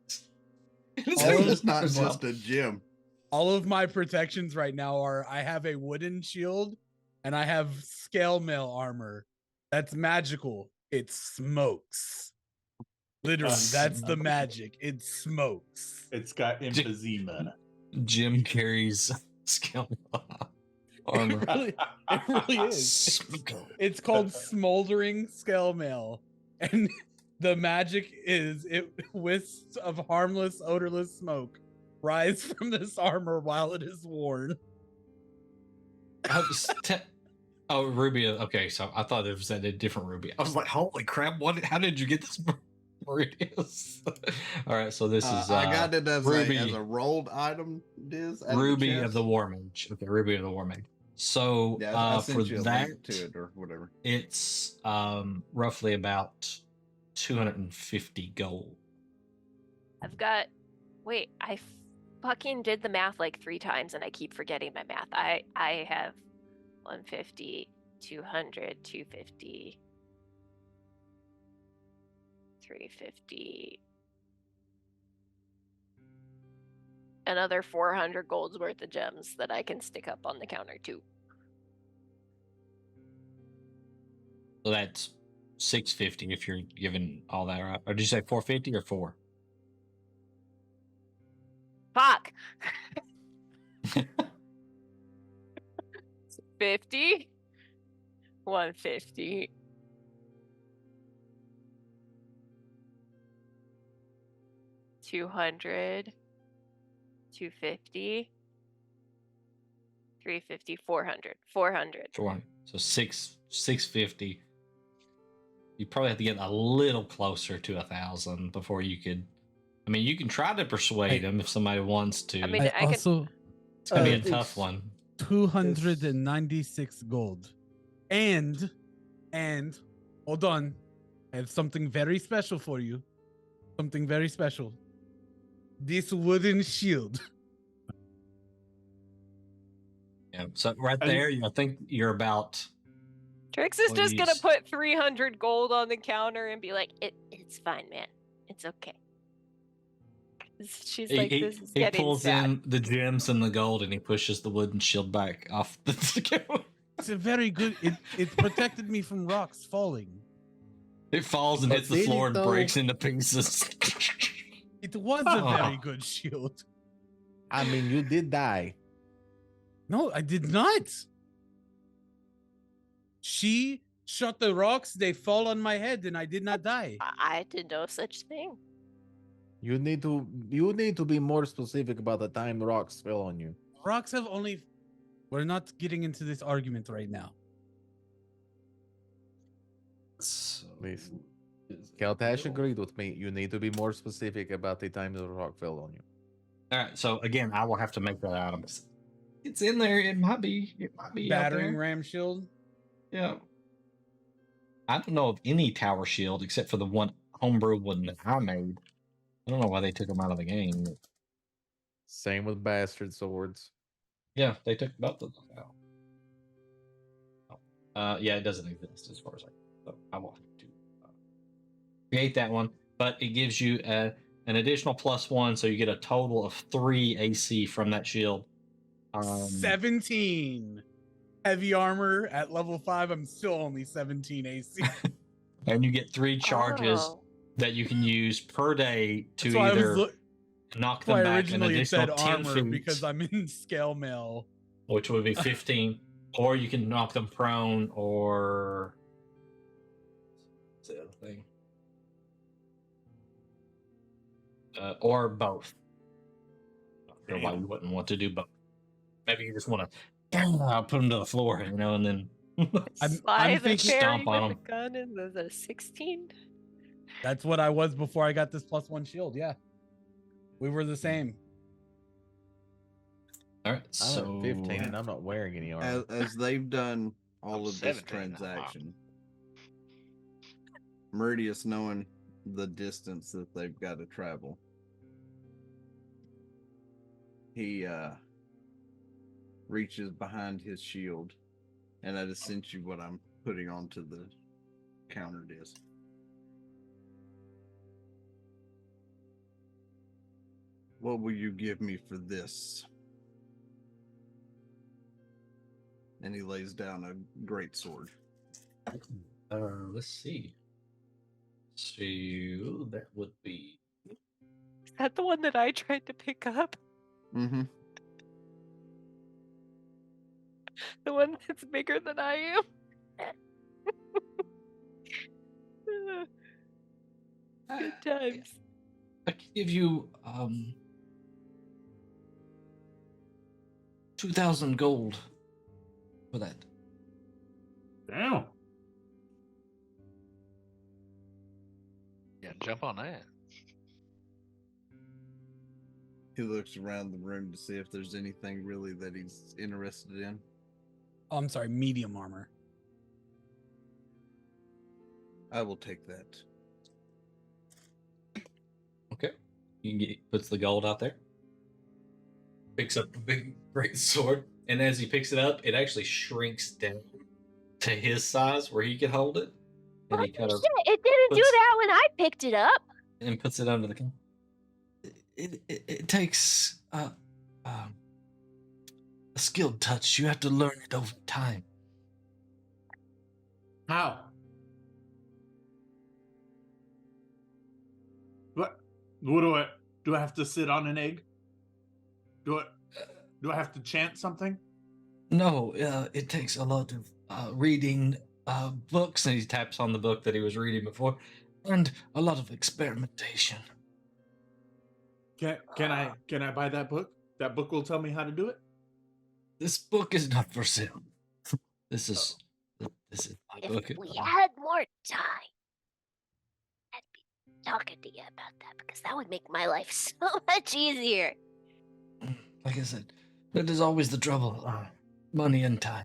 S3: It's
S9: It's not just a gem.
S3: All of my protections right now are I have a wooden shield and I have scale mail armor. That's magical. It smokes. Literally, that's the magic. It smokes.
S2: It's got emphysema.
S1: Jim carries scale armor.
S3: It really is. It's called smoldering scale mail. And the magic is it wisps of harmless, odorless smoke rise from this armor while it is worn.
S1: Oh, Ruby. Okay, so I thought it was a different Ruby. I was like, holy crap, how did you get this Meridius? All right, so this is
S9: I got it as
S1: Ruby.
S9: a rolled item.
S1: Ruby of the War Mage. Okay, Ruby of the War Mage. So
S9: I
S1: for
S9: sent you a
S1: that,
S9: link to it or whatever.
S1: It's roughly about 250 gold.
S11: I fucking did the math like 3 times and I keep forgetting my math. I have 150, 200, 250, 350, another 400 gold's worth of gems that I can stick up on the counter too.
S1: So that's 650 if you're giving all that, right? Or did you say 450 or 4?
S11: 150. 150. 200. 250. 350. 400. 400.
S1: So 650. You probably have to get a little closer to 1,000 before you could. I mean, you can try to persuade him if somebody wants to.
S11: I mean,
S3: I
S11: I can.
S3: also
S1: It's gonna be a
S5: it's-
S1: tough one.
S3: 296 gold. And hold on. I have something very special for you. Something very special. This wooden shield.
S1: Yeah. So right
S2: And-
S1: there, I think you're about.
S11: Trix is
S1: Well,
S11: just
S1: you
S11: gonna
S1: s-
S11: put 300 gold on the counter and be like, it's fine, man. It's okay. She's like, this is
S1: He
S11: getting
S1: pulls
S11: sad.
S1: in the gems and the gold, and he pushes the wooden shield back off the camera.
S3: It's a very good. It protected me from rocks falling.
S1: It falls and
S5: But
S1: hits the
S5: did
S1: floor
S5: it
S1: and
S5: though?
S1: breaks into pieces.
S3: It was a very good shield.
S5: I mean, you did die.
S3: No, I did not. She shot the rocks. They fall on my head, and I did not die.
S11: I did no such thing.
S5: You need to be more specific about the time the rocks fell on you.
S3: Rocks have only. We're not getting into this argument right now.
S5: Listen, Kaltash agreed with me. You need to be more specific about the time the rock fell on you.
S1: All right. So again, I will have to make that item. It's in there. It might be. Out
S3: Battering
S1: there.
S3: ram shield.
S1: Yeah. I don't know of any tower shield except for the one homebrew one that I made. I don't know why they took them out of the game.
S5: Same with bastard swords.
S1: Yeah, they took both of them out. Yeah, it doesn't exist as far as I know. So I will have to create that one. But it gives you an additional +1, so you get a total of 3 AC from that shield.
S3: 17 heavy armor at level 5. I'm still only 17 AC.
S1: And you get 3 charges
S11: Oh.
S1: that you can use per day to
S3: That's why I was
S1: either knock them
S3: why
S1: back an
S3: originally it said
S1: additional 10
S3: armor
S1: feet,
S3: because I'm in scale mail.
S1: which would be 15, or you can knock them prone, or what's the other thing? Or both. Not sure why you wouldn't want to do both. Maybe you just want to put them to the floor, and then
S11: Slide the
S3: thinking-
S11: fairy
S1: Stomp on
S11: with
S1: 'em.
S11: a gun and there's a 16.
S3: That's what I was before I got this +1 shield. Yeah, we were the same.
S1: all right.
S5: I'm
S1: So
S5: at 15 and I'm not wearing any armor.
S9: As they've done all
S7: I'm
S9: of this
S7: 17, I'm out.
S9: transaction, Meridius, knowing the distance that they've got to travel, he reaches behind his shield, and that is essentially what I'm putting onto the counter disc. What will you give me for this? And he lays down a great sword.
S1: let's see. So that would be
S11: Is that the one that I tried to pick up?
S9: Mm-hmm.
S11: The one that's bigger than I am? Good times.
S1: I can give you 2,000 gold for that.
S2: Damn.
S7: Yeah, jump on that.
S9: He looks around the room to see if there's anything really that he's interested in.
S3: Oh, I'm sorry, medium armor.
S9: I will take that.
S1: Okay. Puts the gold out there. Picks up the big great sword, and as he picks it up, it actually shrinks down to his size where he can hold it. And he kind of
S4: Shit, it didn't do
S1: puts-
S4: that when I picked it up.
S1: and puts it under the counter. It takes a skilled touch. You have to learn it over time.
S2: How? What? What do I have to sit on an egg? Do I have to chant something?
S1: No, it takes a lot of reading books, and he taps on the book that he was reading before, and a lot of experimentation.
S2: Can I buy that book? That book will tell me how to do it.
S1: This book is not for sale. This is my book.
S4: If we had more time, I'd be talking to you about that because that would make my life so much easier.
S1: Like I said, that is always the trouble. Money and time.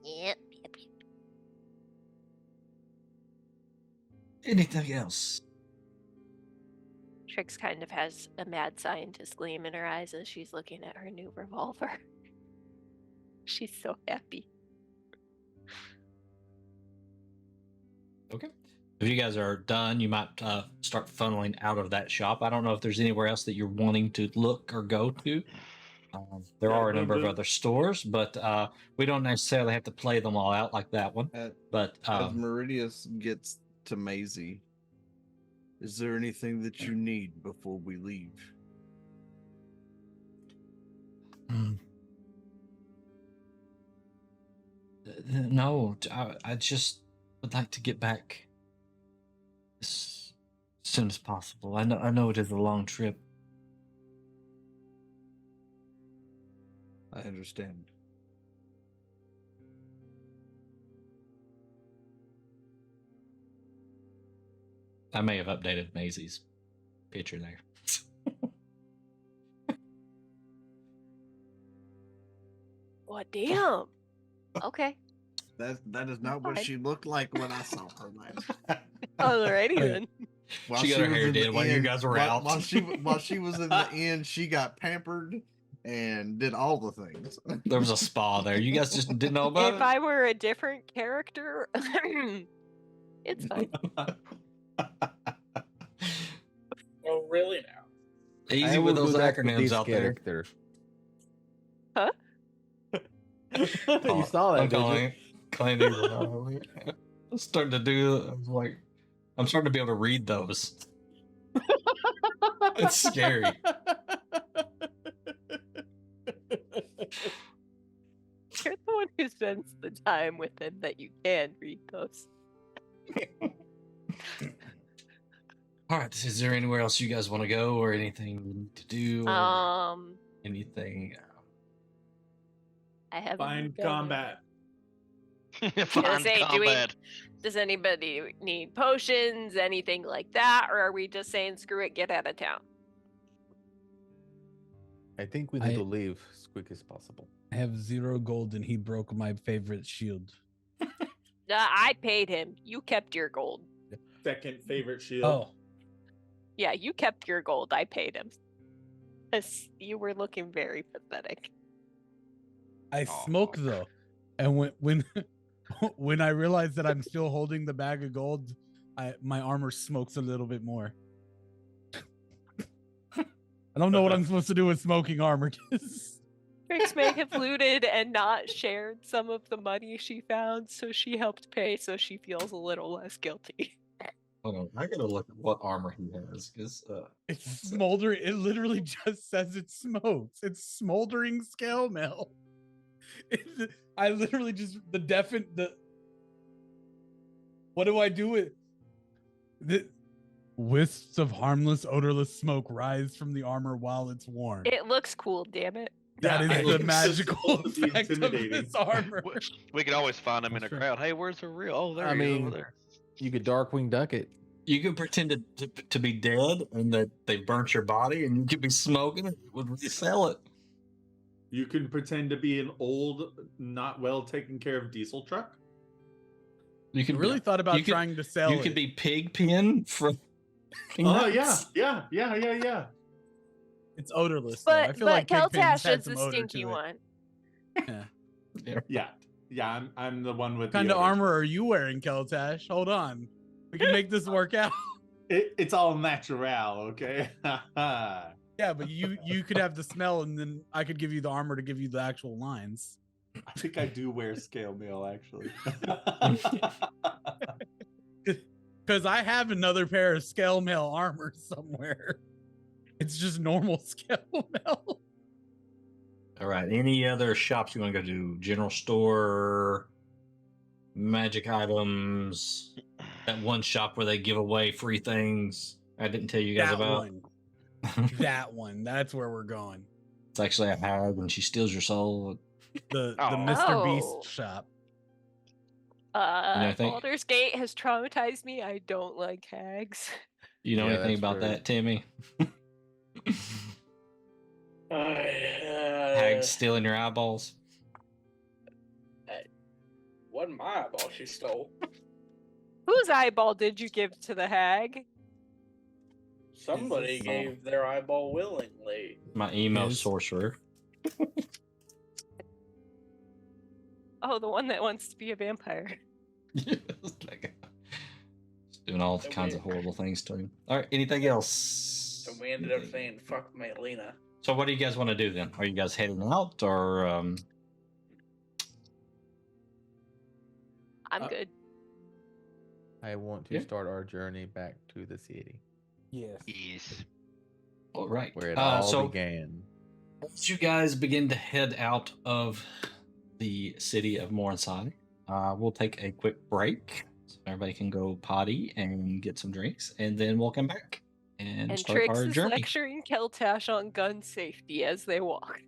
S4: Yep.
S1: Anything else?
S11: Trix kind of has a mad scientist gleam in her eyes as she's looking at her new revolver. She's so happy.
S1: Okay. If you guys are done, you might start funneling out of that shop. I don't know if there's anywhere else that you're wanting to look or go to. There are a number of other stores, but we don't necessarily have to play them all out like that one. But
S9: as Meridius gets to Maisie, is there anything that you need before we leave?
S1: No, I just would like to get back as soon as possible. I know it is a long trip.
S9: I understand.
S1: I may have updated Maisie's picture there.
S11: What damn? Okay.
S9: That is not what she looked like when I saw her last.
S11: Alrighty then.
S9: While
S1: She got her
S9: was
S1: hair
S9: in the
S1: did while you
S9: inn-
S1: guys were
S9: while-
S1: out.
S9: While she was in the inn, she got pampered and did all the things.
S1: There was a spa there. You guys just didn't know about
S11: If
S1: it?
S11: I were a different character, it's fine.
S8: Oh, really now?
S1: Easy with those acronyms out there.
S11: Huh?
S5: You saw that,
S1: I'm
S5: did you?
S1: calling it. Clint Eastwood. I'm starting to do. I'm starting to be able to read those. It's scary.
S11: You're the one who spends the time with him that you can read those.
S1: All right. Is there anywhere else you guys want to go, or anything you need to do, or anything?
S11: I have
S2: Find combat.
S7: Find combat.
S11: Does anybody need potions, anything like that, or are we just saying screw it, get out of town?
S12: I think we need to leave as quick as possible.
S3: I have 0 gold and he broke my favorite shield.
S11: I paid him. You kept your gold.
S2: Second favorite shield.
S3: Oh,
S11: Yeah, you kept your gold. I paid him. 'Cause you were looking very pathetic.
S3: I smoke though, and when when I realize that I'm still holding the bag of gold, my armor smokes a little bit more. I don't know what I'm supposed to do with smoking armor.
S11: Trix may have looted and not shared some of the money she found, so she helped pay, so she feels a little less guilty.
S1: Hold on, I gotta look at what armor he has, because
S3: It's smoldering. It literally just says it smokes. It's smoldering scale mail. I literally just what do I do with the wisps of harmless, odorless smoke rise from the armor while it's worn?
S11: It looks cool, damn it.
S3: That
S2: Yeah,
S3: is the
S2: it's
S3: magical
S2: just
S3: effect of
S2: intimidating.
S3: this armor.
S7: We could always find him in a
S3: That's right.
S7: crowd. Hey, where's the real? Oh, there
S12: I
S7: he is
S12: mean,
S7: over there.
S12: you could Darkwing Duck it.
S1: you could pretend to be dead and that they burnt your body, and you could be smoking it. Would resell it.
S2: You can pretend to be an old, not well taken care of diesel truck.
S1: You
S3: I
S1: could
S3: really thought about
S1: you could-
S3: trying to sell
S1: You
S3: it.
S1: could be Pigpen from.
S2: Oh yeah.
S3: It's odorless. Though. I
S11: But
S3: feel like Pigpen's
S11: Keltash
S3: had
S11: is
S3: some
S11: the
S3: odor
S11: stinky
S3: to it.
S11: one.
S2: Yeah. I'm the one with
S3: What kind
S2: the
S3: of
S2: odor.
S3: armor are you wearing, Keltash? Hold on. We can make this work out.
S2: It's all natural, okay?
S3: Yeah, but you could have the smell, and then I could give you the armor to give you the actual lines.
S2: I think I do wear scale mail actually.
S3: Because I have another pair of scale mail armor somewhere. It's just normal scale mail.
S1: All All right. Any other shops you want to go to? General store, magic items, that one shop where they give away free things I didn't tell you guys
S3: That
S1: about.
S3: one. That one. That's where we're going.
S1: It's actually a hag and she steals your soul.
S3: The
S7: Oh.
S3: Mr. Beast
S11: Oh.
S3: shop.
S1: anything?
S11: Baldur's Gate has traumatized me. I don't like hags.
S1: You know
S12: Yeah,
S1: anything
S12: that's
S1: about
S12: true.
S1: that, Timmy?
S8: Uh,
S1: Hags stealing your eyeballs?
S8: wasn't my eyeball she stole.
S11: Whose eyeball did you give to the hag?
S8: Somebody
S3: this-
S8: gave their eyeball willingly.
S1: My emo
S3: His.
S1: sorcerer.
S11: Oh, the one that wants to be a vampire.
S1: Like, just doing all kinds of horrible things to him. All right, anything else?
S8: So we ended up saying, fuck Maylena.
S1: So what do you guys want to do then? Are you guys heading out or
S11: I'm good.
S12: I want to
S1: Yeah.
S12: start our journey back to the city
S3: Yes.
S7: Yes.
S1: all right.
S12: where it all
S1: so
S12: began.
S1: as you guys begin to head out of the city of Mornsai, we'll take a quick break so everybody can go potty and get some drinks, and then we'll come back and
S11: And
S1: start
S11: Trix
S1: our
S11: is
S1: journey.
S11: lecturing Keltash on gun safety as they walk.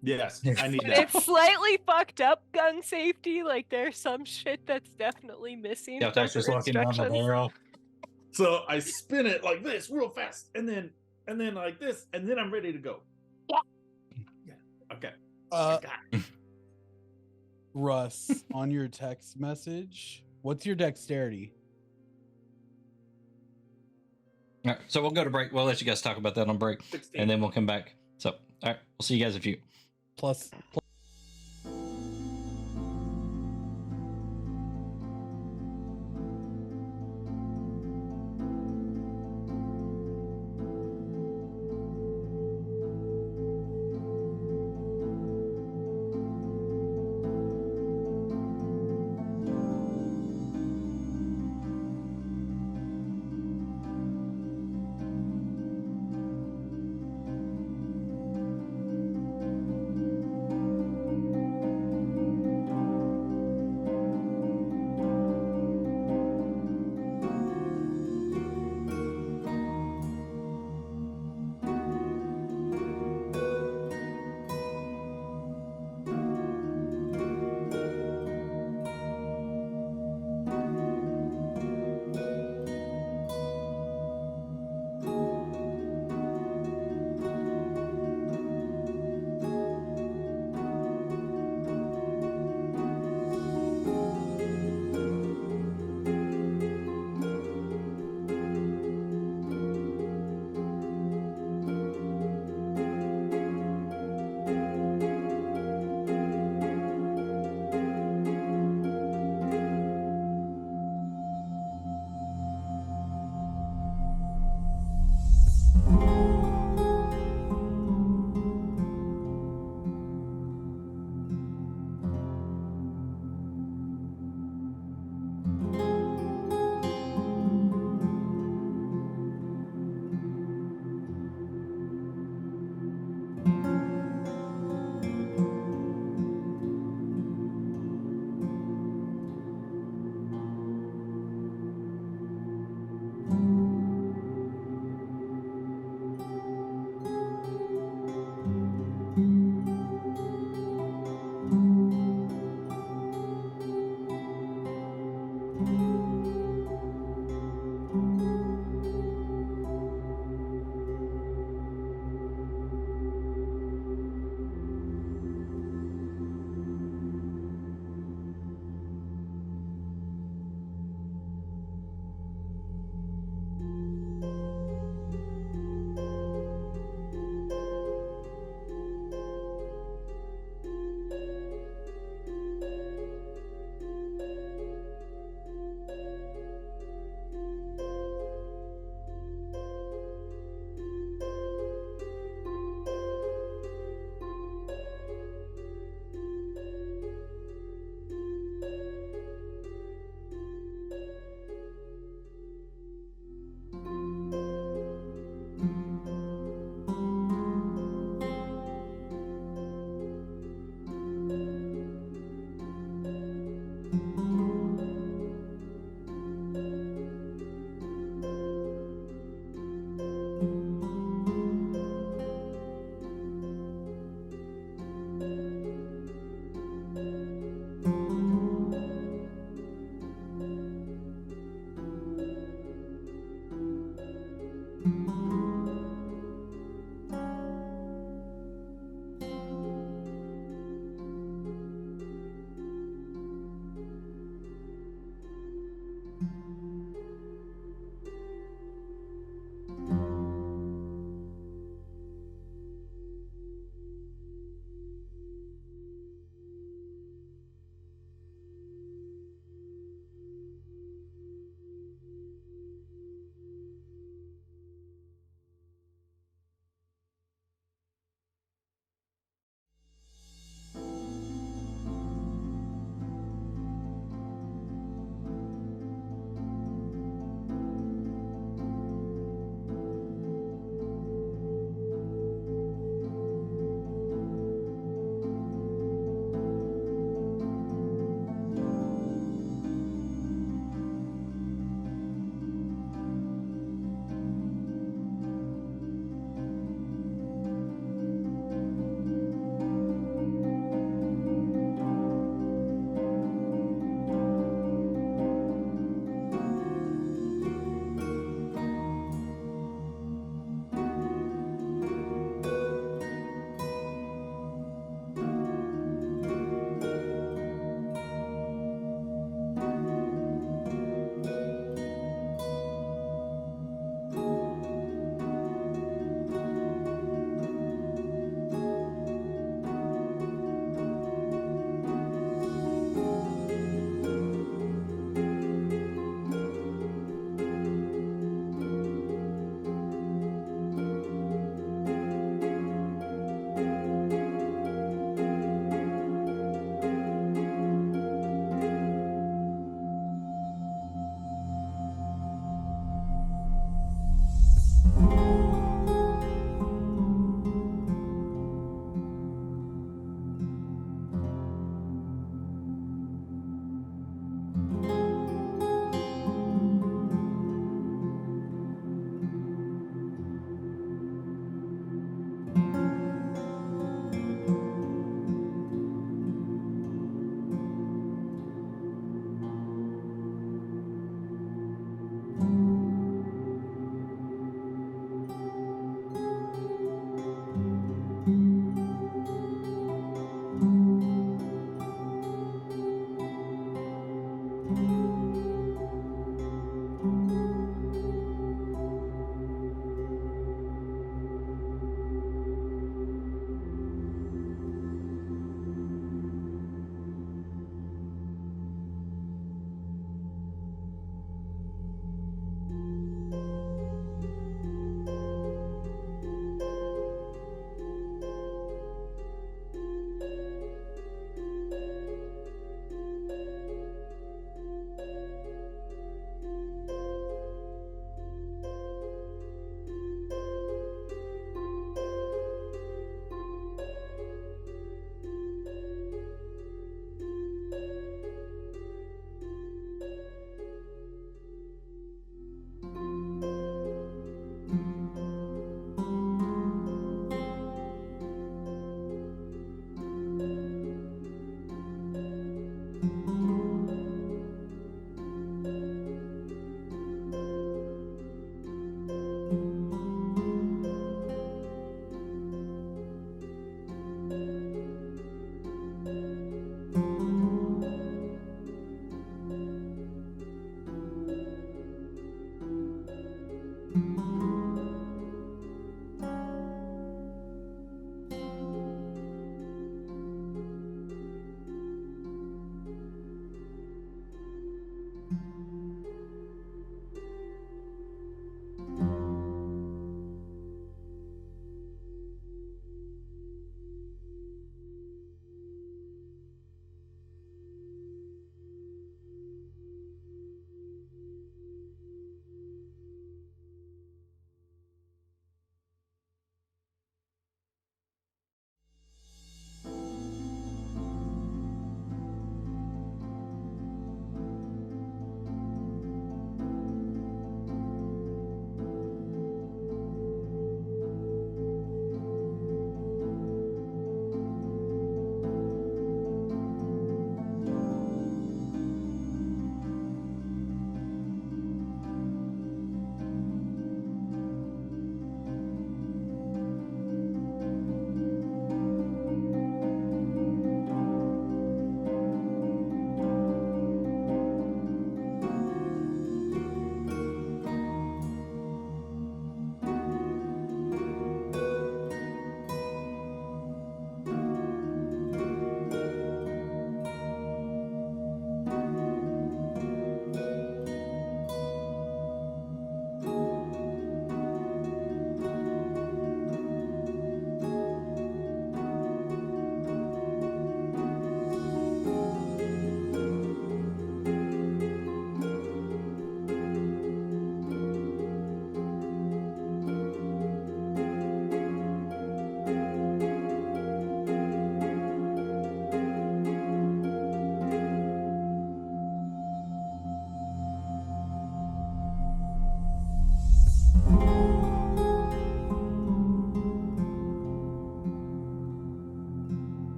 S2: Yes, I need
S11: And
S2: that.
S11: it's slightly fucked up gun safety. Like there's some shit that's definitely missing.
S1: Yeah,
S11: from
S1: that's just
S11: her
S1: looking down the
S11: instructions.
S1: barrel.
S2: So I spin it like this real fast, and then like this, and then I'm ready to go.
S11: Yeah.
S2: Okay.
S3: Uh,
S2: I got it.
S3: Russ, on your text message, what's your dexterity?
S1: All right, so we'll go to break. We'll let you guys talk about that on break,
S2: 16.
S1: and then we'll come back. So, all right, we'll see you guys in a few.
S3: Plus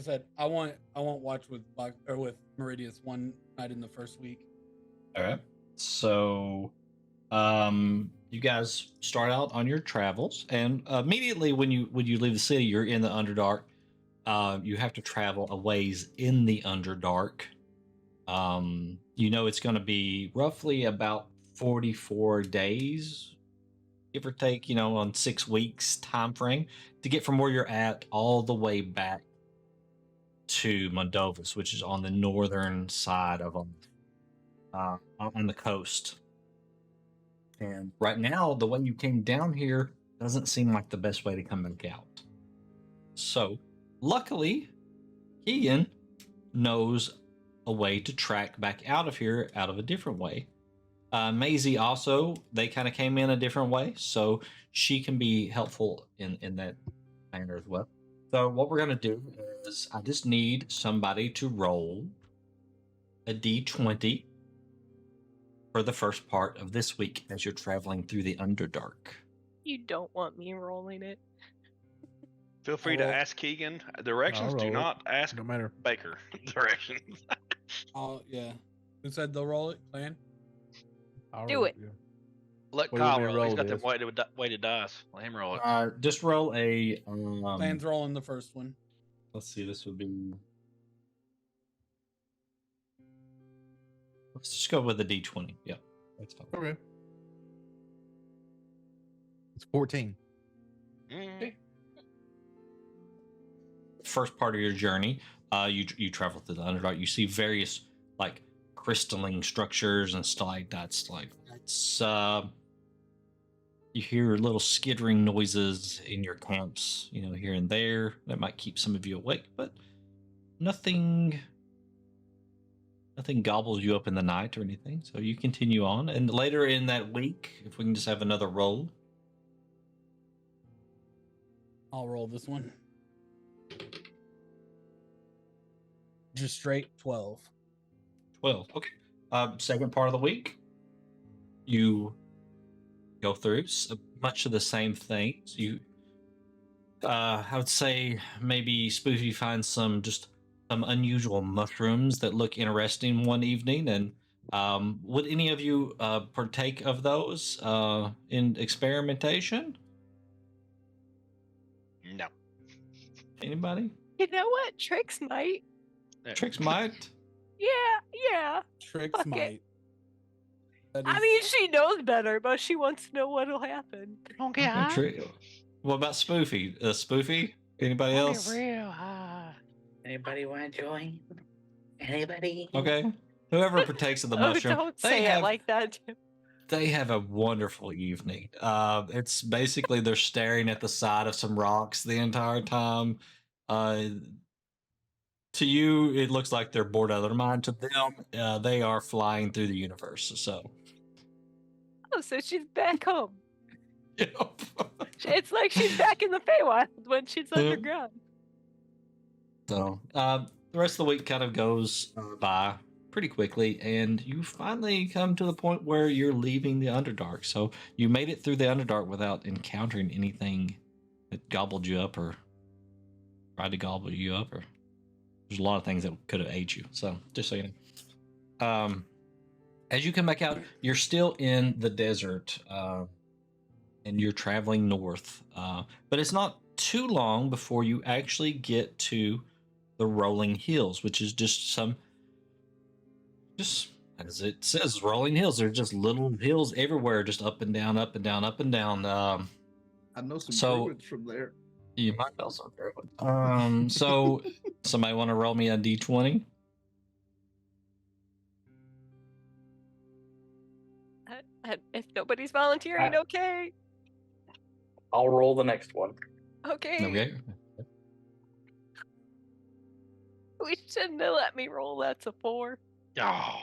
S3: said, I want watch with with Meridius one night in the first week.
S1: All right. So, you guys start out on your travels, and immediately when you leave the city, you're in the Underdark. You have to travel a ways in the Underdark. You know it's going to be roughly about 44 days, give or take. You know, on 6 weeks time frame to get from where you're at all the way back to Mundovus, which is on the northern side of on the coast. And right now, the way you came down here doesn't seem like the best way to come back out. So, luckily, Keegan knows a way to track back out of here out of a different way. Maisie also, they kind of came in a different way, so she can be helpful in that manner as well. So what we're going to do is I just need somebody to roll a d20 for the first part of this week as you're traveling through the Underdark.
S11: You don't want me rolling it.
S7: Feel free to ask Keegan directions.
S5: I'll
S7: Do
S5: roll it.
S7: not ask
S5: No matter.
S7: Baker directions.
S3: Oh yeah. Who said they'll roll it? Clan?
S5: I'll
S11: Do
S5: roll
S11: it.
S5: Yeah.
S7: Let
S5: What do you
S7: Kyle
S5: want me to
S7: roll. He's
S5: roll
S7: got them
S5: this?
S7: weighted dice. Let him roll it.
S1: Just roll a...
S3: Clan's rolling the first one.
S1: let's see, this would be... Let's just go with a d20. Yeah, that's fine.
S5: Okay. It's 14.
S1: First part of your journey, you travel through the Underdark. You see various like crystalline structures and stalactites. You hear little skittering noises in your camps, you know, here and there. That might keep some of you awake, but nothing gobbles you up in the night or anything. So you continue on, and later in that week, if we can just have another roll.
S3: I'll roll this one. Just straight 12.
S1: 12. Okay. Second part of the week, you go through much of the same things. You, I would say maybe Spoofy finds some unusual mushrooms that look interesting one evening. And would any of you partake of those in experimentation?
S7: No.
S1: Anybody?
S11: You know what? Trix might.
S1: Trix might.
S11: Yeah.
S3: Trix
S11: Fuck it.
S3: might. That
S11: I
S3: is-
S11: mean, she knows better, but she wants to know what'll happen.
S7: Don't get high.
S1: What about Spoofy? Spoofy? Anybody
S7: Don't
S1: else?
S7: get real high.
S10: Anybody want to join? Anybody?
S1: Okay. Whoever partakes of the
S11: Oh,
S1: mushroom,
S11: don't say it like that. Jim.
S1: they have a wonderful evening. It's basically they're staring at the side of some rocks the entire time. To you, it looks like they're bored out of their mind. To them, they are flying through the universe. So,
S11: Oh, so she's back home.
S1: yep.
S11: It's like she's back in the Feywild when she's underground.
S1: So, the rest of the week kind of goes by pretty quickly, and you finally come to the point where you're leaving the Underdark. So, you made it through the Underdark without encountering anything that gobbled you up or tried to gobble you up, or there's a lot of things that could have ate you. So, just so you know. As you come back out, you're still in the desert, and you're traveling north. But it's not too long before you actually get to the rolling hills, which is just as it says, rolling hills. They're just little hills everywhere, just up and down, up and down, up and down.
S9: I know some
S1: So-
S9: druids from there.
S1: You might know some druid. So somebody want to roll me a d20?
S11: If nobody's volunteering, okay.
S10: I'll roll the next one.
S11: Okay.
S1: Okay.
S11: We shouldn't have let me roll. That's a 4.
S7: Oh.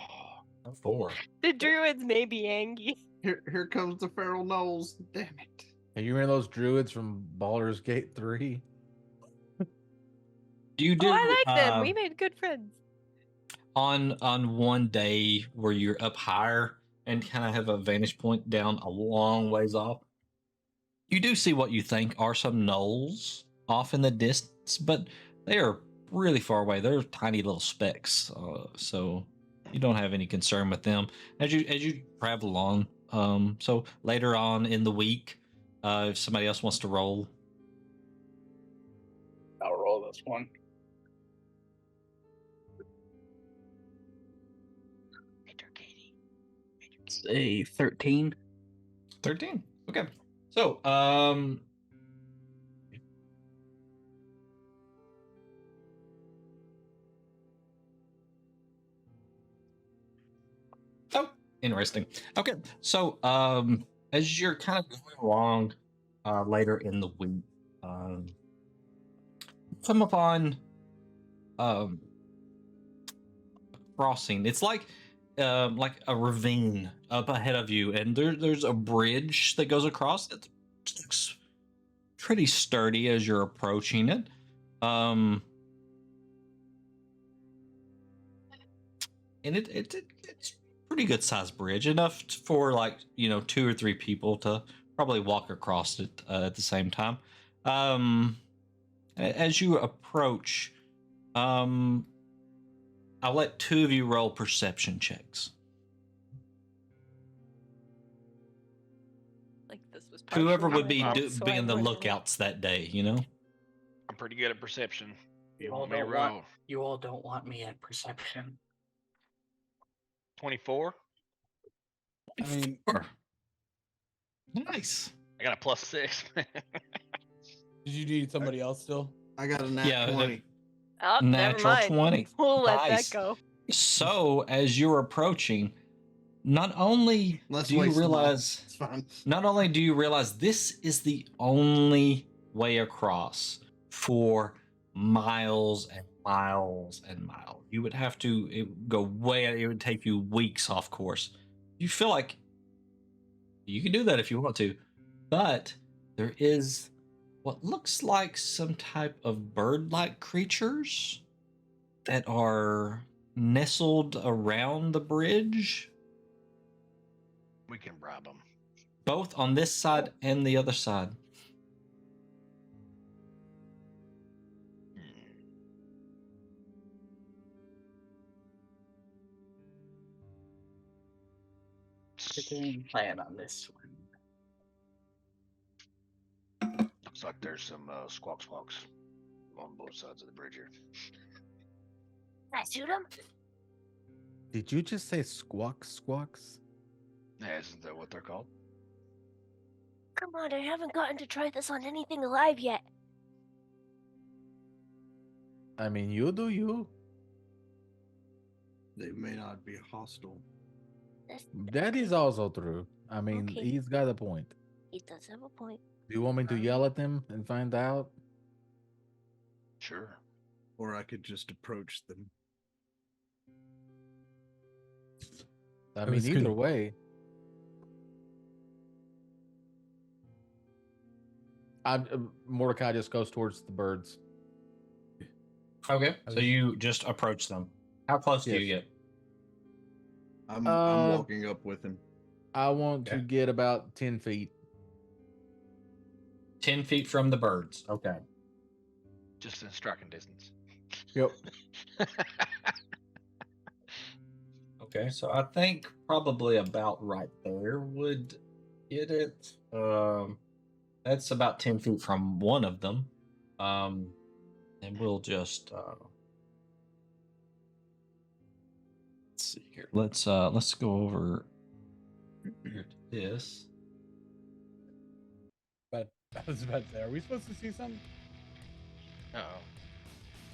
S1: 4.
S11: The druids may be angry.
S9: Here comes the feral gnolls. Damn it.
S12: Hey, you remember those druids from Baldur's Gate 3?
S1: You do.
S11: Oh, I like them. We made good friends.
S1: On one day where you're up higher and kind of have a vantage point down a long ways off, you do see what you think are some gnolls off in the distance, but they are really far away. They're tiny little specks, so you don't have any concern with them as you travel along. So later on in the week, if somebody else wants to roll,
S8: I'll roll this one. It's a 13.
S1: 13. Okay. So, oh, interesting. Okay. So, as you're kind of going along, later in the week, come upon, um, crossing. It's like a ravine up ahead of you, and there's a bridge that goes across. It looks pretty sturdy as you're approaching it. And it's pretty good sized bridge, enough for like 2 or 3 people to probably walk across it at the same time. As you approach, I'll let 2 of you roll perception checks.
S11: Like this was
S1: Whoever
S11: partially
S1: would be
S11: my fault, so I
S1: being the
S11: wouldn't-
S1: lookouts that day,
S7: I'm pretty good at perception. You
S8: all
S7: want me to
S8: don't
S7: roll?
S8: want you all don't want me at perception.
S7: 24.
S3: I mean,
S1: Nice.
S7: I got a +6.
S3: did you need somebody else still?
S9: I got a nat
S1: Yeah,
S9: 20.
S11: Oh, never
S1: Natural
S11: mind.
S1: 20.
S11: We'll let
S1: Nice.
S11: that go.
S1: So as you're approaching, not only
S9: Let's
S1: do you
S9: waste them all.
S1: realize
S9: It's fine.
S1: not only do you realize this is the only way across for miles and miles and miles. You would have to it would take you weeks off course. You feel like you can do that if you want to, but there is what looks like some type of bird-like creatures that are nestled around the bridge,
S7: We can bribe them.
S1: both on this side and the other side.
S8: The game plan on this one.
S7: Looks like there's some squawks on both sides of the bridge here.
S4: Can I shoot him?
S12: Did you just say squawks?
S7: Yeah, isn't that what they're called?
S4: Come on, I haven't gotten to try this on anything alive yet.
S12: I mean, you do you.
S9: They may not be hostile.
S12: That is also true. I mean,
S4: Okay.
S12: he's got a point.
S4: He does have a point.
S12: Do you want me to yell at them and find out?
S7: Sure.
S9: Or I could just approach them.
S12: I
S3: I
S12: mean,
S3: was
S12: either
S3: gonna-
S12: way. Mordecai just goes towards the birds.
S1: Okay. So you just approach them. How close do
S12: Yes.
S1: you get?
S9: I'm
S12: Uh,
S9: walking up with him.
S12: I want to
S1: Okay.
S12: get about 10 feet.
S1: 10 feet from the birds. Okay.
S7: Just in striking distance.
S12: Yep.
S1: Okay, so I think probably about right there would get it. That's about 10 feet from one of them. And we'll just let's see here. Let's go over here to this.
S3: But I was about to say, are we supposed to see something?
S7: Uh-oh.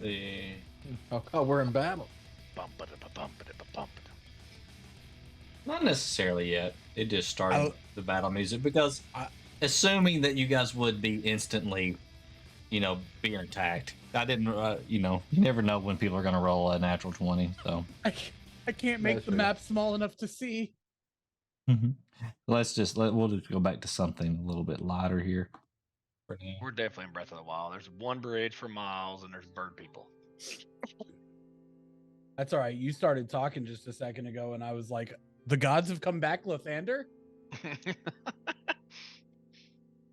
S1: The
S12: Oh, God, we're in battle.
S1: not necessarily yet. It just started
S3: Oh.
S1: the battle music because
S3: I-
S1: assuming that you guys would be instantly, being attacked. I didn't, you never know when people are going to roll a natural 20. So
S3: I can't make
S12: That's
S3: the
S12: true.
S3: map small enough to see.
S1: we'll just go back to something a little bit lighter here. For now.
S7: We're definitely in Breath of the Wild. There's one bridge for miles, and there's bird people.
S3: That's all right. You started talking just a second ago, and I was like, the gods have come back, Lathander?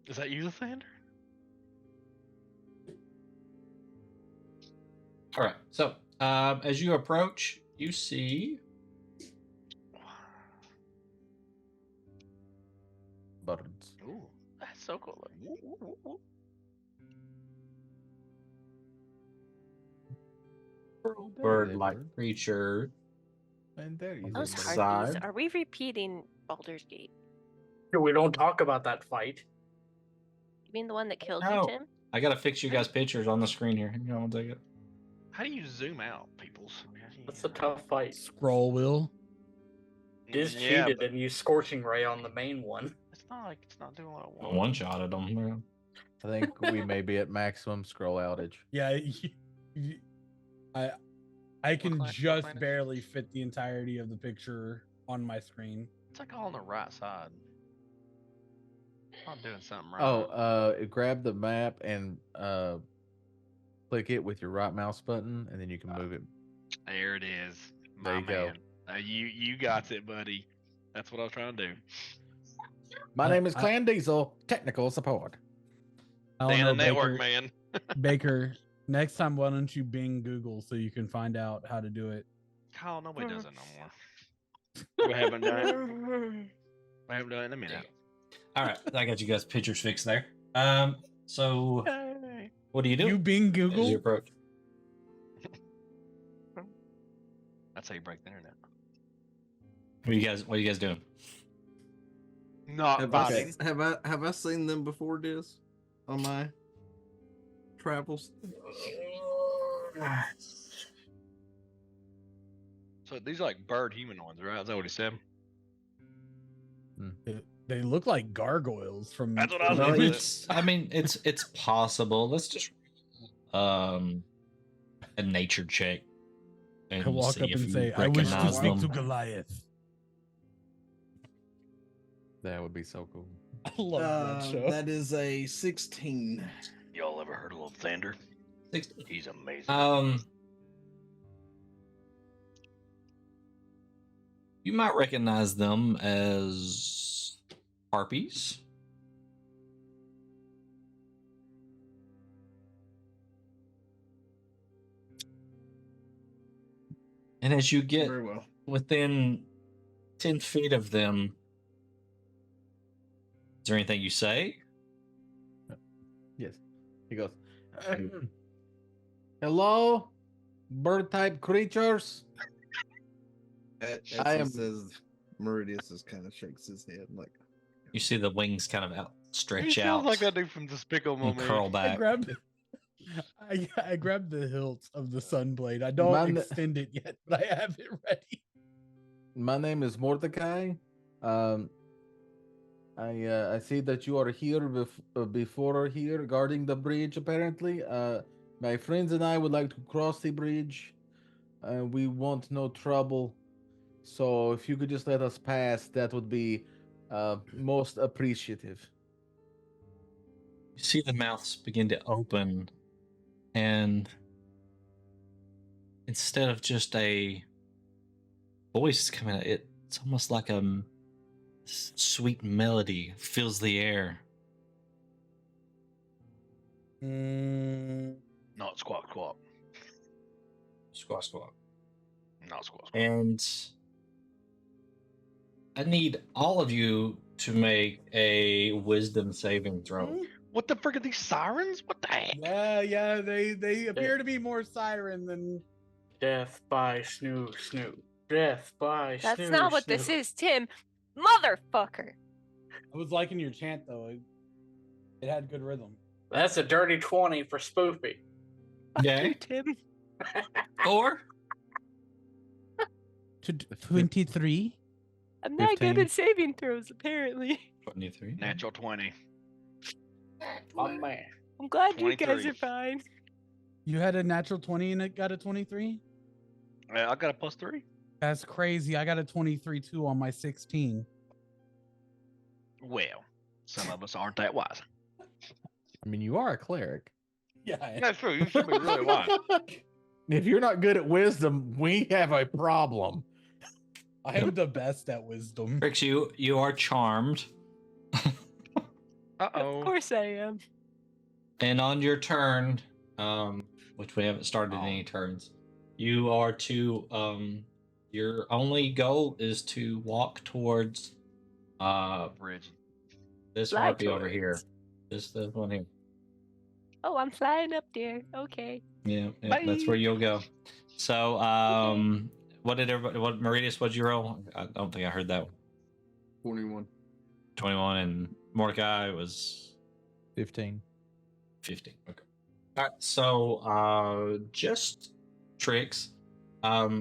S7: Is that you, Lathander?
S1: All right. So as you approach, you see
S12: Birds.
S7: Ooh, that's so cool. Woo, woo, woo, woo.
S1: bird-like creature.
S12: And there is
S11: Those
S12: a bird.
S11: harpies.
S5: Side.
S11: Are we repeating Baldur's Gate?
S8: We don't talk about that fight.
S11: You mean the one that killed
S1: No.
S11: you, Tim?
S1: I gotta fix you guys' pictures on the screen here. Hang on one second.
S7: How do you zoom out, peoples?
S8: That's a tough fight.
S3: Scroll wheel.
S8: Diz
S7: Yeah,
S8: cheated
S7: but
S8: and used Scorching Ray on the main one.
S7: it's not like it's not doing what I want.
S1: One shot at them.
S12: I think we may be at maximum scroll outage.
S3: Yeah, I can
S7: What
S3: just
S7: planet?
S3: barely fit the entirety of the picture on my screen.
S7: It's like all on the right side. Not doing something right.
S12: Oh, grab the map and click it with your right mouse button, and then you can move it.
S7: There it is.
S12: There
S7: My
S12: you go.
S7: man. You got it, buddy. That's what I was trying to do.
S12: My name is Clan Diesel, technical support.
S3: I don't
S7: Dan
S3: know,
S7: the network
S3: Baker,
S7: man.
S3: Baker, next time why don't you Bing Google so you can find out how to do it?
S7: Kyle, nobody does it no more. We haven't done it. We haven't done it in a minute.
S1: All right, I got you guys' pictures fixed there. So what do you do?
S3: You Bing
S1: As
S3: Google?
S1: you approach.
S7: That's how you break the internet.
S1: What are you guys doing?
S7: Not
S9: Have
S7: fighting.
S9: have I seen them before, Diz? On my travels?
S7: So these are like bird humanoids, right? Is that what he said?
S3: They look like gargoyles from.
S7: That's what I was
S1: No,
S7: thinking.
S1: it's possible. Let's just a nature check.
S3: I walk
S1: see
S3: up
S1: if
S3: and
S1: you
S3: say, "I wish to
S1: recognize
S3: speak to
S1: them.
S3: Goliath."
S12: That would be so cool.
S3: I love that show.
S9: That is a 16.
S7: Y'all ever heard of Little Thunder?
S1: 16.
S7: He's amazing.
S1: You might recognize them as harpies. And as you get
S9: Very well.
S1: within 10 feet of them, is there anything you say?
S12: Yes. He goes, hello, bird type creatures.
S9: As
S12: I
S9: he
S12: am-
S9: says, Meridius just kind of shakes his head like,
S1: You see the wings kind of
S7: He
S1: stretch
S7: sounds
S1: out
S7: like that dude from Despicable
S1: and
S7: Me.
S1: curl
S3: I
S1: back.
S3: grabbed. I grabbed the hilt of the sunblade. I don't
S12: Mine-
S3: extend it yet, but I have it ready.
S12: My name is Mordecai. I see that you are here before here guarding the bridge. Apparently, my friends and I would like to cross the bridge. We want no trouble, so if you could just let us pass, that would be most appreciative.
S1: You see the mouths begin to open, and instead of just a voice coming out, it's almost like a sweet melody fills the air.
S7: Not squawk squawk.
S1: Squawk, squawk.
S7: Not squawk squawk.
S1: And I need all of you to make a wisdom saving throw.
S7: What the frick are these sirens? What the heck?
S3: Yeah. They appear to be more siren than.
S8: Death by snoo snoo. Death by
S11: That's
S8: snoo
S11: not what
S8: snoo.
S11: this is, Tim. Motherfucker.
S3: I was liking your chant though. It had good rhythm.
S8: That's a dirty 20 for Spoofy.
S1: Okay.
S11: Tim.
S1: Or
S3: 23.
S11: I'm not good
S12: 15.
S11: at saving throws, apparently.
S1: 23.
S7: Natural 20.
S8: Oh man.
S11: I'm glad you guys
S7: 23.
S11: are fine.
S3: You had a natural 20 and it got a 23?
S7: I got a +3.
S3: That's crazy. I got a 23 too on my 16.
S7: Well, some of us aren't that wise.
S12: I mean, you are a cleric.
S3: Yeah.
S7: That's true. You should be really wise.
S12: If you're not good at wisdom, we have a problem.
S3: I am the best at wisdom.
S1: Rix, you are charmed.
S7: Uh-oh.
S11: Of course I am.
S1: And on your turn, which we haven't started any turns. You are to your only goal is to walk towards
S7: Bridge.
S1: this
S11: Fly
S1: harpy over here.
S11: towards.
S1: This one here.
S11: Oh, I'm flying up there. Okay.
S1: Yeah, that's where
S7: Bye.
S1: you'll go. So, what did everybody? What Meridius? What'd you roll? I don't think I heard that.
S9: 21.
S1: 21, and Mordecai was
S12: 15.
S1: 15. Okay. All right. So, just tricks.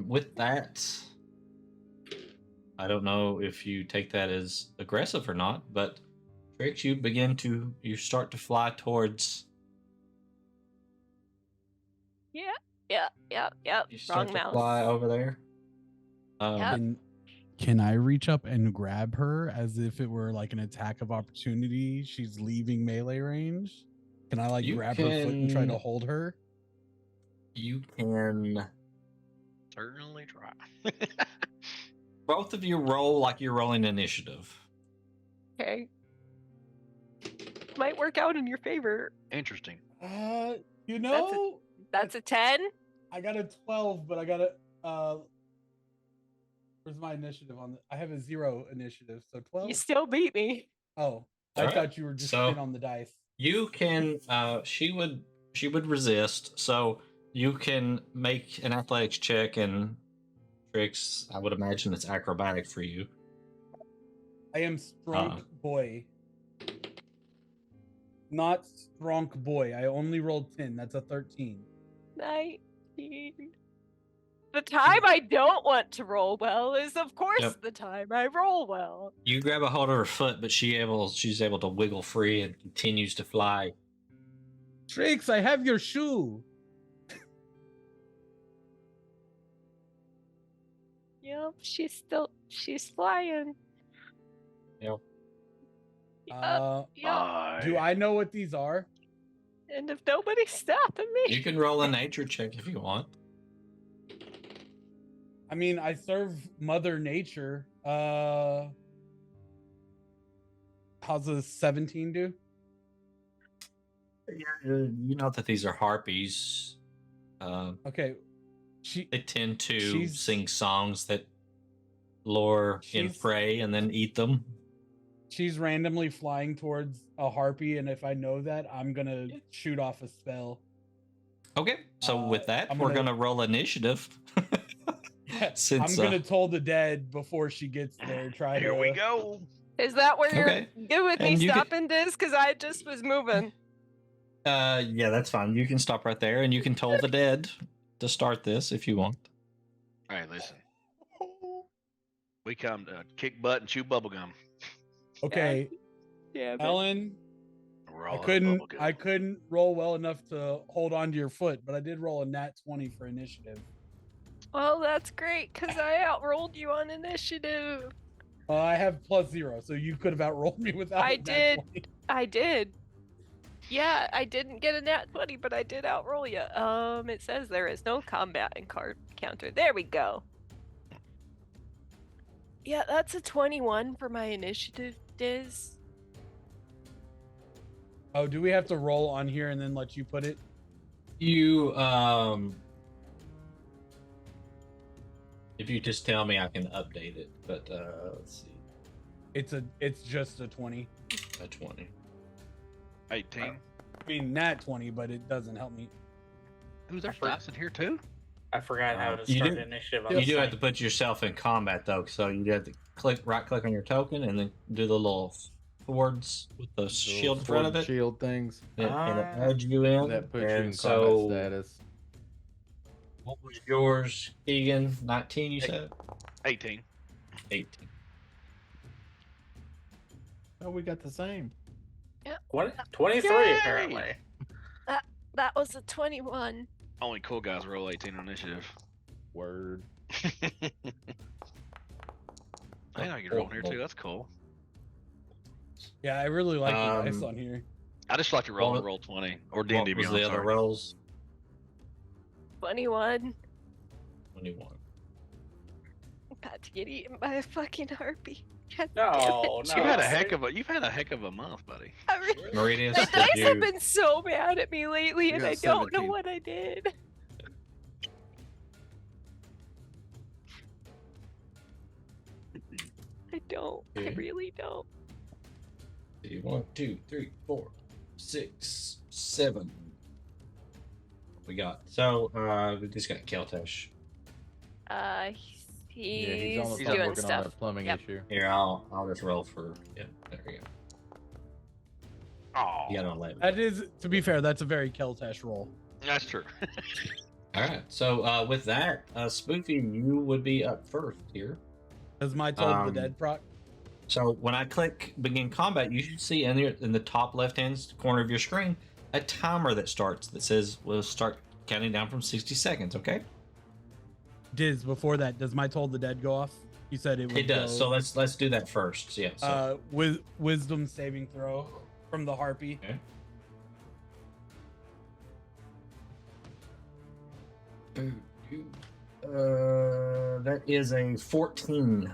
S1: With that, I don't know if you take that as aggressive or not, but tricks, you start to fly towards.
S11: Yeah.
S1: You start
S11: Wrong
S1: to
S11: mouse.
S1: fly over there.
S11: Yep.
S3: Can I reach up and grab her as if it were like an attack of opportunity? She's leaving melee range. Can I like
S1: You
S3: grab her foot and try to
S1: can-
S3: hold her?
S1: You can.
S7: Certainly try.
S1: Both of you roll like you're rolling initiative.
S11: Okay. Might work out in your favor.
S7: Interesting.
S3: You know,
S11: That's a 10.
S3: I got a 12, but I got a where's my initiative on I have a 0 initiative, so 12.
S11: You still beat me.
S3: Oh, I
S1: Alright,
S3: thought you were just
S1: so-
S3: shit on the dice.
S1: You can. She would resist. So you can make an athletics check, and tricks. I would imagine it's acrobatic for you.
S3: I am strong boy. Not strong boy. I only rolled 10. That's a 13.
S11: 19. The time I don't want to roll well is, of course,
S1: Yep.
S11: the time I roll well.
S1: You grab a hold of her foot, but she's able to wiggle free and continues to fly.
S3: Tricks, I have your shoe.
S11: Yep, she's flying.
S1: Yep.
S11: Yep.
S3: Do I know what these are?
S11: And if nobody's stopping me,
S1: You can roll a nature check if you want.
S3: I mean, I serve Mother Nature. How's a 17 do?
S1: You know that these are harpies.
S3: Okay.
S1: They tend to
S3: she's-
S1: sing songs that lure in
S3: She's-
S1: prey and then eat them.
S3: She's randomly flying towards a harpy, and if I know that, I'm gonna shoot off a spell.
S1: Okay, so with that,
S3: I'm
S1: we're
S3: gonna-
S1: gonna roll initiative. Since,
S3: I'm gonna toll the dead before she gets there. Try
S7: Here
S3: to.
S7: we go.
S11: is that where
S1: Okay.
S11: you're good with me
S1: And you can-
S11: stopping this? Because I just was moving.
S1: Yeah, that's fine. You can stop right there, and you can toll the dead to start this if you want.
S7: All right, listen. We come to kick butt and chew bubblegum.
S3: Okay,
S11: Yeah, but
S3: Ellen.
S7: We're
S3: I
S7: all out of
S3: couldn't.
S7: bubblegum.
S3: I couldn't roll well enough to hold on to your foot, but I did roll a nat 20 for initiative.
S11: well, that's great because I outrolled you on initiative.
S3: I have +0, so you could have outrolled me without.
S11: I
S3: a nat
S11: did.
S3: 20.
S11: I did. Yeah, I didn't get a nat 20, but I did outroll you. It says there is no combat in card counter. There we go. Yeah, that's a 21 for my initiative, Diz.
S3: Oh, do we have to roll on here and then let you put it?
S1: You if you just tell me, I can update it. But let's see,
S3: It's just a 20.
S1: a 20.
S7: 18.
S3: I mean, nat 20, but it doesn't help me.
S7: Who's there dice in here too?
S8: I forgot how to
S1: You
S8: start
S1: do-
S8: initiative. On
S1: You
S8: the
S1: do have
S8: site.
S1: to put yourself in combat though, so you have to right click on your token and then do the little swords with the shield in front of it.
S12: Shield things.
S1: And it adds you in.
S12: That puts you
S1: and
S12: in
S1: so,
S12: combat status.
S1: what was yours, Keegan? 19, you said?
S7: 18.
S1: 18.
S12: Oh, we got the same.
S8: 23
S7: Yay!
S8: apparently.
S11: That was a 21.
S7: Only cool guys roll 18 on initiative.
S12: Word.
S7: I know you're rolling here too. That's cool.
S3: Yeah, I really like the dice
S1: Um,
S3: on here.
S7: I just like to roll
S1: What-
S7: and roll 20 or
S1: What
S7: D&D
S1: was
S7: Beyond.
S1: the other
S7: sorry.
S1: rolls?
S11: 21.
S1: 21.
S11: I'm about to get eaten by a fucking harpy. God
S8: No,
S11: damn it,
S8: no.
S7: You've had a heck of a month, buddy.
S1: Meridius,
S11: My
S1: did
S11: dice have
S1: you-
S11: been so mad at me lately,
S9: You
S11: and
S9: got
S11: I don't know
S9: 17.
S11: what I did. I don't. I
S1: Okay.
S11: really don't.
S1: 1, 2, 3, 4, 6, 7. We got we just got Keltesh.
S11: He's,
S12: Yeah, he's on the phone
S11: doing
S12: working
S11: stuff.
S12: on that plumbing
S11: Yep.
S12: issue.
S1: Here, I'll just roll for there we go.
S7: Oh,
S1: You got an 11.
S3: That is, to be fair, that's a very Keltesh roll.
S7: that's true.
S1: All right. So with that, Spoofy, you would be up first here.
S3: As my told the dead proc.
S1: So when I click begin combat, you should see in the top left-hand corner of your screen a timer that starts that says we'll start counting down from 60 seconds. Okay.
S3: Diz, before that, does my told the dead go off? You said it would.
S1: It does.
S3: Go,
S1: So let's do that first. Yeah. So,
S3: wisdom saving throw from the harpy.
S1: okay. That is a 14.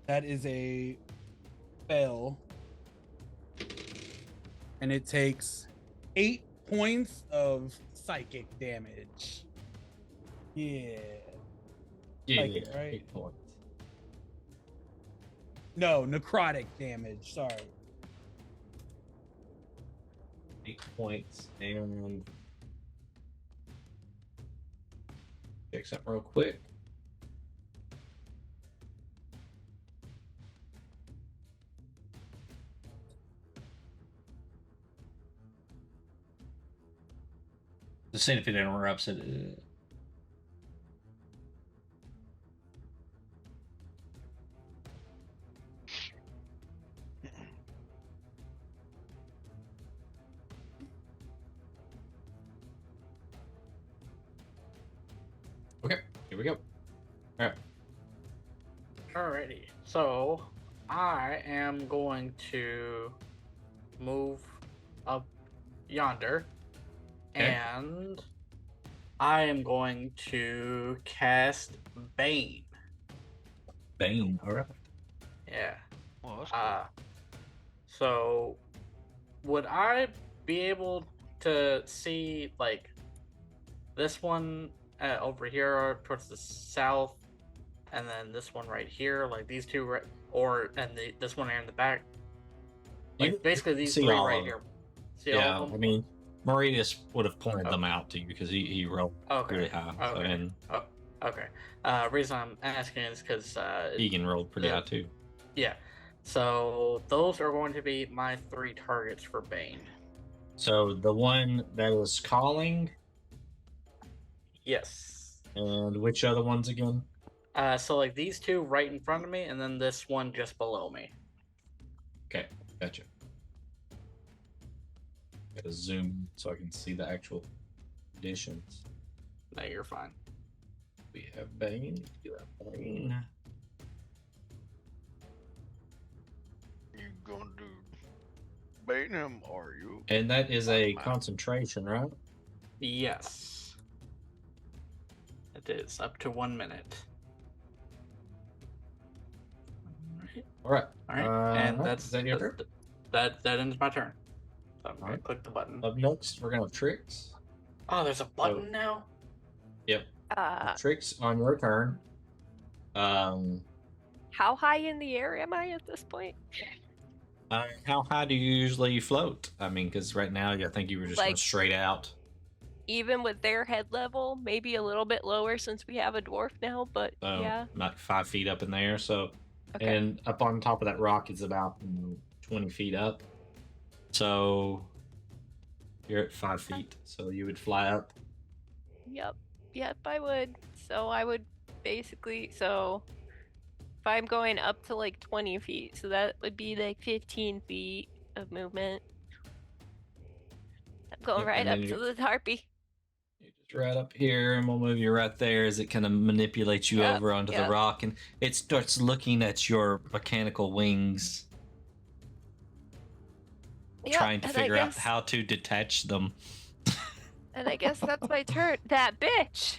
S3: That is a fail. And it takes 8 points of psychic damage. Yeah.
S1: Yeah,
S3: Psychic, right?
S1: 8 points.
S3: No, necrotic damage. Sorry.
S1: 8 points and check something real quick. Just seeing if it interrupts it. Okay, here we go. All right.
S8: Alrighty. So I am going to move up yonder,
S1: Okay.
S8: and I am going to cast Bane.
S1: Bane. All right.
S8: Yeah.
S7: Well, that's cool.
S8: So would I be able to see like this one over here towards the south, and then this one right here, like these two, this one here in the back, like
S1: You
S8: basically these
S1: see
S8: three
S1: all
S8: right
S1: of
S8: here.
S1: them.
S8: See all
S1: Yeah,
S8: of them?
S1: I mean, Meridius would have pointed them out to you because he rolled
S8: Okay.
S1: really high. So,
S8: Okay.
S1: and
S8: Okay. Reason I'm asking is because
S1: Egan rolled pretty
S8: Yeah.
S1: high too.
S8: yeah. So those are going to be my 3 targets for Bane.
S1: So the one that is calling,
S8: Yes.
S1: and which other ones again?
S8: So like these 2 right in front of me, and then this one just below me.
S1: Okay, gotcha. Gotta zoom so I can see the actual additions.
S8: No, you're fine.
S1: We have Bane. Do have Bane.
S7: You gonna do bait him, are you?
S1: And that is a
S7: Wow.
S1: concentration, right?
S8: Yes. It is up to 1 minute.
S1: All right.
S8: All right, and
S1: right,
S8: that's
S1: is that your turn?
S8: that ends my turn. So I'm gonna
S1: Alright.
S8: click the button.
S1: Up next, we're gonna have Tricks.
S8: Oh, there's a button now.
S1: Yep.
S11: Uh,
S1: Tricks on your turn.
S11: how high in the air am I at this point?
S1: How high do you usually float? I mean, because right now I think you were just going
S11: Like-
S1: straight out.
S11: Even with their head level, maybe a little bit lower since we have a dwarf now, but
S1: So
S11: yeah.
S1: not 5 feet up in there. So,
S11: Okay.
S1: and up on top of that rock is about 20 feet up. So you're at 5 feet. So you would fly up.
S11: Yep, I would. So I would basically, so if I'm going up to like 20 feet, so that would be like 15 feet of movement. I'm going
S1: Yep,
S11: right
S1: and
S11: up
S1: then
S11: to
S1: you-
S11: the harpy.
S1: You're just right up here, and we'll move you right there as it kind of manipulates you
S11: Yep,
S1: over onto the
S11: yep.
S1: rock, and it starts looking at your mechanical wings,
S11: Yep,
S1: trying to
S11: and I
S1: figure out
S11: guess-
S1: how to detach them.
S11: And I guess that's my turn. That bitch!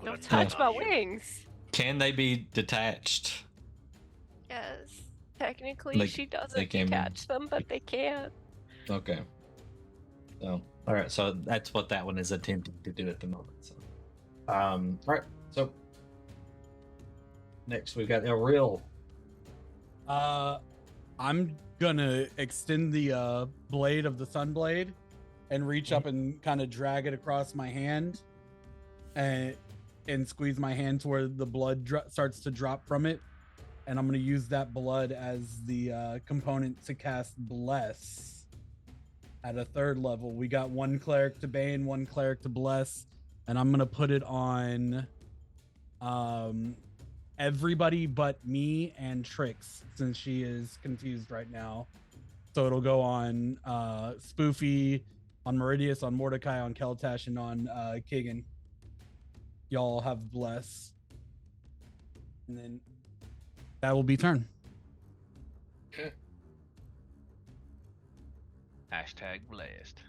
S11: Don't touch my wings!
S1: Can they be detached?
S11: Yes. Technically,
S1: They-
S11: she
S1: they
S11: doesn't
S1: came in.
S11: catch them, but they can.
S1: Okay. So, all right. So that's what that one is attempting to do at the moment. So, all right. So next we've got El Real.
S3: I'm gonna extend the blade of the sun blade and reach up and kind of drag it across my hand and squeeze my hand to where the blood starts to drop from it. And I'm gonna use that blood as the component to cast Bless at a 3rd level. We got 1 cleric to Bane, 1 cleric to Bless, and I'm gonna put it on everybody but me and Trix, since she is confused right now. So it'll go on Spoofy, on Meridius, on Mordecai, on Keltash, and on Keegan. Y'all have Bless. And then that will be turn.
S1: Okay.
S7: Hashtag blessed.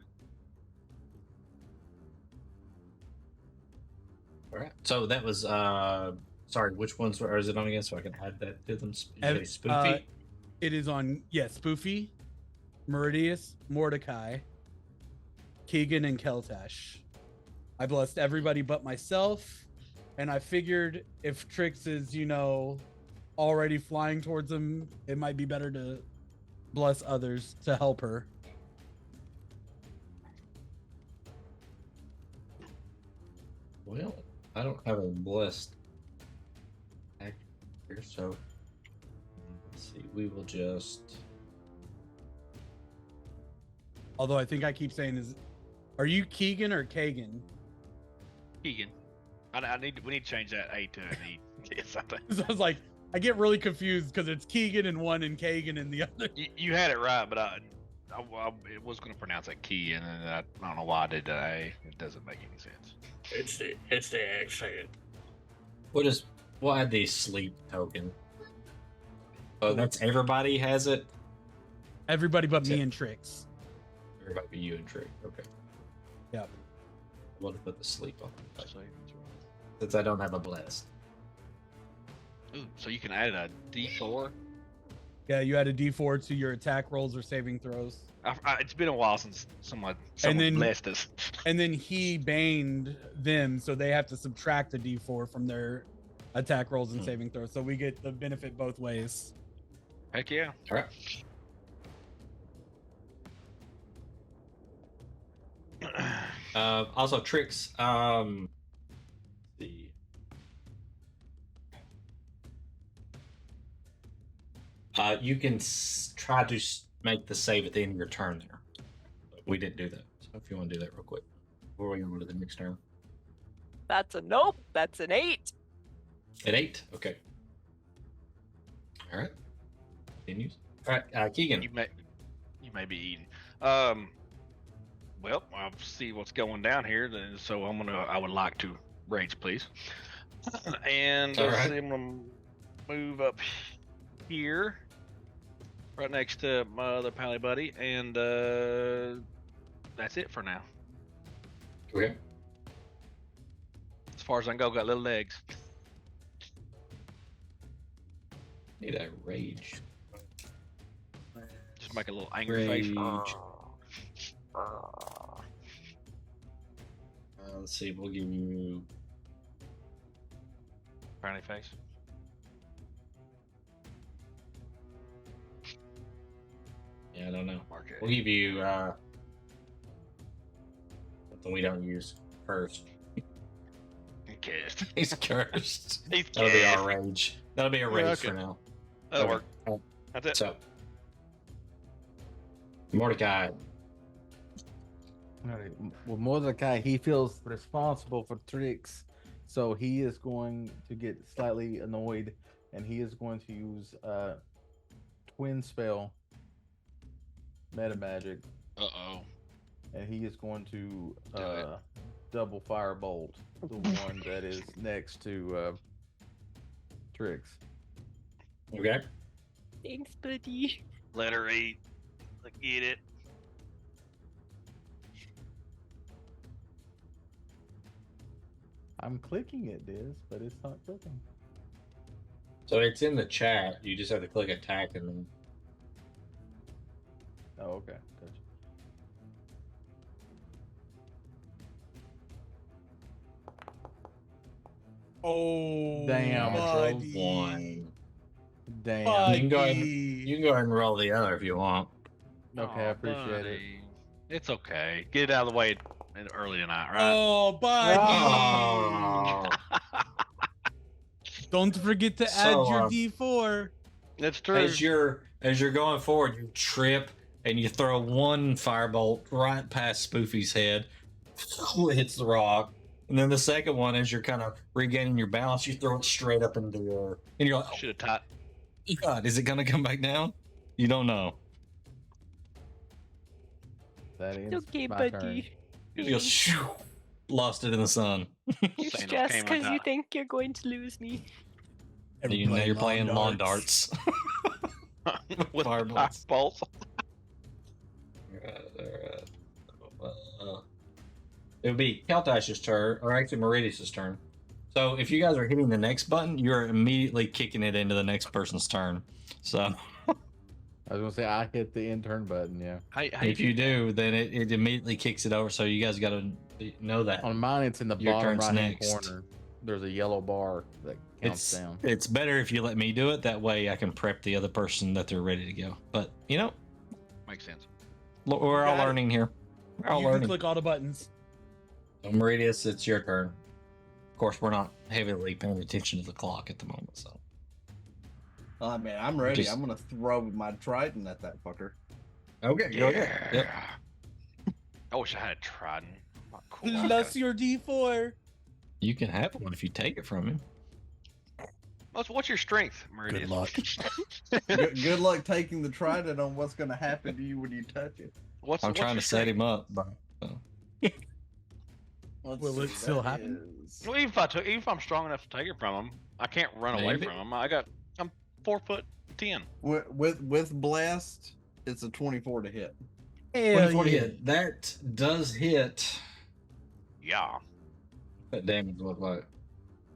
S1: All right. So that was sorry, which ones were, or is it on again so I can add that to them? You say Spoofy?
S3: It is on, Spoofy, Meridius, Mordecai, Keegan, and Keltash. I blessed everybody but myself, and I figured if Trix is, already flying towards him, it might be better to bless others to help her.
S1: Well, I don't have a blessed act here, so let's see. We will just.
S3: Although I think I keep saying are you Keegan or Kagan?
S7: Keegan. We need to change that A to an E. Yes, I think.
S3: So I was like, I get really confused because it's Keegan in one and Kagan in the other.
S7: You had it right, but I was going to pronounce that key, and then I don't know why I did that A. It doesn't make any sense.
S8: It's the accent.
S1: We'll add the sleep token. Oh, that's everybody has it?
S3: Everybody but me and Trix.
S1: Everybody but you and Trick. Okay.
S3: Yep.
S1: I want to put the sleep on. Since I don't have a blessed.
S7: Ooh, so you can add a D4?
S3: Yeah, you add a D4 to your attack rolls or saving throws.
S7: It's been a while since someone
S3: then-
S7: blessed us.
S3: And then he baned them, so they have to subtract a D4 from their attack rolls and saving throws. So we get the benefit both ways.
S7: Heck yeah.
S1: All right. Also, Trix. Let's see. You can try to make the save at the end of your turn there. But we didn't do that. So if you want to do that real quick before we go to the next turn.
S11: That's a nope. That's an 8.
S1: At 8? Okay. All right. Continues. All right, Keegan.
S7: You may be eating. Well, I'll see what's going down here. Then, so I would like to rage, please. And
S1: All right.
S7: I'm gonna move up here, right next to my other pally buddy, and that's it for now.
S1: Okay.
S7: As far as I can go, got little legs.
S1: Need a rage.
S7: Just make a little angry face.
S1: Let's see. We'll give you
S7: Frowny face.
S1: Yeah, I don't know.
S7: Okay.
S1: We'll give you something we don't use. Cursed.
S7: Cursed.
S1: He's cursed.
S7: He's
S1: That'll be
S7: cursed.
S1: our rage. That'll be a rage
S7: okay.
S1: for now.
S7: That'll
S1: Okay.
S7: work. That's it.
S1: So, Mordecai.
S12: All right. Well, Mordecai, he feels responsible for Trix, so he is going to get slightly annoyed, and he is going to use Twin Spell, Meta Magic,
S7: Uh-oh.
S12: and he is going to
S7: Do it.
S12: double Firebolt the one that is next to Trix.
S1: Okay.
S11: Thanks, buddy.
S7: Let her eat. Let's get it.
S12: I'm clicking it, Diz, but it's not clicking.
S1: So it's in the chat. You just have to click attack and then.
S12: Oh, okay. Gotcha.
S3: Oh,
S12: Damn.
S3: buddy.
S1: One.
S12: Damn.
S1: You can go ahead.
S3: Buddy.
S1: You can go ahead and roll the other if you want.
S12: Okay, I appreciate it.
S7: buddy. It's okay. Get it out of the way early tonight, right?
S3: Oh, buddy.
S1: Oh.
S3: Don't forget to
S1: So,
S3: add your D4.
S7: That's true.
S1: As you're going forward, you trip and you throw one firebolt right past Spoofy's head. Hits the rock. And then the second one, as you're kind of regaining your balance, you throw it straight up into the air. And you're like,
S7: Should have taught.
S1: oh, God, is it going to come back down? You don't know.
S12: That is
S11: Okay,
S12: my
S11: buddy.
S1: You go, shoo, lost it in the sun.
S11: You're
S7: Thanos
S11: stressed
S7: came on
S11: because you
S7: top.
S11: think you're going to lose me.
S1: Now you're playing lawn darts.
S7: With
S1: Fireballs.
S7: fireballs.
S1: It would be Keltash's turn, or actually Meridius' turn. So if you guys are hitting the next button, you're immediately kicking it into the next person's turn. So
S12: I was gonna say I hit the intern button. Yeah.
S1: if you do, then it immediately kicks it over. So you guys got to know that.
S12: On mine, it's in the
S1: Your
S12: bottom
S1: turn's
S12: right hand
S1: next.
S12: corner. There's a yellow bar that counts down.
S1: It's better if you let me do it. That way I can prep the other person that they're ready to go. But, you know,
S7: Makes sense.
S1: we're all
S3: Got it.
S1: learning here. We're all
S3: You can
S1: learning.
S3: click all the buttons.
S1: So, Meridius, it's your turn. Of course, we're not heavily paying attention to the clock at the moment, so.
S9: Oh man, I'm ready.
S1: Just-
S9: I'm gonna throw my trident at that fucker.
S1: Okay, go ahead. Yep.
S7: I wish I had a trident. Oh, cool.
S3: Plus your D4.
S1: You can have one if you take it from him.
S7: What's your strength, Meridius?
S3: luck.
S9: Good luck taking the trident on what's gonna happen to you when you touch it.
S7: What's
S1: I'm
S7: what's
S1: trying
S7: your
S1: to set
S7: strength?
S1: him up, but
S9: Let's
S3: Will
S9: see,
S3: it still
S9: that
S3: happen?
S9: is-
S7: Well, even if I'm strong enough to take it from him, I can't run away
S1: Maybe.
S7: from him. I'm 4'10".
S9: With blessed, it's a 24 to hit.
S3: Hell
S1: 24 to
S3: yeah.
S1: hit. That does hit.
S7: Yeah,
S1: That damage look like.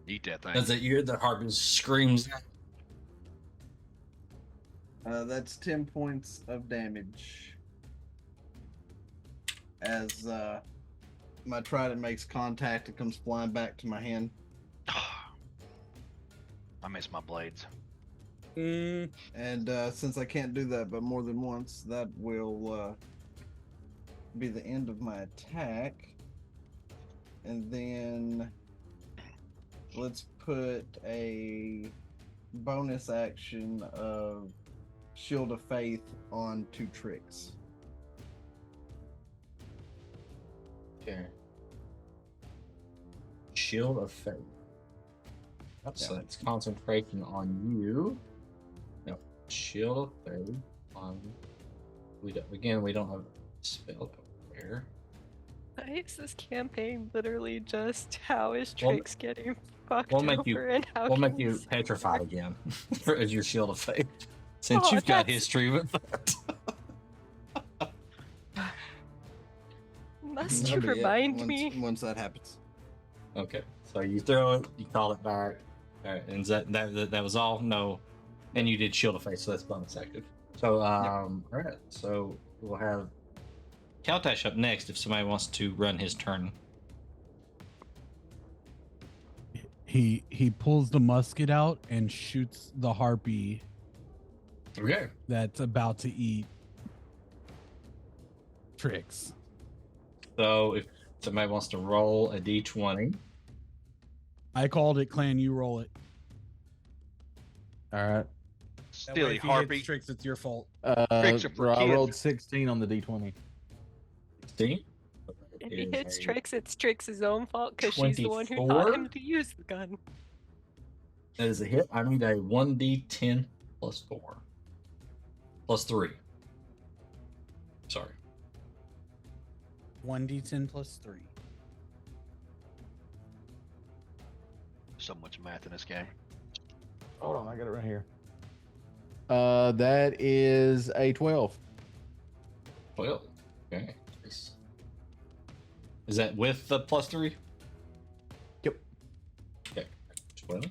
S7: eat that thing.
S1: As it you hear the harpy screams.
S9: That's 10 points of damage. As my trident makes contact, it comes flying back to my hand.
S7: I miss my blades.
S3: Mm,
S9: And since I can't do that but more than once, that will be the end of my attack. And then let's put a bonus action of Shield of Faith on 2 tricks.
S1: Okay. Shield of Faith. So it's concentration on you. No, Shield of Faith on. We don't have a spell there.
S11: Why is this campaign literally just how is
S1: We'll-
S11: Trix getting fucked
S1: we'll make
S11: over
S1: you-
S11: and how
S1: We'll
S11: can
S1: make
S11: he
S1: you
S11: survive?
S1: petrified again as your Shield of Faith, since
S11: Oh,
S1: you've got
S11: that's-
S1: history with that.
S11: Must
S9: That'll
S11: you
S9: be it
S11: remind me?
S9: once that happens.
S1: Okay, so you throw it, you call it back. All right, and that was all? No, and you did Shield of Faith, so that's bonus active. So all right, so we'll have Kaltash up next if somebody wants to run his turn.
S3: he pulls the musket out and shoots the harpy
S1: Okay.
S3: that's about to eat Trix.
S1: So if somebody wants to roll a d20,
S3: I called it, Clan. You roll it.
S12: All right.
S3: That way
S7: Steely
S3: if he
S7: harpy.
S3: hits Trix, it's your fault.
S7: Tricks are for
S12: I
S7: kids.
S12: rolled 16 on the d20.
S1: 16.
S11: If he hits Trix, it's Trix's own fault because she's the one who
S1: 24?
S11: taught him to use the gun.
S1: That is a hit. I need a 1d10 plus 4. Plus 3. Sorry.
S3: 1d10 plus 3.
S7: So much math in this game.
S12: Hold on, I got it right here. That is a 12.
S1: 12. Okay. Nice. Is that with the plus 3?
S12: Yep.
S1: Okay. 12.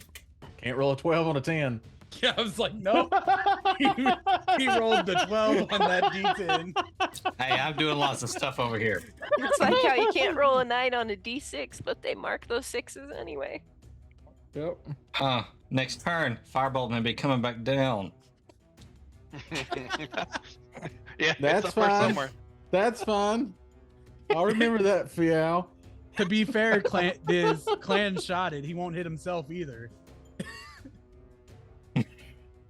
S5: Can't roll a 12 on a 10.
S3: Yeah, I was like, nope. He rolled the 12 on that D10.
S1: Hey, I'm doing lots of stuff over here.
S11: It's like how you can't roll a 9 on a D6, but they mark those 6s anyway.
S5: Yep.
S1: Next turn, Firebolt may be coming back down.
S7: Yeah,
S5: That's
S7: it's up there
S5: fine.
S7: somewhere.
S5: That's fine. I'll remember that, Fiao.
S3: To be fair, Clan shot it. He won't hit himself either.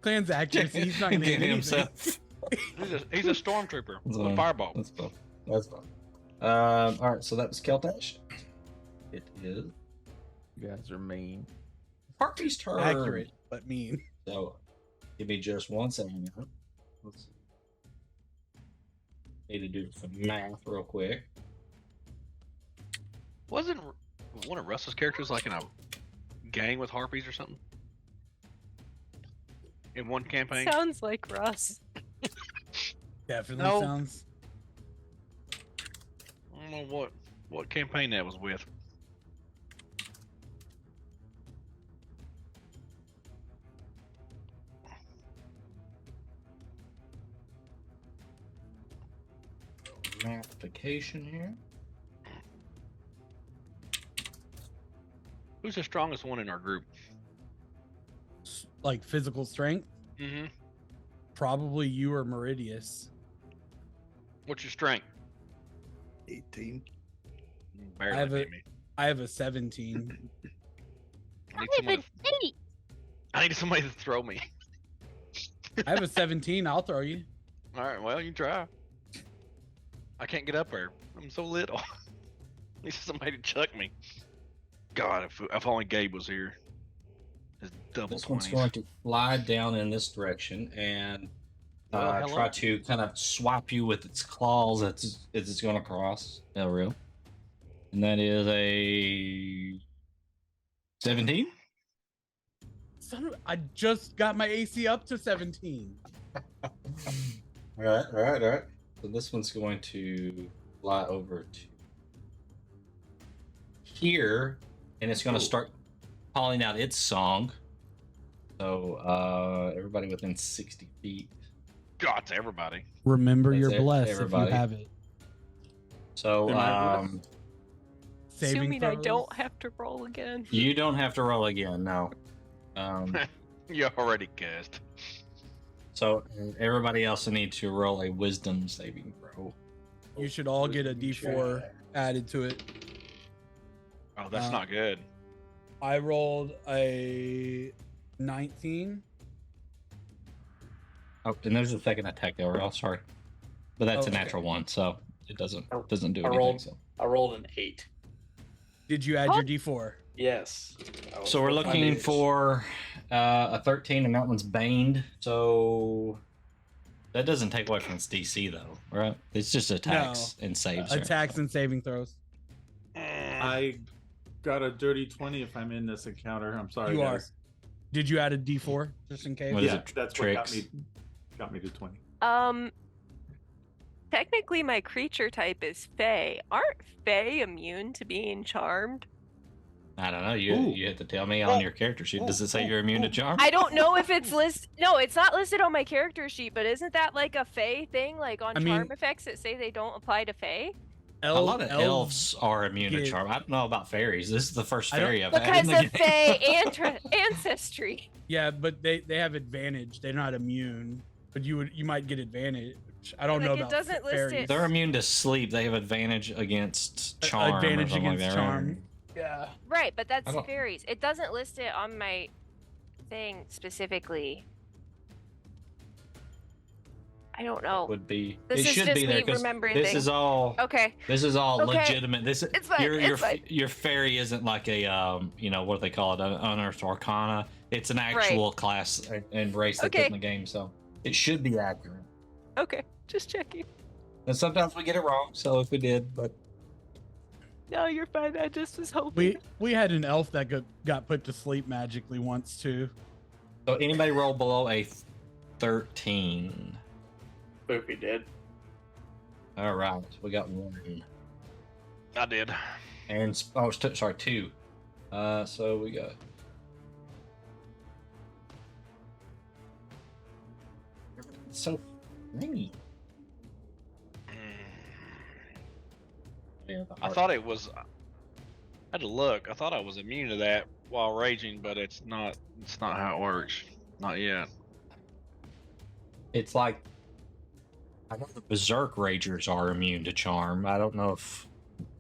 S3: Clan's accuracy, he's not going to hit
S1: Get
S3: anything.
S1: himself.
S7: He's a stormtrooper with a
S1: fine.
S7: fireball.
S1: That's fine. That's fine. All right, so that was Keltash. It is
S5: You guys are mean.
S1: Harpy's turn.
S3: Accurate, but mean.
S1: So, give me just 1 second. Let's see. Need to do some math real quick.
S7: Wasn't one of Russell's characters like in a gang with harpies or something? In one campaign?
S11: Sounds like Russ.
S3: Definitely
S7: No.
S3: sounds.
S7: I don't know what campaign that was with.
S1: Magnification here.
S7: Who's the strongest one in our group?
S3: Like physical strength.
S7: Mm-hmm.
S3: Probably you or Meridius.
S7: What's your strength?
S9: 18.
S7: Barely
S3: I have a-
S7: beat me.
S3: I have a 17.
S7: I need someone to, I need somebody to throw me.
S3: I have a 17. I'll throw you.
S7: All right, well, you try. I can't get up there. I'm so little. I need somebody to chuck me. God, if only Gabe was here. His double
S1: This one's
S7: 20s.
S1: going to fly down in this direction and
S7: Well, hello.
S1: try to kind of swap you with its claws as it's going to cross. Real. And that is a 17.
S3: I just got my AC up to 17.
S1: All right. So this one's going to fly over to here, and it's going to start calling out its song. So everybody within 60 feet.
S7: God, to everybody.
S3: Remember,
S1: That's
S3: you're
S1: it,
S3: blessed
S1: everybody.
S3: if you have it.
S1: So
S3: Saving
S11: Assuming I
S3: throws.
S11: don't have to roll again.
S1: you don't have to roll again. No.
S7: You already guessed.
S1: So everybody else will need to roll a wisdom saving throw.
S3: You should all get a D4 added to it.
S7: Oh, that's not good.
S3: I rolled a 19.
S1: Oh, and there's a second attack there. Oh, sorry, but that's a
S3: Okay.
S1: natural one, so it doesn't do
S8: I
S1: anything.
S8: rolled.
S1: So.
S8: I rolled an 8.
S3: Did you add your D4?
S8: Yes. I was
S1: So we're
S8: working on
S1: looking
S8: it.
S1: for a 13, and that one's baned. So that doesn't take away from its DC, though, right? It's just attacks and saves. right?
S3: Attacks and saving throws.
S2: I got a dirty 20 if I'm in this encounter. I'm sorry,
S3: You are.
S2: guys.
S3: Did you add a D4 just in case?
S1: What is
S2: Yeah,
S1: it,
S2: that's
S1: tricks?
S2: what got me to 20.
S11: Technically my creature type is Fey. Aren't Fey immune to being charmed?
S1: I don't know.
S2: Ooh.
S1: You have to tell me on your character sheet. Does it say you're immune to charm?
S11: I don't know if it's listed. No, it's not listed on my character sheet, but isn't that like a Fey thing? Like on
S3: I
S11: charm
S3: mean-
S11: effects that say they don't apply to Fey?
S1: A lot of elves are immune to
S3: get-
S1: charm. I don't know about fairies. This is the first
S3: I don't-
S1: fairy I've had in
S11: Because
S1: the
S11: of
S1: game.
S11: Fey ancestry.
S3: Yeah, but they have advantage. They're not immune, but you might get advantage. I don't know
S11: Like, it
S3: about
S11: doesn't list
S3: fairies.
S11: it.
S1: They're immune to sleep. They have advantage against charm. or
S3: Advantage
S1: something
S3: against
S1: like that, right?
S3: charm. Yeah.
S11: Right, but that's
S1: I don't-
S11: fairies. It doesn't list it on my thing specifically. I don't know.
S1: Would be.
S11: This
S1: it
S11: is
S1: should
S11: just
S1: be there
S11: me
S1: 'cause
S11: remembering
S1: this
S11: things.
S1: is all.
S11: Okay.
S1: This is all
S11: Okay.
S1: legitimate. This
S11: It's fine, it's fine.
S1: your fairy isn't like a what do they call it, an unearthed arcana. It's an actual class and race they put
S11: Okay.
S1: in the game, so it should be accurate.
S11: Okay, just checking.
S1: And sometimes we get it wrong, so if we did, but
S11: No, you're fine. I just was hoping.
S3: We had an elf that got put to sleep magically once too.
S1: so anybody roll below a 13.
S8: Boopy did.
S1: All right, we got one.
S7: I did.
S1: And sorry, two. So we got so tiny? Yeah,
S7: I thought it was. I had to look. I thought I was immune to that while raging, but it's not. It's not how it works. Not yet.
S1: It's like I know the Berserk Ragers are immune to charm. I don't know if,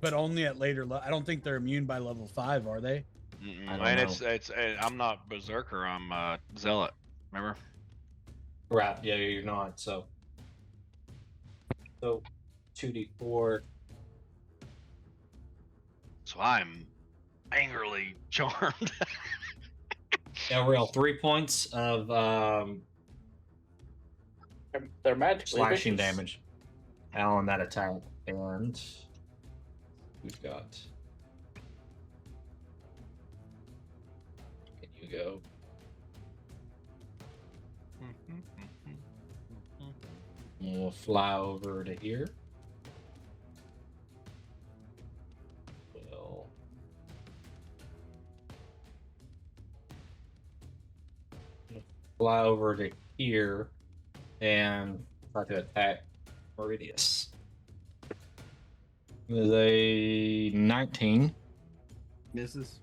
S3: But only at later. I don't think they're immune by level 5, are they?
S1: I don't
S7: And
S1: know.
S7: it's. I'm not Berserker. I'm Zealot. Remember?
S1: Right? Yeah, you're not. So 2d4.
S7: So I'm angrily charmed.
S1: Elreal, 3 points of
S8: They're magically
S1: slashing
S8: vicious.
S1: damage on that attack, and we've got. Can you go? We'll fly over to here. We'll fly over to here and try to attack Meridius. There's a 19
S9: Misses.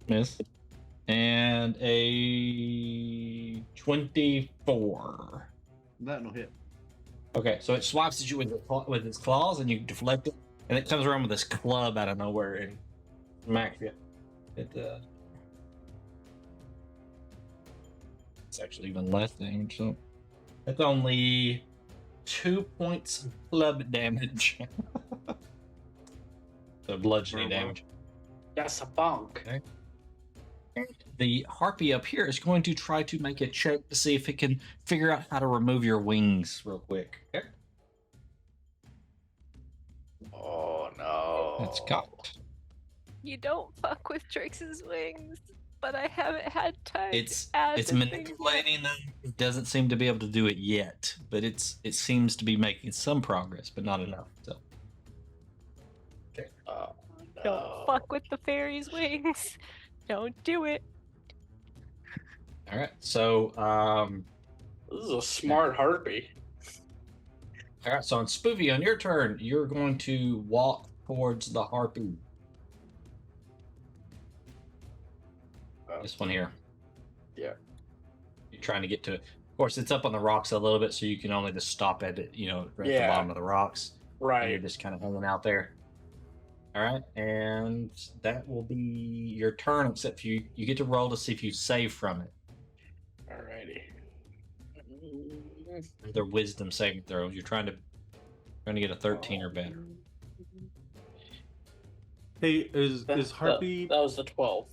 S1: miss and a 24.
S9: That no hit.
S1: Okay, so it swipes at you with its claws, and you deflect it, and it comes around with this club out of nowhere and smacks you. It's actually even less damage, so that's only 2 points of club damage. So bludgeoning damage.
S8: That's a bonk.
S1: Okay. The harpy up here is going to try to make a check to see if it can figure out how to remove your wings real quick. Okay.
S8: Oh no.
S1: That's cocked.
S11: You don't fuck with Trix's wings, but I haven't had time.
S1: It's
S11: to add
S1: it's
S11: the thing
S1: manipulating them. It doesn't seem to be able to do it yet, but it seems to be making some progress, but not enough. So
S8: Oh,
S11: yet. Don't fuck with the fairy's wings. Don't do it.
S1: all right. So
S8: This is a smart harpy.
S1: all right. So on Spoovy, on your turn, you're going to walk towards the harpy. This one here.
S8: Yeah.
S1: You're trying to get to it. Of course, it's up on the rocks a little bit, so you can only just stop at it, right at the
S8: Yeah.
S1: bottom of the rocks. And you're
S8: Right.
S1: just kind of hanging out there. All right, and that will be your turn, except you get to roll to see if you save from it.
S8: Alrighty.
S1: They're wisdom saving throws. You're trying to get a 13 or better.
S2: Hey, is Harpy?
S8: That was the 12.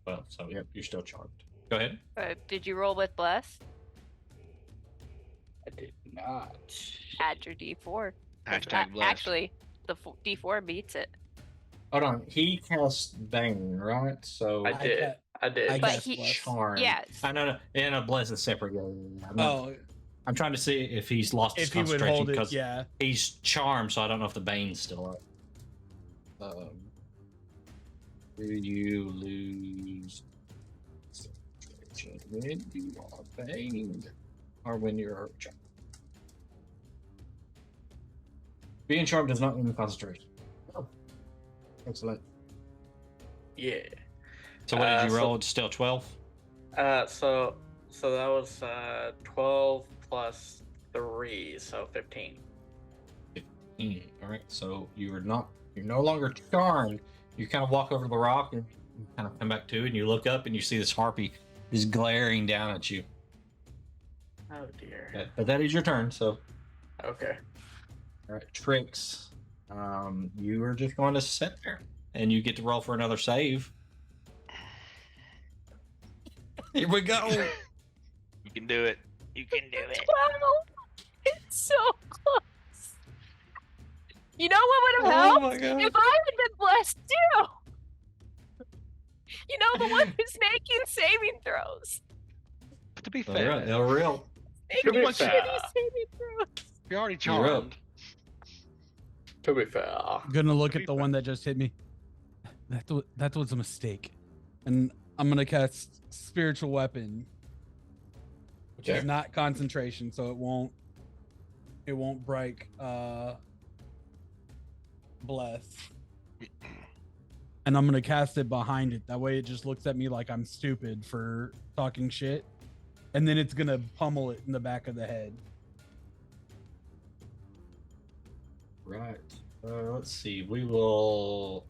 S1: Well, so yep, you're still charmed. Go ahead.
S11: Did you roll with bless?
S8: I did not.
S11: Add your D4.
S7: Hashtag blessed.
S11: Actually, the D4 beats it.
S1: Hold on. He cast Bane, right? So
S8: I did. I did.
S3: I
S11: But
S3: guess
S11: he-
S3: bless.
S1: charm.
S11: Yes.
S1: I know. And a bless is separate. I'm trying to see if he's lost his
S3: If he would
S1: concentration
S3: hold it,
S1: because
S3: yeah.
S1: he's charmed, so I don't know if the Bane's still up. Do you lose concentration when you are baned or when you're charmed? Being charmed does not mean concentration. Oh, excellent.
S8: Yeah.
S1: So what did you
S8: so-
S1: roll? It's still 12?
S8: So that was 12 plus 3, so 15.
S1: 15. All right. So you're no longer charmed. You kind of walk over to the rock and you kind of come back to it, and you look up and you see this harpy is glaring down at you.
S8: Oh dear.
S1: But that is your turn. So
S8: Okay.
S1: all right, Trix. You are just going to sit there, and you get to roll for another save. Here we go.
S7: You can do it. You can do it.
S11: 12! It's so close. You know what would have
S1: Oh
S11: helped?
S1: my God.
S11: If I had been blessed too. You know, the one who's making saving throws.
S7: But to be
S1: All
S7: fair,
S1: right, Elreal.
S8: To be
S11: Making
S8: fair.
S11: shitty saving throws.
S7: you're already
S1: You're up.
S7: charmed.
S8: To be fair.
S3: I'm gonna look at the one that just hit me. That was a mistake, and I'm gonna cast spiritual weapon, which which is not concentration, so it won't break bless. And I'm gonna cast it behind it. That way it just looks at me like I'm stupid for talking shit. And then it's gonna pummel it in the back of the head.
S1: Right. Let's see. We will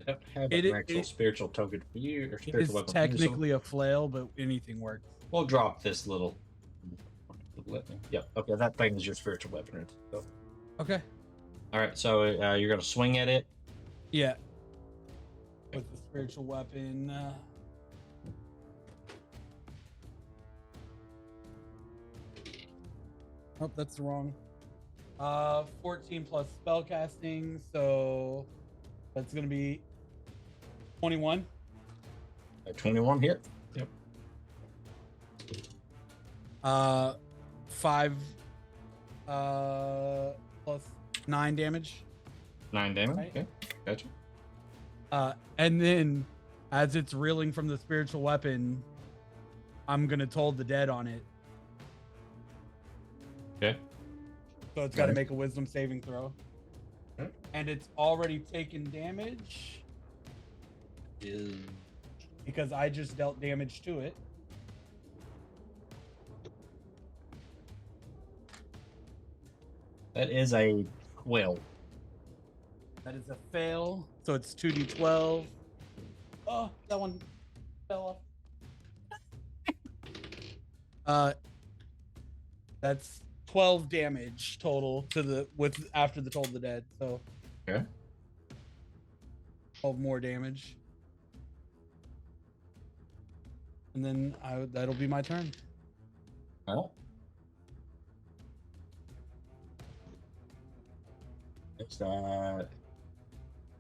S1: have an actual spiritual token for you. Or spiritual
S3: It's
S1: weapon
S3: technically a flail, but anything works.
S1: We'll drop this little. Yep. Okay, that thing is your spiritual weapon. So.
S3: Okay.
S1: All right. So you're gonna swing at it.
S3: Yeah. With the spiritual weapon. Oh, that's the wrong. 14 plus spellcasting, so that's gonna be 21.
S1: 21 hit. Yep.
S3: 5 plus 9 damage.
S1: 9 damage.
S3: Right.
S1: Okay. Gotcha.
S3: And then as it's reeling from the spiritual weapon, I'm gonna toll the dead on it.
S1: Okay.
S3: So it's got to make a wisdom saving throw.
S1: Okay.
S3: And it's already taken damage. Because I just dealt damage to it.
S1: That is a 12.
S3: That is a fail. So it's 2d12. Oh, that one fell off. That's 12 damage total to the after the Toll the Dead. So
S1: okay.
S3: 12 more damage. And then that'll be my turn.
S1: Oh. It's that.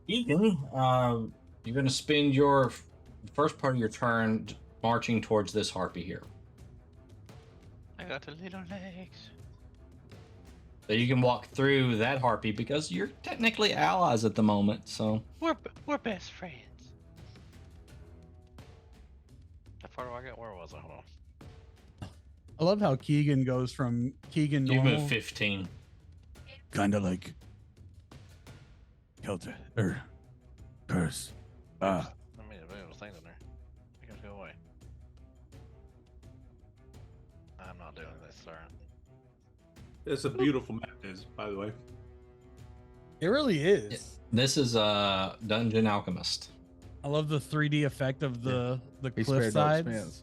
S1: Ethan, you're going to spend your first part of your turn marching towards this harpy here.
S7: I got the little legs.
S1: So you can walk through that harpy because you're technically allies at the moment. So
S7: we're best friends. How far do I get? Where was I? Hold on.
S3: I love how Keegan goes from Keegan
S1: you
S3: normal.
S1: move 15.
S3: Kind of like Kelter or Curse.
S7: I mean, I was thinking there. I gotta go away. I'm not doing this, sir.
S2: It's a beautiful map, by the way.
S3: It really is.
S1: This is a Dungeon Alchemist.
S3: I love the 3D effect of the
S12: He
S3: cliff
S12: spared no
S3: sides.
S12: expense.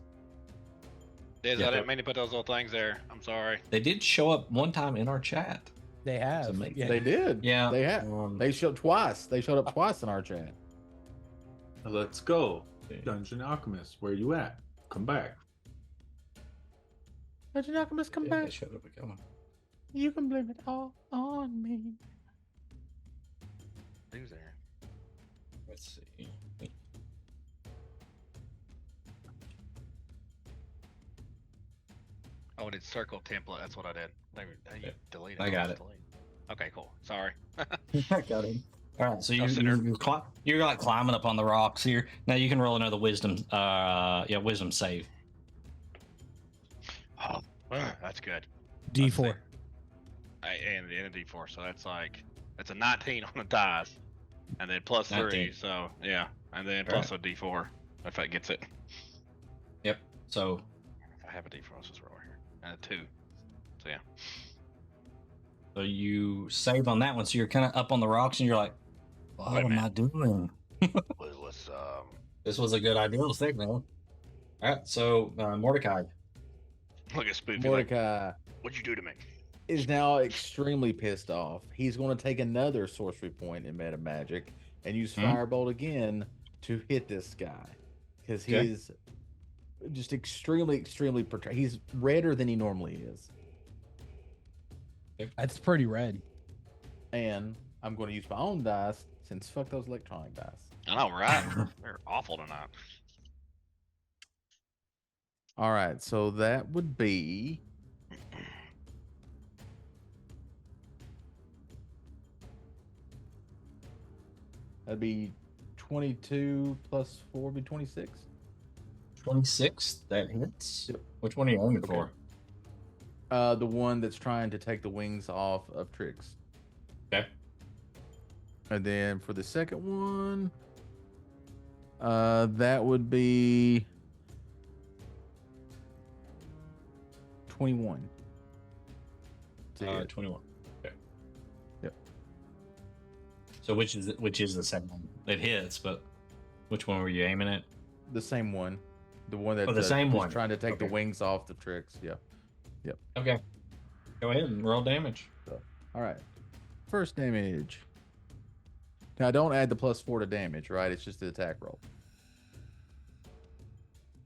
S7: Diz, I didn't mean to put those little things there. I'm sorry.
S1: They did show up one time in our chat.
S3: They have.
S1: amazing.
S3: Yeah.
S12: They did.
S1: Yeah.
S12: They have. They showed twice. They showed up twice in our chat.
S2: Let's go. Dungeon Alchemist, where you at? Come back.
S12: Dungeon Alchemist, come
S1: Yeah, they
S12: back.
S1: showed up again.
S12: You can blame it all on me.
S7: Who's there?
S1: Let's see.
S7: Oh, it's circle template. That's what I did. You delete it.
S1: I got it.
S7: Delete. Okay, cool. Sorry.
S1: Got him. All right, so
S7: Consider-
S1: you're like climbing up on the rocks here. Now you can roll another wisdom save.
S7: Oh, that's good.
S3: D4.
S7: And a D4, so that's a 19 on the dice, and then plus 3.
S1: 19.
S7: So yeah, and then plus a D4 if that gets it.
S1: Yep. So
S7: If I have a D4, let's just roll here, and a 2. So yeah.
S1: So you save on that one. So you're kind of up on the rocks, and you're like, "What am I doing?" This was a good idea. Let's think, man. All right. So Mordecai.
S7: Look at Spoopy.
S12: Mordecai
S7: What'd you do to me?
S12: is now extremely pissed off. He's going to take another sorcery point in meta magic and use Firebolt again to hit this guy because he's just extremely he's redder than he normally is.
S3: That's pretty red.
S12: And I'm going to use my own dice since fuck those electronic dice.
S7: I know, right? They're awful tonight.
S12: All right, so that would be that'd be 22 plus 4 would be 26.
S1: 26. That hits.
S12: Yep.
S1: Which one are you aiming
S12: Okay.
S1: for?
S12: The one that's trying to take the wings off of Trix.
S1: Okay.
S12: And then for the second one, that would be 21.
S1: 21. Okay.
S12: Yep.
S1: So which is the second one? It hits, but which one were you aiming at?
S12: The same one. The one that
S1: the same one.
S12: trying to take the
S1: Okay.
S12: wings off the Trix. Yeah. Yep.
S1: Okay. Go ahead and roll damage.
S12: All right. First damage. Now don't add the +4 to damage, right? It's just the attack roll.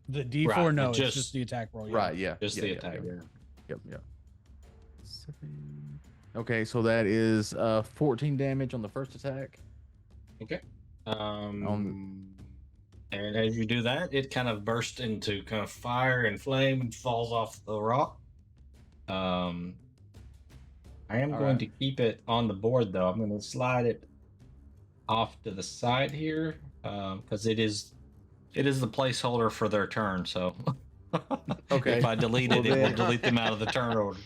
S3: The D4,
S1: Right,
S3: no,
S1: just-
S3: it's just the attack roll. Yeah.
S12: Right, yeah.
S1: Just
S12: yeah,
S1: the
S12: yeah,
S1: attack.
S12: Yeah. Yep. Okay, so that is 14 damage on the first attack.
S1: Okay. And as you do that, it kind of bursts into kind of fire and flame and falls off the rock. I am going to keep it on the board though. I'm going to slide it off to the side here because it is the placeholder for their turn. So
S12: Okay.
S1: if I delete it,
S12: Well,
S1: it will
S12: then-
S1: delete them out of the turn order.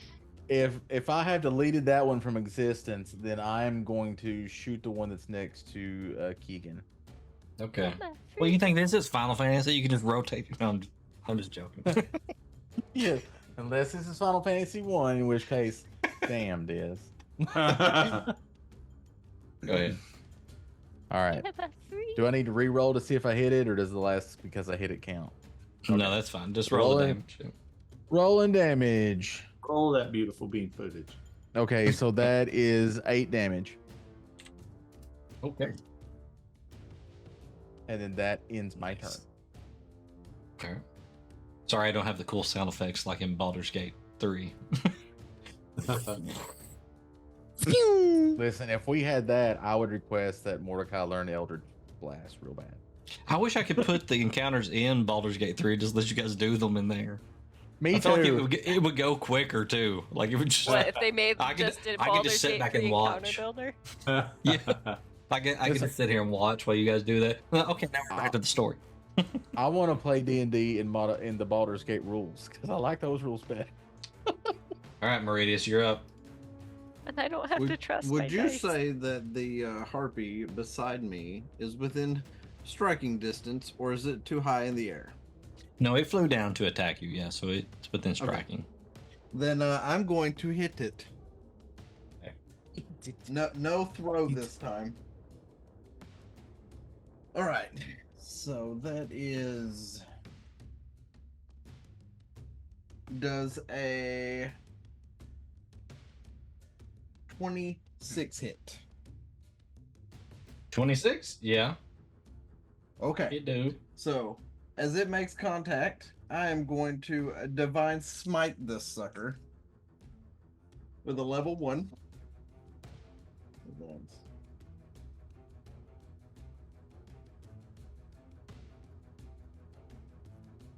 S12: If I have deleted that one from existence, then I'm going to shoot the one that's next to Keegan.
S1: Okay. Well, you think this is Final Fantasy? You can just rotate it. I'm just joking.
S12: Yeah. Unless this is Final Fantasy 1, in which case, damn, Diz.
S1: Go ahead.
S12: All right. Do I need to re-roll to see if I hit it, or does the last because I hit it count?
S1: No, that's fine. Just roll the
S12: Rolling.
S1: damage.
S12: Rolling damage.
S2: All that beautiful bean footage.
S12: Okay, so that is 8 damage.
S1: Okay.
S12: And then that ends my turn.
S1: Okay. Sorry, I don't have the cool sound effects like in Baldur's Gate 3.
S12: Listen, if we had that, I would request that Mordecai learn Eldritch Blast real bad.
S1: I wish I could put the encounters in Baldur's Gate 3, just let you guys do them in there.
S12: Me
S1: I feel like
S12: too.
S1: it would go quicker too. Like it would just.
S11: What if they made
S1: I could-
S11: just did
S1: I could
S11: Baldur's
S1: just sit
S11: Gate
S1: back
S11: 3
S1: and
S11: encounter
S1: watch.
S11: builder?
S1: Yeah. I can just sit here and watch while you guys do that. Well, okay, now we're back to the story.
S12: I want to play D&D in the Baldur's Gate rules because I like those rules better.
S1: All right, Meridius, you're up.
S11: And I don't have to trust my
S9: Would you
S11: dice.
S9: say that the harpy beside me is within striking distance, or is it too high in the air?
S1: No, it flew down to attack you. Yeah, so it's within striking.
S9: Then I'm going to hit it. No throw this time. All right. So that is. Does a 26 hit?
S1: 26? Yeah,
S9: Okay.
S1: it do.
S9: So, as it makes contact, I am going to divine smite this sucker with a level 1.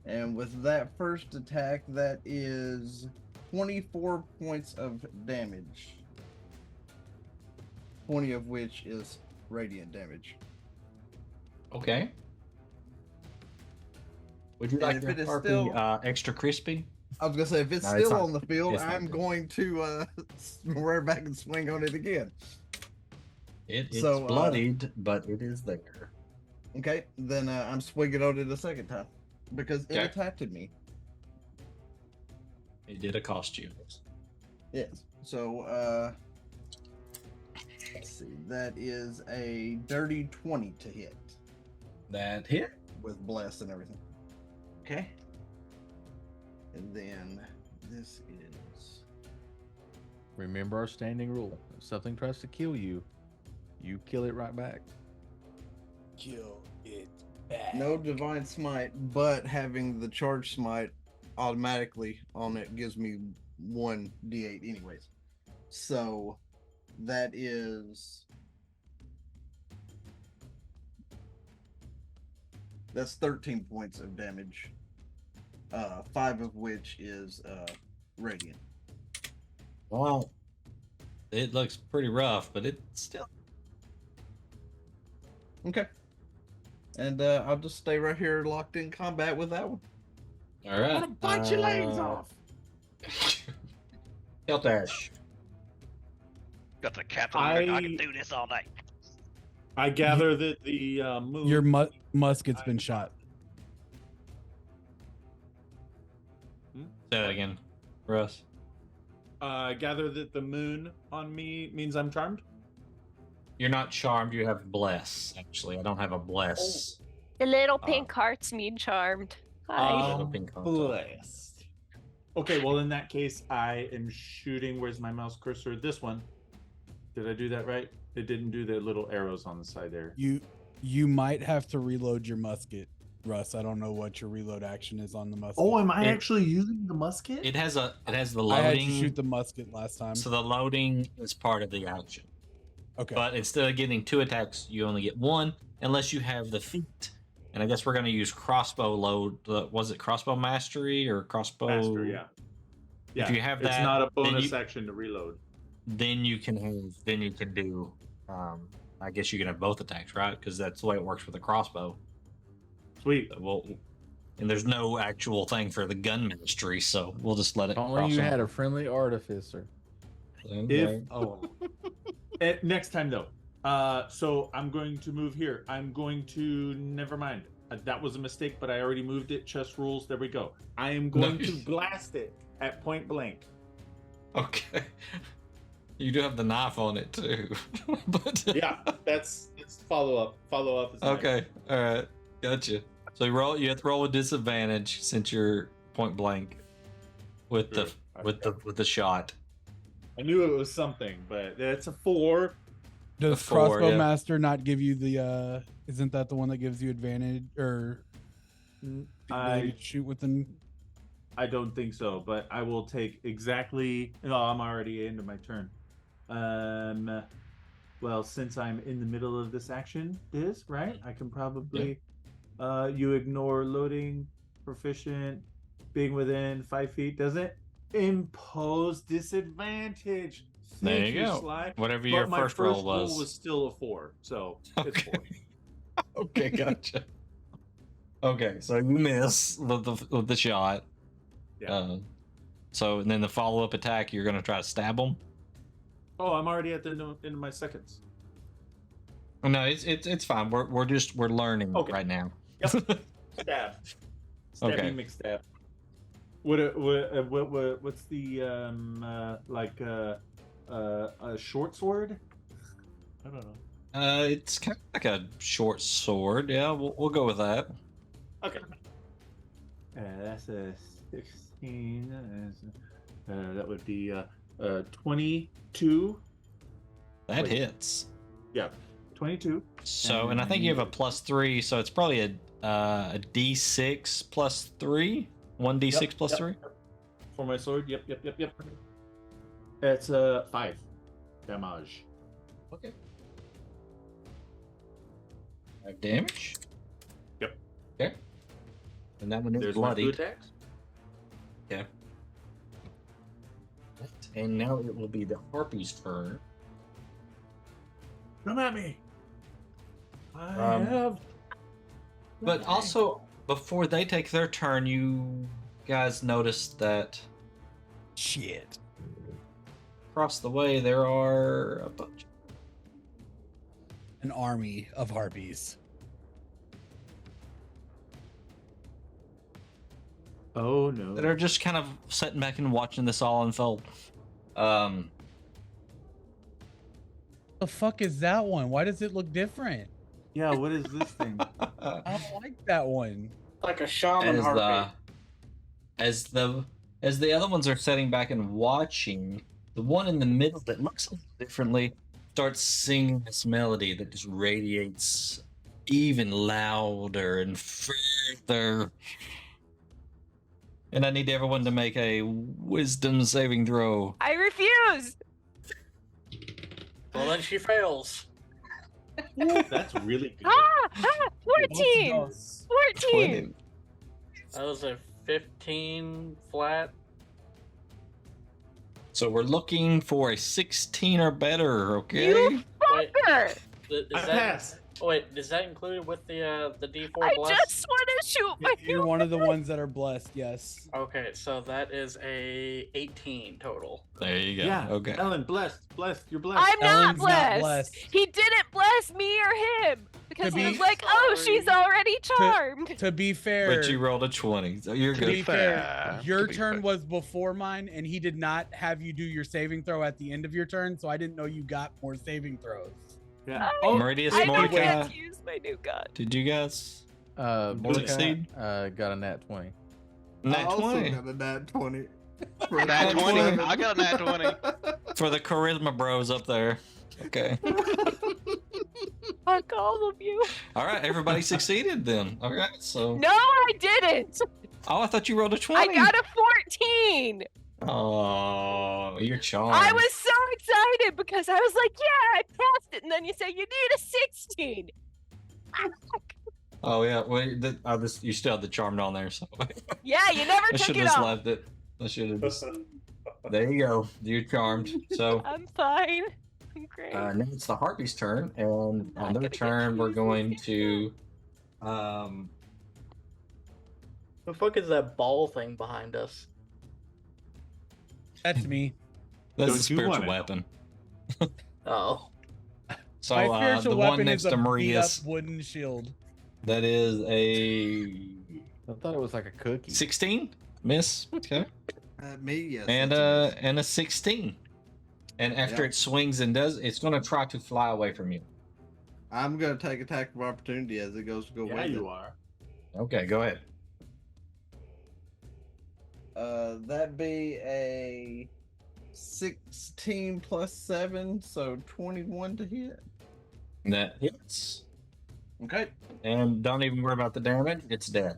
S9: And with that first attack, that is 24 points of damage. 20 of which is radiant damage.
S1: Okay. We'd you
S9: And
S1: like
S9: if
S1: your
S9: it is
S1: harpy
S9: still-
S1: extra crispy?
S9: I was gonna say, if it's
S1: No, it's
S9: still
S1: not
S9: on the
S1: good.
S9: field,
S1: It's not
S9: I'm
S1: good.
S9: going to rear back and swing on it again.
S1: It's
S9: So,
S1: bloodied, but it is there.
S9: Okay, then I'm swinging on it a second time because it
S1: Okay.
S9: attacked me.
S1: It did cost you.
S9: Yes. So let's see. That is a dirty 20 to hit
S1: That hit.
S9: with bless and everything. Okay. And then this is
S12: Remember our standing rule. If something tries to kill you, you kill it right back.
S5: Kill it back.
S9: no divine smite, but having the charge smite automatically on it gives me 1d8 anyways. So that is that's 13 points of damage. 5 of which is radiant.
S1: Well, it looks pretty rough, but it's still.
S9: Okay. And I'll just stay right here locked in combat with that one.
S1: All right.
S5: I'm gonna bite your legs off.
S1: Keltash.
S7: Got the captain here. I can do this all day.
S2: I gather that the moon.
S3: Your musket's been shot.
S1: Say that again, Russ.
S2: I gather that the moon on me means I'm charmed.
S1: You're not charmed. You have bless. Actually, I don't have a bless.
S11: The little pink hearts mean charmed. Hi.
S1: Little pink heart.
S2: Blessed. Okay, well in that case, I am shooting. Where's my mouse cursor? This one. Did I do that right? It didn't do the little arrows on the side there.
S3: You might have to reload your musket, Russ. I don't know what your reload action is on the musket.
S2: Oh, am I actually using the musket?
S1: It has the
S3: I had
S1: loading.
S3: to shoot the musket last time.
S1: So the loading is part of the action.
S3: Okay.
S1: But instead of getting 2 attacks, you only get 1, unless you have the feat. And I guess we're going to use crossbow load. Was it crossbow mastery or crossbow?
S2: Master, yeah.
S1: If you have that,
S2: it's not a
S1: then
S2: bonus
S1: you-
S2: action to reload.
S1: Then you can do. I guess you can have both attacks, right? Because that's the way it works with a crossbow.
S2: Sweet.
S1: Well, and there's no actual thing for the gun mastery, so we'll just let it.
S12: Only
S1: cross
S12: you
S1: over.
S12: had a friendly artificer.
S2: If next time though, so I'm going to move here. I'm going to never mind. That was a mistake, but I already moved it. Chess rules. There we go. I am going to blast it at point blank.
S1: Okay. You do have the knife on it too, but
S2: Yeah, that's follow up. Follow up. Is nice.
S1: okay. All right, gotcha. So you have to roll with disadvantage since you're point blank with
S2: Sure.
S1: the shot.
S2: I knew it was something, but it's a 4.
S3: Does
S1: Four,
S3: Crossbow
S1: yeah.
S3: Master not give you the? Isn't that the one that gives you advantage or the ability to shoot within?
S2: I don't think so, but I will take exactly. No, I'm already into my turn. Well, since I'm in the middle of this action, right? I can probably. You ignore loading, proficient, being within 5 feet. Doesn't impose disadvantage.
S1: There
S2: Thank
S1: you go.
S2: Sly.
S1: Whatever
S2: But
S1: your
S2: my
S1: first roll was.
S2: was still a 4, so it's 4.
S1: Okay, gotcha. Okay, so you miss with the shot.
S2: Yeah.
S1: So and then the follow up attack, you're gonna try to stab him.
S2: Oh, I'm already at the end of my seconds.
S1: No, it's fine. We're learning
S2: Okay.
S1: right now.
S2: Yep. Stab. Stabbing
S1: Okay.
S2: McStab. What's the a short sword? I don't know.
S1: It's kind of like a short sword. Yeah, we'll go with that.
S2: Okay. That's a 16. That would be 22.
S1: That
S2: Wait.
S1: hits.
S2: Yeah, 22.
S1: So, and I think you have a +3, so it's probably a D6 +3, 1d6
S2: Yep,
S1: plus
S2: yep.
S1: 3.
S2: For my sword. Yep. It's 5 damage.
S1: Okay. 5 damage.
S2: Yep.
S1: Okay. And that one is
S2: There's my 2
S1: bloody.
S2: attacks.
S1: Yeah. And now it will be the harpy's turn.
S2: Come at me. I
S1: Um,
S2: have.
S1: But also, before they take their turn, you guys notice that
S3: Shit.
S1: across the way there are a bunch.
S3: An army of harpies.
S2: Oh no.
S1: That are just kind of sitting back and watching this all unfold.
S3: The fuck is that one? Why does it look different?
S2: Yeah, what is this thing?
S3: I don't like that one.
S8: Like a shaman harpy.
S1: As the other ones are sitting back and watching, the one in the middle that looks a little differently starts singing this melody that just radiates even louder and further. And I need everyone to make a wisdom saving throw.
S11: I refuse.
S8: Well, then she fails.
S2: Ooh, that's really good.
S11: 14. 14.
S8: That was a 15 flat.
S1: So we're looking for a 16 or better, okay?
S11: You fucker.
S8: Is
S2: I
S8: that
S2: pass.
S8: oh, wait? Is that included with the D4
S11: I
S8: bless?
S11: just want to shoot my
S3: You're one of the ones that are blessed. Yes.
S8: Okay, so that is a 18 total.
S1: There you go.
S2: Yeah.
S1: Okay.
S2: Ellen, blessed. I'm blessed.
S11: I'm not
S3: Ellen's not
S11: blessed.
S3: blessed.
S11: He didn't bless me or him because
S3: To
S11: he
S3: be-
S11: was like, "Oh, she's already charmed."
S3: To be fair,
S1: But you rolled a 20, so you're
S3: to
S1: good.
S3: be fair,
S7: fair,
S3: your
S7: to be
S3: turn
S7: fair.
S3: was before mine, and he did not have you do your saving throw at the end of your turn, so I didn't know you got more saving throws.
S2: Yeah.
S1: Meridius,
S11: I don't
S1: Mordecai,
S11: get to use my new gun.
S1: did you guys?
S12: Mordecai,
S1: Succeed?
S12: got a nat 20.
S1: Nat
S9: I also
S1: 20
S9: got a nat 20.
S7: Nat 20. I got a nat 20.
S1: for the charisma bros up there. Okay.
S11: Fuck all of you.
S1: All right, everybody succeeded then. All right, so.
S11: No, I didn't.
S1: Oh, I thought you rolled a 20.
S11: I got a 14.
S1: Oh, you're charmed.
S11: I was so excited because I was like, "Yeah, I passed it," and then you say you need a 16.
S1: Oh yeah, wait. You still have the charmed on there, so
S11: Yeah, you never
S1: I
S11: took
S1: should
S11: it
S1: have just
S11: off.
S1: left it. I should have just. There you go. You're charmed. So
S11: I'm fine. I'm great.
S1: now it's the Harpy's turn, and
S11: Not
S1: on
S11: gonna
S1: their
S11: get
S1: turn, we're
S11: used
S1: going
S11: again.
S1: to.
S8: The fuck is that ball thing behind us?
S3: That's me.
S1: That's a
S2: Don't you
S1: spiritual
S2: want it?
S1: weapon.
S8: Oh,
S1: So
S3: My
S1: the
S3: spiritual
S1: one
S3: weapon
S1: next
S3: is
S1: to
S3: a beat-up
S1: Maria's,
S3: wooden shield.
S1: that is a
S12: I thought it was like a cookie.
S1: 16. Miss. Okay.
S9: Me, yes.
S1: and
S9: that's a miss.
S1: and a 16. And after
S9: Yeah.
S1: it swings and does, it's going to try to fly away from you.
S9: I'm gonna take attack of opportunity as it goes to go
S2: Yeah,
S9: with
S2: you
S9: it.
S2: are.
S1: Okay, go ahead.
S9: That'd be a 16 plus 7, so 21 to hit.
S1: That hits.
S9: Okay.
S1: And don't even worry about the damage. It's dead.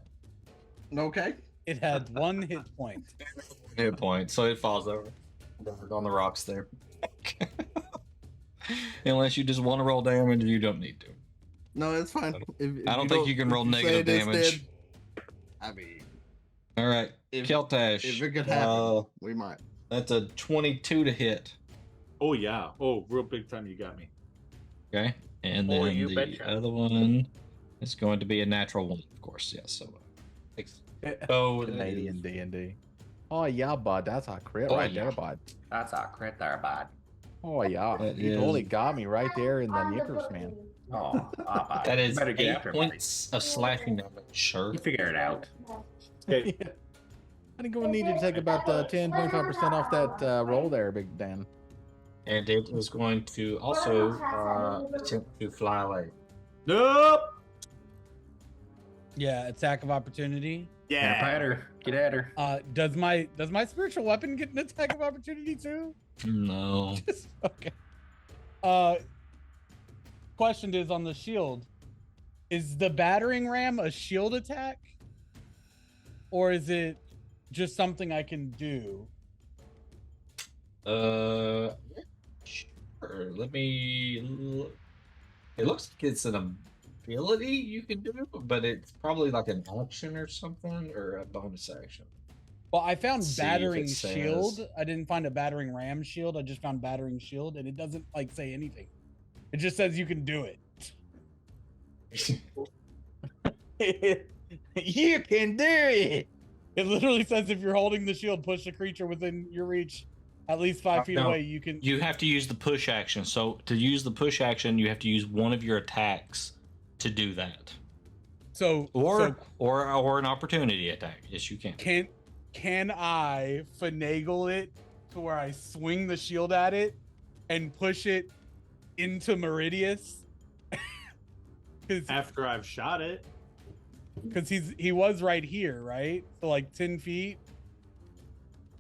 S9: Okay.
S3: It had 1 hit point.
S1: Hit point, so it falls over on the rocks there. Unless you just want to roll damage, you don't need to.
S9: No, it's fine.
S1: I don't think you can roll negative damage.
S9: I mean,
S1: All right,
S9: if
S1: Keltash.
S9: it could happen, we might.
S1: That's a 22 to hit.
S2: Oh yeah. Oh, real big time. You got me.
S1: Okay, and
S8: Oh,
S1: then
S8: you
S1: the
S8: betcha.
S1: other one is going to be a natural 1, of course. Yes. So, oh,
S12: Canadian D&D. Oh yeah, bud. That's a crit
S1: Oh,
S12: right
S1: yeah.
S12: there, bud.
S10: That's a crit there, bud.
S12: Oh yeah.
S1: That
S12: You
S1: is-
S12: totally got me right there in the knickers, man.
S10: Oh, bud.
S1: that is
S10: Better get
S1: 8
S10: after it, buddy.
S1: points of slashing damage. Sure.
S10: You figure it out.
S2: Okay.
S12: Yeah. I think we need to take about 10, 25% off that roll there, Big Dan.
S1: And it is going to also attempt to fly away.
S2: Nope.
S3: Yeah, attack of opportunity.
S10: Yeah. Pat her. Get at her.
S3: Does my spiritual weapon get an attack of opportunity too?
S1: No.
S3: Okay. Question is on the shield. Is the battering ram a shield attack? Or is it just something I can do?
S1: Sure. Let me look. It looks like it's an ability you can do, but it's probably like an action or something, or a bonus action.
S3: Well, I found
S1: See if it
S3: battering
S1: says-
S3: shield. I didn't find a battering ram shield. I just found battering shield, and it doesn't like say anything. It just says you can do it.
S12: You can do it.
S3: It literally says if you're holding the shield, push the creature within your reach at least 5 feet
S1: No,
S3: away. You can.
S1: You have to use the push action. So to use the push action, you have to use one of your attacks to do that,
S3: So
S1: or an opportunity attack. Yes, you can.
S3: Can I finagle it to where I swing the shield at it and push it into Meridius?
S2: After I've shot it.
S3: Because he was right here, right? So like 10 feet.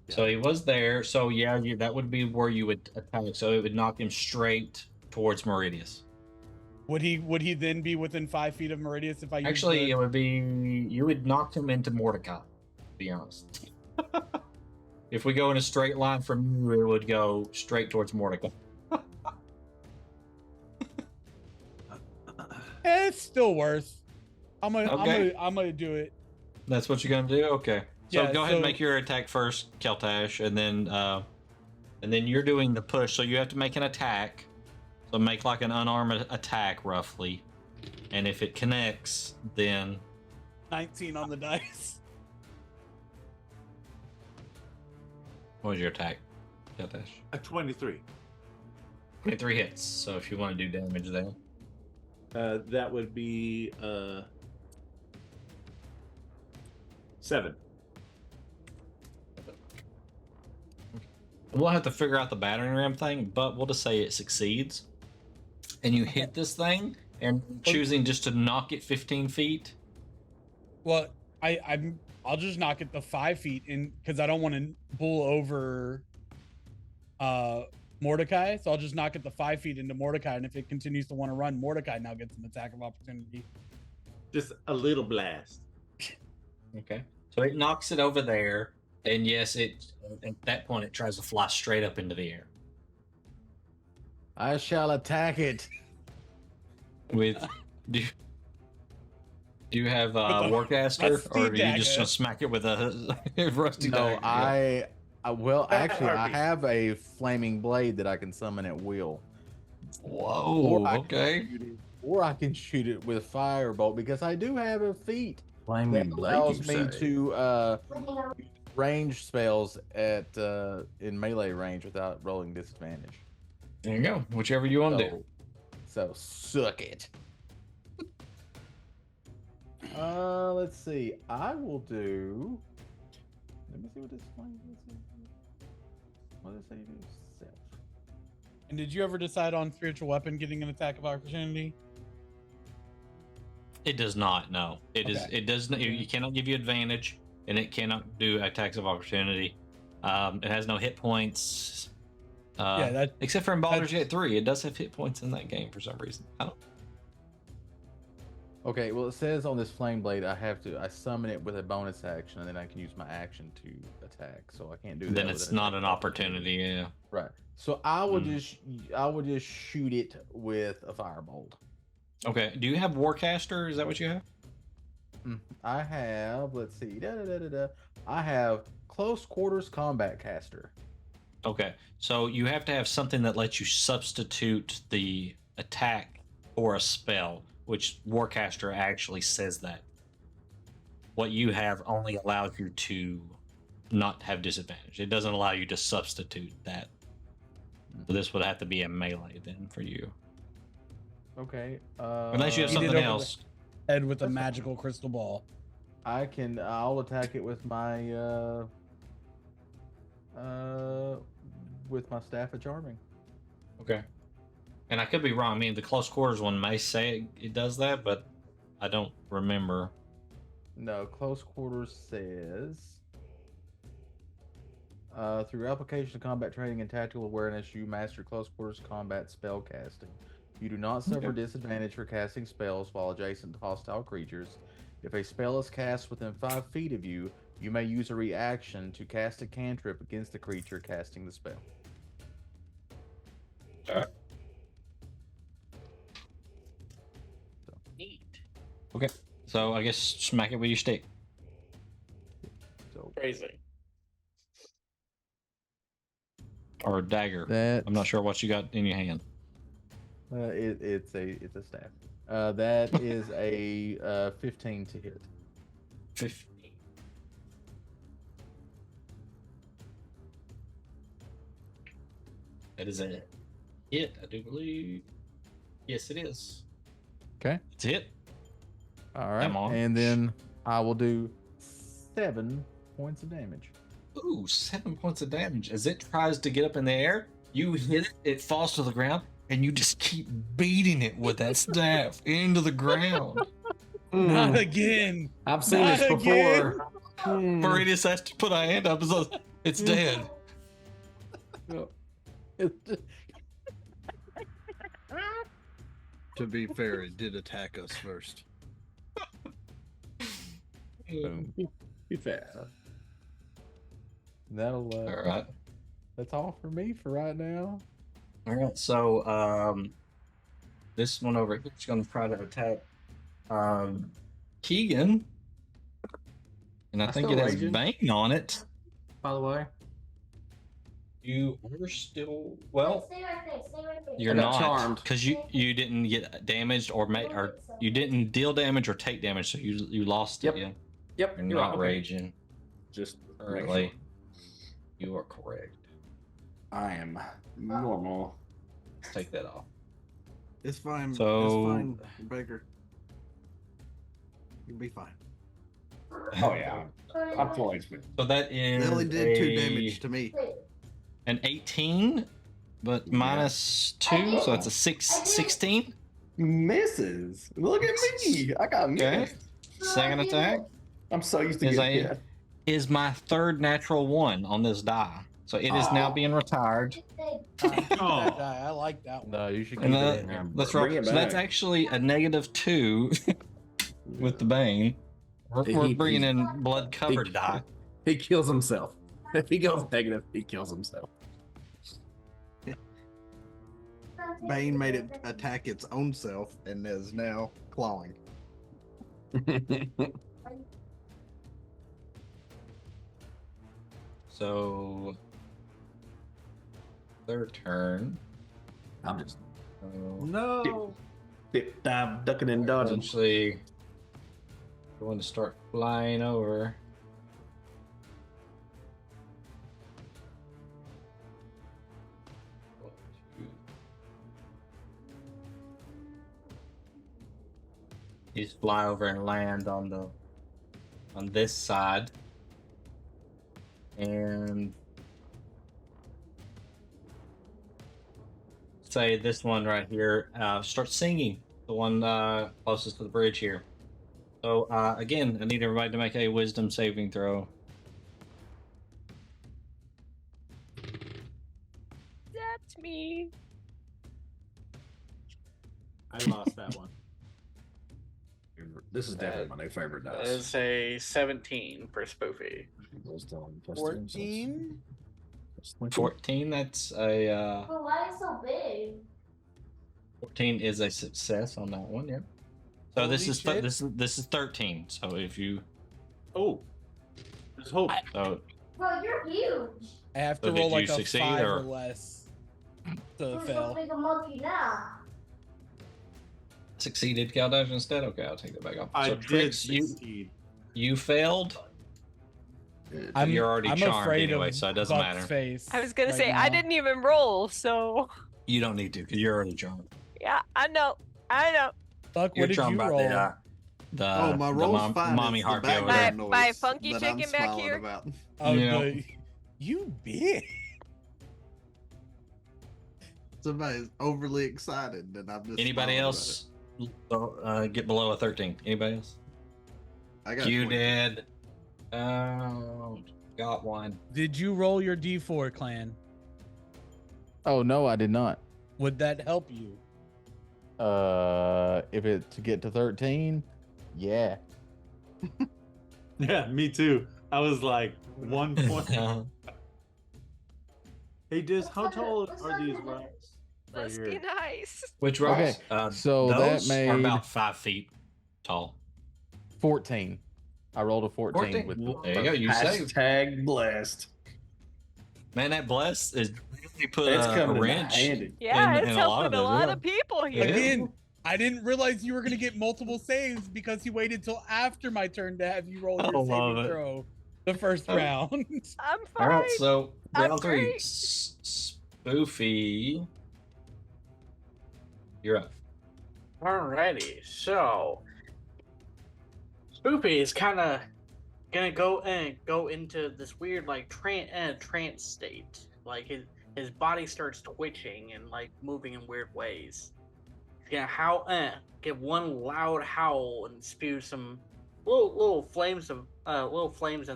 S1: So he was there. So yeah, that would be where you would attack. So it would knock him straight towards Meridius.
S3: Would he then be within 5 feet of Meridius if I used
S1: Actually,
S3: the-
S1: it would be you would knock him into Mordecai. To be honest, if we go in a straight line from you, it would go straight towards Mordecai.
S3: It's still worse. I'm
S1: Okay.
S3: gonna do it.
S1: That's what you're gonna do. Okay. So
S3: Yeah,
S1: go ahead and
S3: so-
S1: make your attack first, Keltash, and then you're doing the push. So you have to make an attack, So make like an unarmed attack, roughly. And if it connects, then
S3: 19 on the dice.
S1: what was your attack?
S2: A 23.
S1: 23 hits. So if you want to do damage there.
S2: That would be 7.
S1: We'll have to figure out the battering ram thing, but we'll just say it succeeds. And you hit this thing, and choosing just to knock it 15 feet.
S3: Well, I'll just knock it the 5 feet in because I don't want to bull over Mordecai. So I'll just knock it the 5 feet into Mordecai, and if it continues to want to run, Mordecai now gets an attack of opportunity.
S2: Just a little blast.
S1: Okay. So it knocks it over there, and yes, it at that point it tries to fly straight up into the air.
S12: I shall attack it.
S1: With do you have Warcaster, or are you just gonna smack it with a rusty
S12: No,
S1: dagger?
S12: well, actually, I have a flaming blade that I can summon at will.
S1: Whoa, okay.
S12: Or I can shoot it with firebolt because I do have a feat
S5: Flaming
S12: that
S5: blade,
S12: allows
S5: you
S12: me
S5: say?
S12: to range spells at in melee range without rolling disadvantage.
S1: There you go. Whichever you want to do.
S12: So suck it. Let's see. I will do. Let me see what this flame is. What does it say? Do self.
S3: And did you ever decide on spiritual weapon getting an attack of opportunity?
S1: It does not. No, it is. It does. You cannot give you advantage, and it cannot do attacks of opportunity. It has no hit points. Except for in Baldur's Gate 3, it does have hit points in that game for some reason. I don't.
S12: Okay, well, it says on this flame blade, I summon it with a bonus action, and then I can use my action to attack. So I can't do that.
S1: Then
S12: with
S1: it's
S12: an
S1: not
S12: attack
S1: an opportunity. Yeah.
S12: Right. So I would just shoot it with a firebolt.
S1: Okay. Do you have Warcaster? Is that what you have?
S12: I have. Let's see. I have close quarters combat caster.
S1: Okay. So you have to have something that lets you substitute the attack or a spell, which Warcaster actually says that. What you have only allows you to not have disadvantage. It doesn't allow you to substitute that. So this would have to be a melee then for you.
S12: Okay.
S1: Unless you have something else.
S3: Head with a magical crystal ball.
S12: I'll attack it with my staff of charming.
S1: Okay. And I could be wrong. I mean, the close quarters one may say it does that, but I don't remember.
S12: No, close quarters says through application of combat training and tactical awareness, you master close quarters combat spell casting. You do not suffer disadvantage for casting spells while adjacent to hostile creatures. If a spell is cast within 5 feet of you, you may use a reaction to cast a cantrip against the creature casting the spell.
S1: Alright.
S8: Neat.
S1: Okay. So I guess smack it with your stick.
S12: So
S8: Crazy.
S1: Or a dagger. I'm not sure what you got in your hand.
S12: It's a staff. That is a 15 to hit.
S1: 15. That is a hit, I do believe. Yes, it is.
S12: Okay.
S1: It's a hit.
S12: All right.
S1: Come on.
S12: And then I will do 7 points of damage.
S1: Ooh, 7 points of damage. As it tries to get up in the air, you hit it, it falls to the ground, and you just keep beating it with that staff into the ground.
S3: Not again.
S5: I've seen
S3: Not
S5: this before.
S1: Meridius has to put a hand up. It's dead.
S9: To be fair, it did attack us first.
S12: Boom.
S2: Be fair.
S12: That'll
S1: All right.
S12: That's all for me for right now.
S1: All right. So this one over here is going to try to attack Keegan, and I think
S5: still
S1: it has
S5: raging.
S1: Bane on it.
S5: By the way,
S1: You are still well.
S6: Stay right there. Stay right there.
S1: You're
S5: I got
S1: not
S5: charmed.
S1: because you didn't get damaged or you didn't deal damage or take damage, so you lost
S5: Yep.
S1: it. Yeah.
S5: Yep.
S1: You're
S5: You're
S1: not
S5: right. Okay.
S1: raging
S5: Just
S1: currently. You are correct.
S5: I am normal.
S1: Take that off.
S9: It's fine.
S1: So-
S9: It's fine, Baker. You'll be fine.
S5: Oh yeah. I'm full HP.
S1: So that is
S9: They only did 2 damage to me.
S1: an 18, but minus 2, so that's a 16.
S5: Misses. Look at me. I got
S1: Okay.
S5: missed.
S1: Second attack
S5: I'm so used to
S1: is
S5: getting
S1: a
S5: hit.
S1: is my third natural 1 on this die, so it is now being retired.
S3: I like that one.
S12: No, you should keep
S1: And
S12: it in there.
S1: that's
S5: Bring
S1: right.
S5: it
S1: So that's
S5: back.
S1: actually a -2 with the Bane. We're bringing in blood covered die.
S5: He kills himself. If he goes negative, he kills himself.
S9: Bane made it attack its own self and is now clawing.
S1: So their turn.
S5: I'm just
S1: So
S2: No.
S5: dip, dive, ducking and dodging.
S1: eventually going to start flying over. He's fly over and land on this side. And say this one right here starts singing, the one closest to the bridge here. So again, I need everybody to make a wisdom saving throw.
S11: That's me.
S2: I lost that one.
S5: This is definitely my new favorite dice.
S8: It's a 17 for Spoofy.
S3: 14.
S1: 14, that's a
S6: But why is it so big?
S1: 14 is a success on that one, yeah. So this
S3: Holy
S1: is
S3: shit.
S1: this is 13. So if you
S2: Oh. There's hope.
S1: so
S6: Bro, you're huge.
S3: I have to
S1: So did
S3: roll like
S1: you
S3: a
S1: succeed,
S3: 5
S1: or-
S3: or less to
S6: Who's
S3: fail.
S6: so big a monkey now?
S1: succeeded Galdash instead, okay, I'll take that back off.
S2: I
S1: So
S2: did
S1: Trix,
S2: succeed.
S1: you failed. You're already
S3: I'm
S1: charmed
S3: afraid
S1: anyway,
S3: of
S1: so it doesn't
S3: Buck's
S1: matter.
S3: Face
S11: I was gonna
S3: right
S11: say I
S3: now.
S11: didn't even roll, so
S1: You don't need to because you're already charmed.
S11: yeah, I know. I know.
S3: Buck,
S1: You're
S3: what did
S1: charmed
S3: you
S1: by
S3: roll?
S1: the
S9: my
S1: the
S9: roll's fine.
S1: mommy
S9: It's the
S1: harpy over there.
S9: background noise
S11: My funky
S9: that I'm
S11: chicken back
S9: smiling
S11: here?
S9: about.
S3: Oh,
S1: Yeah.
S3: you big.
S9: Somebody's overly excited, and I'm just.
S1: Anybody
S9: smiling
S1: else get below a 13? Anybody else?
S9: about it. I got
S1: You
S9: 20.
S1: did. Got one.
S3: Did you roll your D4, Clan?
S12: Oh no, I did not.
S3: Would that help you?
S12: If it to get to 13, yeah.
S2: Yeah, me too. I was like 1 point. Hey, Diz, how tall are these rocks? Right
S11: Let's
S2: here.
S11: be nice.
S1: Which rocks?
S12: So that
S1: those are
S12: made-
S1: about 5 feet tall.
S12: 14. I rolled a 14,
S1: 14.
S12: with
S1: There you go. You saved.
S5: Hashtag blessed.
S1: Man, that bless is really put
S5: It's
S1: a
S5: coming in
S1: wrench.
S5: handy.
S11: Yeah,
S1: in
S11: it's
S1: a lot
S11: helping
S1: of
S11: a
S1: those,
S11: lot
S1: yeah.
S11: of people here.
S1: Yeah.
S3: Again, I didn't realize you were gonna get multiple saves because he waited till after my turn to have you roll
S1: I
S3: your
S1: love
S3: saving
S1: it.
S3: throw the first
S1: Oh.
S3: round.
S11: I'm fine.
S1: All right, so
S11: I'm
S1: round 3.
S11: great.
S1: Spoofy. You're up.
S8: Alrighty, so Spoopy is kind of gonna go into this weird like trance state. Like his body starts twitching and like moving in weird ways. He's gonna howl, get one loud howl and spew some little flames in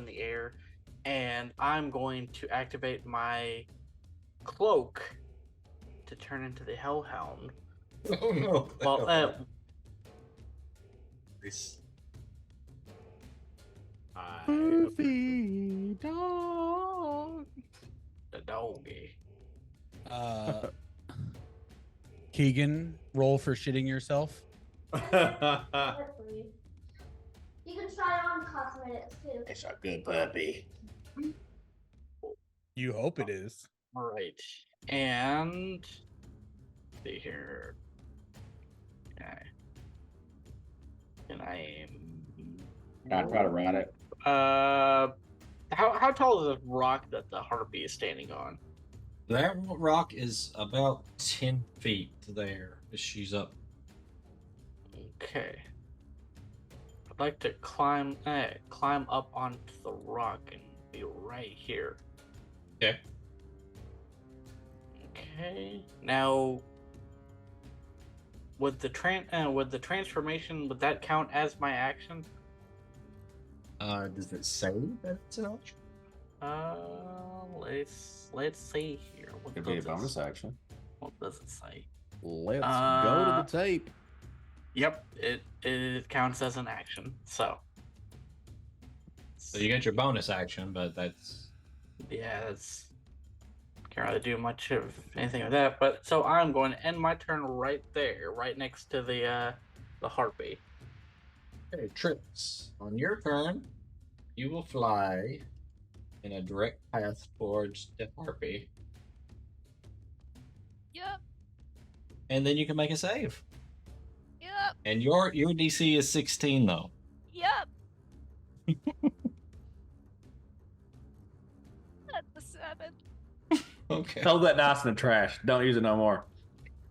S8: the air, and I'm going to activate my cloak to turn into the Hellhound.
S1: Oh no.
S8: Well,
S12: Goofy dog.
S8: the doggy.
S3: Keegan, roll for shitting yourself.
S6: Hopefully. You can try on cosmetics too.
S5: It's a good puppy.
S3: You hope it is.
S8: All right, and see here. Okay. Can I?
S10: Can I try to ride it?
S8: How tall is the rock that the harpy is standing on?
S1: That rock is about 10 feet there as she's up.
S8: Okay. I'd like to climb up onto the rock and be right here.
S1: Okay.
S8: Okay. Now, would the transformation, would that count as my action?
S1: Does it say that it's an action?
S8: Let's see here. What
S10: Could be a
S8: does it
S10: bonus
S8: say?
S10: action.
S8: What does it say?
S12: Let's go to the tape.
S8: Yep, it counts as an action. So
S1: you get your bonus action, but that's
S8: can't really do much of anything with that. But so I'm going to end my turn right there, right next to the harpy.
S1: Okay, Trix. On your turn, you will fly in a direct path towards the harpy.
S11: Yep.
S1: And then you can make a save.
S11: Yep.
S1: And your DC is 16 though.
S11: Yep. That's a 7.
S1: Okay.
S10: Throw that dice in the trash. Don't use it no more.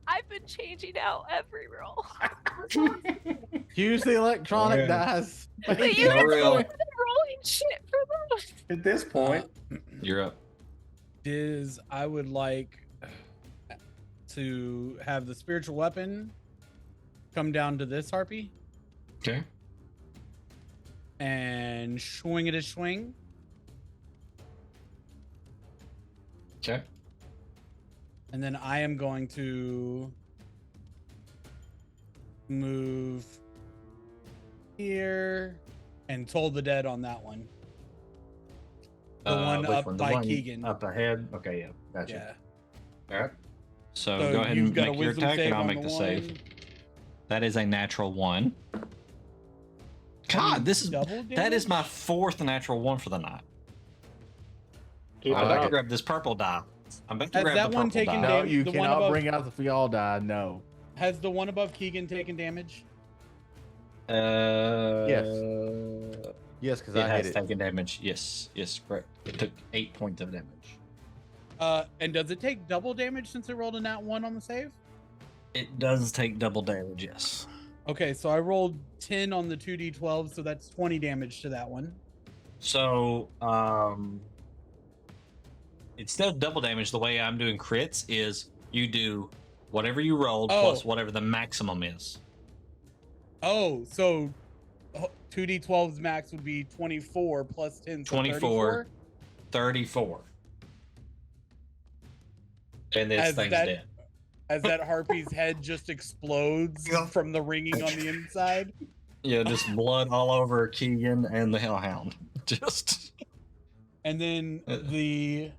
S11: I've been changing out every roll.
S12: Use the electronic
S1: Yeah.
S12: dice.
S11: But you guys
S1: Toril.
S11: have been rolling shit for those.
S10: At this point,
S1: You're up.
S3: I would like to have the spiritual weapon come down to this harpy
S1: Okay.
S3: and swing it a swing.
S1: Okay.
S3: And then I am going to move here and Toll the Dead on that one. The one
S1: which
S3: up
S1: one?
S3: by
S1: one
S3: Keegan.
S1: Up ahead? Okay, yeah. Gotcha.
S3: Yeah.
S1: All right. So,
S3: So
S1: go ahead
S3: you've
S1: and
S3: got a
S1: make your
S3: wisdom
S1: attack,
S3: save
S1: and I'll
S3: on
S1: make
S3: the
S1: the save.
S3: one.
S1: That is a natural 1. God, this is
S3: Double
S1: that is my
S3: damage?
S1: 4th natural 1 for the night.
S8: Keep
S1: I'm
S8: it
S1: about to
S8: up.
S1: grab this purple die. I'm about to
S3: Has
S1: grab
S3: that
S1: the
S3: one
S1: purple
S3: taken
S1: die.
S12: No,
S3: damage?
S12: you
S3: The one
S12: cannot
S3: above-
S12: bring out the y'all die. No.
S3: Has the one above Keegan taken damage?
S12: Yes, because
S1: It
S12: I hit
S1: has
S12: it.
S1: taken damage. Yes, correct. It took 8 points of damage.
S3: And does it take double damage since it rolled a nat 1 on the save?
S1: It does take double damage, yes.
S3: Okay, so I rolled 10 on the 2d12, so that's 20 damage to that one.
S1: So, instead of double damage, the way I'm doing crits is you do whatever you rolled plus whatever the maximum is.
S3: Oh, so 2d12's max would be 24 plus 10, so
S1: 24. 34. And this
S3: As
S1: thing's
S3: that-
S1: dead.
S3: As that harpy's head just explodes from the ringing on the inside.
S1: Yeah, just blood all over Keegan and the Hellhound. Just.
S3: And then the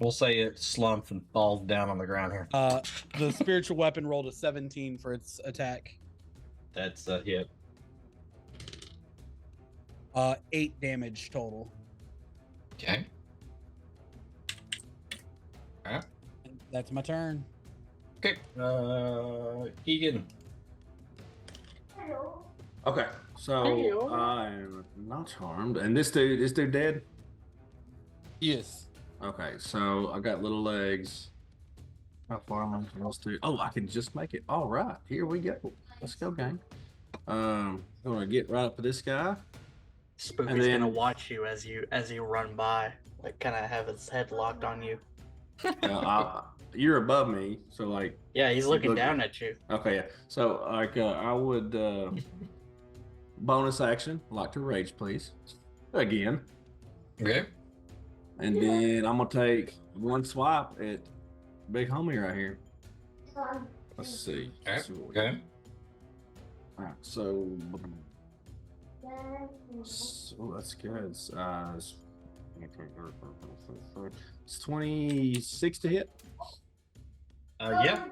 S1: We'll say it slumps and falls down on the ground here.
S3: the spiritual weapon rolled a 17 for its attack.
S1: That's a hit.
S3: 8 damage total.
S1: Okay. All right.
S3: That's my turn.
S1: Okay. Keegan.
S6: Hello.
S10: okay. So I'm not harmed, and this dude dead.
S3: Yes.
S10: Okay, so I got little legs. How far am I supposed to? Oh, I can just make it. All right, here we go. Let's go, gang. I'm gonna get right up to this guy.
S8: Spooky's
S10: And then-
S8: gonna watch you as you run by, like kind of have his head locked on you.
S10: You're above me, so like.
S8: Yeah, he's looking
S10: Look-
S8: down at you.
S10: Okay, yeah. So like, I would bonus action, like to rage, please, again,
S1: Okay.
S10: and then I'm gonna take one swipe at big homie right here. Let's see.
S1: Okay.
S10: So,
S1: Okay.
S10: All right, so that's good. It's 26 to hit.
S1: Yeah.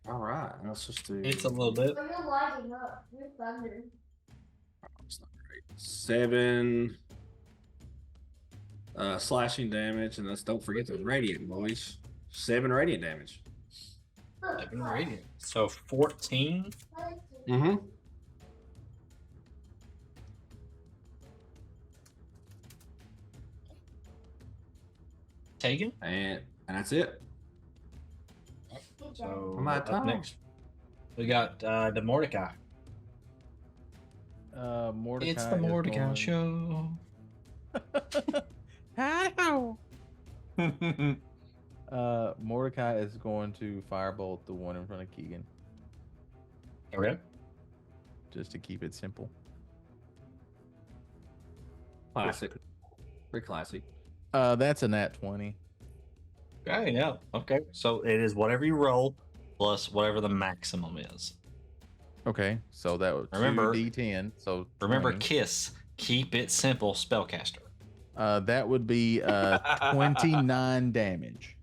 S6: Oh,
S10: All right, let's just do.
S1: It's a little bit.
S6: you're lighting up. You're thunder.
S10: It's not great. 7. slashing damage, and let's don't forget the radiant, boys. 7 radiant damage.
S1: 7 radiant. So 14.
S10: Mm-hmm.
S1: Taken.
S10: And that's it.
S1: So
S10: My
S1: up
S10: time.
S1: next, we got the Mordecai.
S12: Mordecai.
S1: It's the
S12: is
S1: Mordecai
S12: going-
S1: show.
S3: How?
S12: Mordecai is going to firebolt the one in front of Keegan,
S1: Okay.
S12: just to keep it simple.
S10: Classic. Very classic.
S12: That's a nat 20.
S1: Okay, yeah. Okay. So it is whatever you roll plus whatever the maximum is.
S12: Okay, so that was
S1: Remember-
S12: 2d10. So
S1: Remember,
S12: 20.
S1: KISS. Keep it simple, spellcaster.
S12: That would be 29 damage.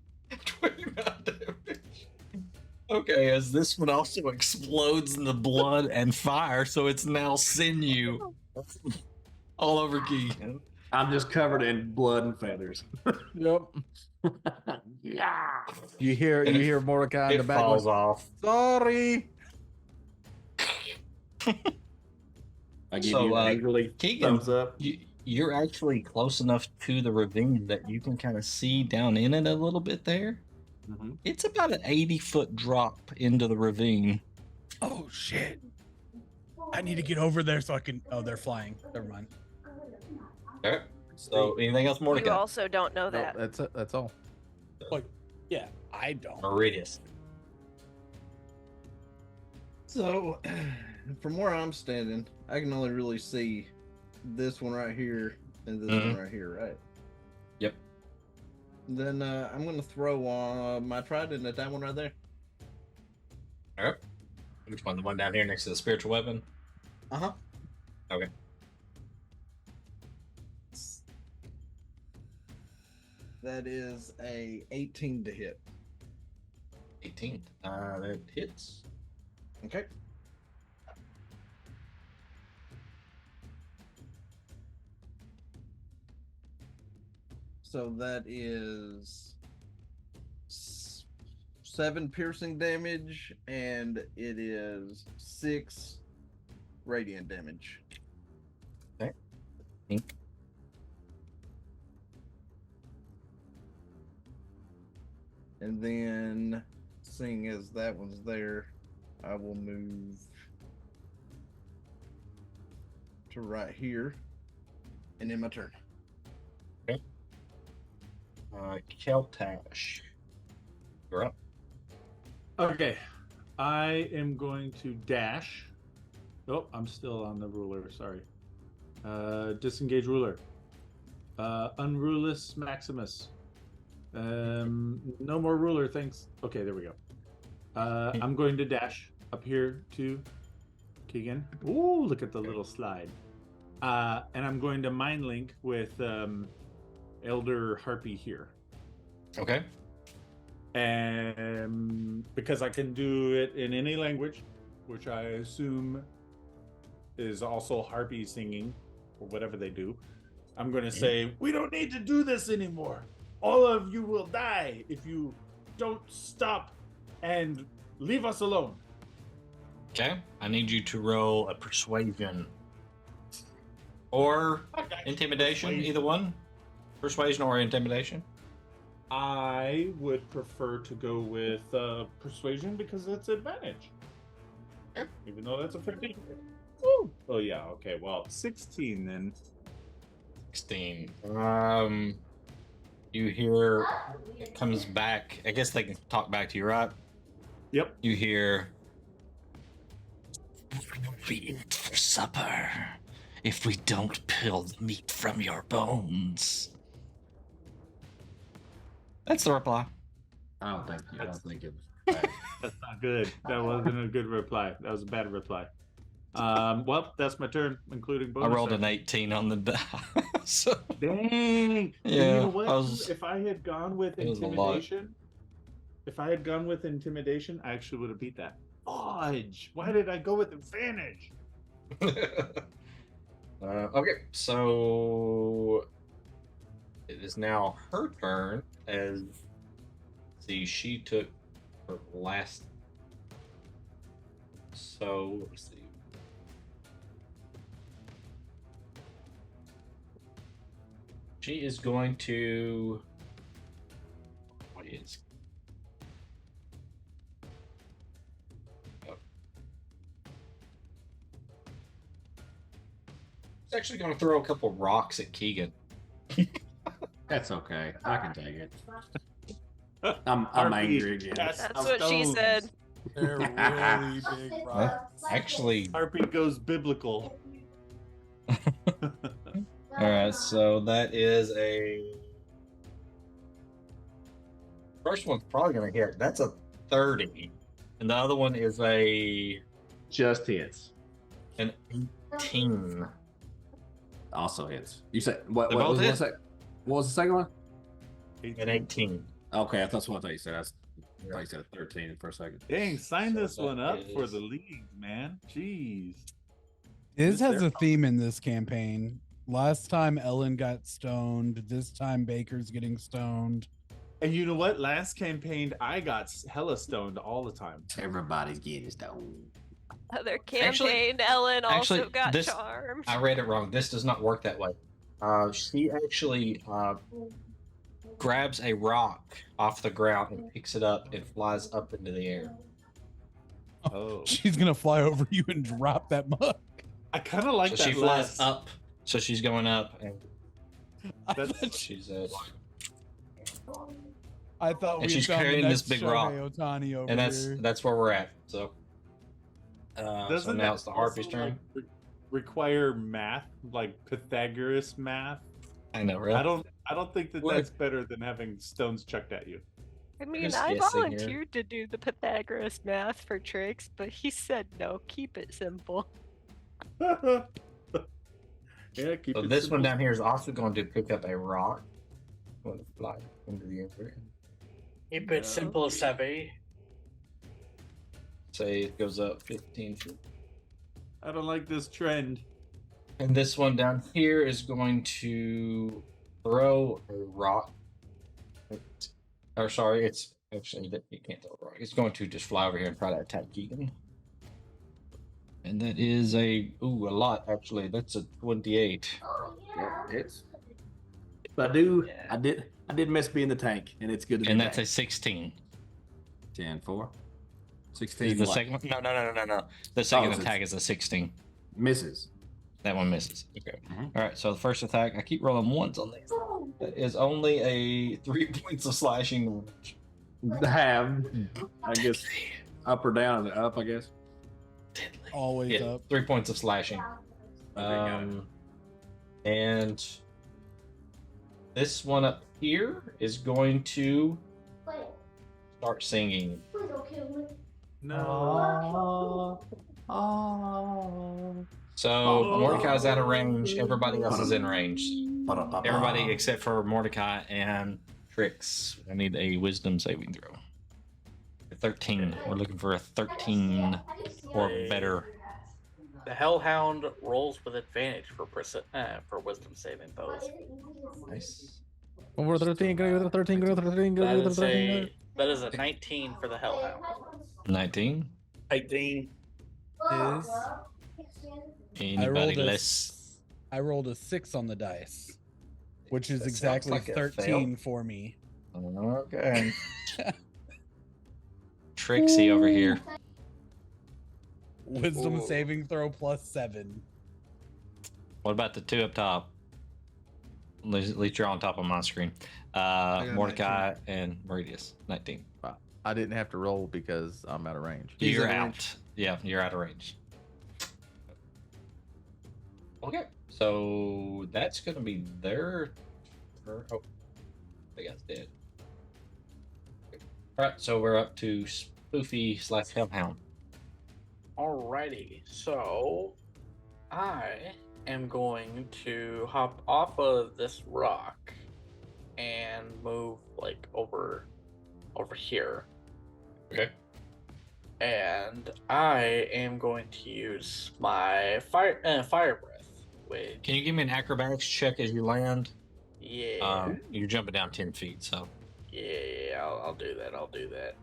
S1: 29 damage. Okay, as this one also explodes in the blood and fire, so it's now sinew all over Keegan.
S10: I'm just covered in blood and feathers.
S12: Yep.
S10: Yeah.
S12: You hear Mordecai in the
S1: It
S12: back.
S1: falls
S12: going,
S1: off.
S12: Sorry.
S10: I give
S1: So,
S10: you angrily
S1: Keegan,
S10: thumbs up.
S1: you're actually close enough to the ravine that you can kind of see down in it a little bit there.
S10: Mhm.
S1: It's about an 80-foot drop into the ravine.
S3: Oh shit! I need to get over there so I can. Oh, they're flying. Never mind.
S1: Okay. So, anything else,
S11: You
S1: Mordecai?
S11: also don't know
S12: No,
S11: that.
S12: that's it. That's all.
S3: Like, yeah, I don't.
S1: Meridius.
S9: So, from where I'm standing, I can only really see this one right here and this one right here, right?
S1: Yep.
S9: Then I'm going to throw my trident at that one right there.
S1: All right. Which one? The one down here next to the spiritual weapon?
S9: Uh-huh.
S1: Okay.
S9: That is a 18 to hit.
S1: 18. That hits.
S9: Okay. So that is 7 piercing damage, and it is 6 radiant damage.
S1: Okay.
S9: And then, seeing as that one's there, I will move to right here, and end my turn.
S1: Keltash. You're up.
S2: Okay. I am going to dash. Oh, I'm still on the ruler. Sorry. Disengage ruler. Unrulus Maximus. No more ruler, thanks. Okay, there we go. I'm going to dash up here to Keegan. Ooh, look at the little slide. And I'm going to mind link with Elder Harpy here.
S1: Okay.
S2: And because I can do it in any language, which I assume is also Harpy singing or whatever they do, I'm going to say, we don't need to do this anymore. All of you will die if you don't stop and leave us alone.
S1: Okay. I need you to roll a persuasion or intimidation, either one. Persuasion or intimidation.
S2: I would prefer to go with persuasion because it's advantage. Even though that's a 15. Woo! Oh yeah, okay, well, 16 then.
S1: 16. You hear it comes back. I guess they can talk back to you, right?
S2: Yep.
S1: You hear, we eat for supper if we don't peel the meat from your bones. That's the reply.
S10: I don't think it was bad.
S2: That's not good. That wasn't a good reply. That was a bad reply. Well, that's my turn, including bonus.
S1: I rolled an
S2: action.
S1: 18 on the die. So,
S2: Dang.
S1: Yeah,
S2: You know what?
S1: I was-
S2: If I had gone with
S1: it was a lot.
S2: intimidation, I actually would have beat that. Fudge. Why did I go with advantage?
S1: okay, so it is now her turn. As see, she took her last. So let's see. She is going to. What is? Oh. She's actually going to throw a couple rocks at Keegan.
S10: That's okay. I can take it. I'm
S2: Harpy,
S10: angry again.
S2: cast
S11: That's what she
S2: stones.
S11: said.
S3: They're really big rocks.
S1: Actually,
S2: Harpy goes biblical.
S1: all right. So that is a. First one's probably going to hit. That's a 30, and the other one is
S10: Just hits.
S1: an 18.
S10: Also hits. You said what?
S1: They
S10: What
S1: both
S10: was,
S1: hit.
S10: what was the second one?
S1: An 18.
S10: Okay, that's what I thought you said. I thought you said 13 for a second.
S2: Dang, sign
S1: So
S2: this
S1: that
S2: one up for
S1: is-
S2: the league, man. Jeez.
S3: This has
S2: There.
S3: a theme in this campaign. Last time Ellen got stoned. This time Baker's getting stoned.
S2: And you know what? Last campaign, I got hella stoned all the time.
S10: Everybody's getting stoned.
S11: Other
S1: Actually-
S11: campaign, Ellen also
S1: actually,
S11: got
S1: this-
S11: charmed.
S1: I read it wrong. This does not work that way. She actually grabs a rock off the ground and picks it up and flies up into the air.
S2: Oh.
S3: She's gonna fly over you and drop that mug.
S2: I kind of like
S1: So
S2: that.
S1: she flies
S2: last.
S1: up. So she's going up, and
S2: That's-
S1: she's
S3: I thought we
S1: and she's
S3: found the
S1: carrying this
S3: next
S1: big rock.
S3: Shohei Ohtani over
S1: and
S3: here.
S1: that's where we're at. So, so
S2: Doesn't
S1: now
S2: that
S1: it's the Harpy's
S2: also,
S1: turn.
S2: like, require math, like Pythagoras math?
S1: I know, really.
S2: I don't think that
S1: What?
S2: that's better than having stones chucked at you.
S11: I mean,
S1: Just
S11: I
S1: guessing here.
S11: volunteered to do the Pythagoras math for Trix, but he said no, keep it simple.
S2: Yeah, keep
S1: So
S2: it
S1: this one
S2: simple.
S1: down here is also going to pick up a rock. Going to fly into the air.
S8: Keep it simple, Savvy.
S1: Say it goes up 15 feet.
S2: I don't like this trend.
S1: And this one down here is going to throw a rock. Or sorry, it's actually that you can't throw a rock. It's going to just fly over here and try to attack Keegan. And that is a lot actually. That's a 28.
S10: Yeah, it's. But I did miss being the tank, and it's good to
S1: And
S10: be
S1: that's a
S10: back.
S1: 16.
S10: 10 4. 16.
S1: Is the
S10: what?
S1: second one? No. The second
S10: it's-
S1: attack is a 16.
S10: Misses.
S1: That one misses. Okay.
S10: Mhm.
S1: All right. So the first attack, I keep rolling ones on these. That is only a 3 points of slashing damage.
S10: Have, I guess, up or down? Up, I guess.
S3: Always
S1: Yeah,
S3: up.
S1: 3 points of slashing.
S10: got
S1: And this one up here is going to
S6: Wait,
S1: start singing.
S6: please don't kill me.
S2: No.
S1: So
S2: Oh.
S1: Mordecai's out of range. Everybody else is in range. Everybody except for Mordecai and Trix. I need a wisdom saving throw. 13. We're looking for a 13 or better.
S8: The Hellhound rolls with advantage for wisdom saving throws.
S1: Nice.
S3: Over 13, go to 13, go to 13, go
S8: That
S3: to
S8: is
S3: 13.
S8: that is a 19 for the Hellhound.
S1: 19.
S8: 18.
S3: Is
S1: Anybody less?
S3: I rolled a 6 on the dice, which is
S1: That sounds
S3: exactly
S1: like a
S3: 13 for me.
S1: Okay. Trixie over here.
S3: Wisdom
S8: Ooh.
S3: saving throw plus 7.
S1: What about the two up top? At least you're on top of my screen.
S5: got
S1: Mordecai and Meridius. 19.
S5: I didn't have to roll because I'm out of range.
S1: You're
S5: out of
S1: out.
S5: range.
S1: Yeah, you're out of range. Okay, so that's gonna be their. Oh, the guy's dead. All right, so we're up to Spoofy / Hellhound.
S8: Alrighty, so I am going to hop off of this rock and move like over here.
S1: Okay.
S8: And I am going to use my fire breath. Which
S1: Can you give me an acrobatics check as you land?
S8: Yeah.
S1: You're jumping down 10 feet, so.
S8: Yeah, I'll do that. I'll do that.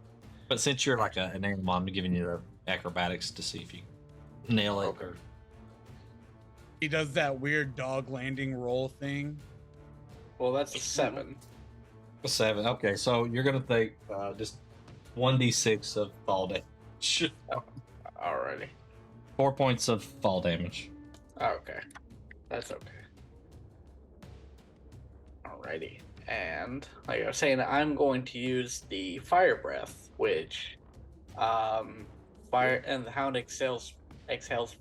S1: But since you're like an animal, I'm giving you the acrobatics to see if you nail it.
S8: Okay.
S1: Or...
S3: He does that weird dog landing roll thing.
S8: Well, that's a 7.
S1: A 7. Okay, so you're gonna take just 1d6 of fall damage.
S8: Alrighty.
S1: 4 points of fall damage.
S8: Okay. That's okay. Alrighty. And like I was saying, I'm going to use the fire breath, which fire and the hound exhales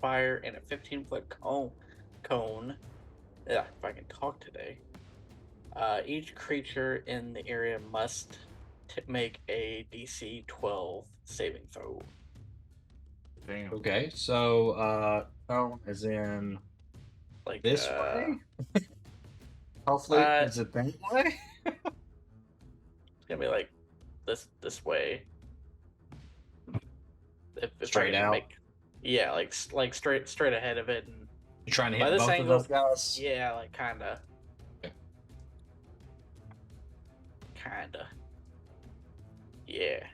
S8: fire in a 15-foot cone. Yeah, if I can talk today. Each creature in the area must make a DC 12 saving throw.
S10: Damn.
S1: Okay, so as in
S8: Like
S1: this way? Hopefully, is it that way?
S8: It's gonna be like this way. If
S1: Straight
S8: I can
S1: out?
S8: yeah, like straight ahead of it. And
S1: You're trying to
S8: by
S1: hit
S8: this
S1: both
S8: angle,
S1: of those guys?
S8: yeah, like kinda.
S1: Okay.
S8: Kinda. Yeah.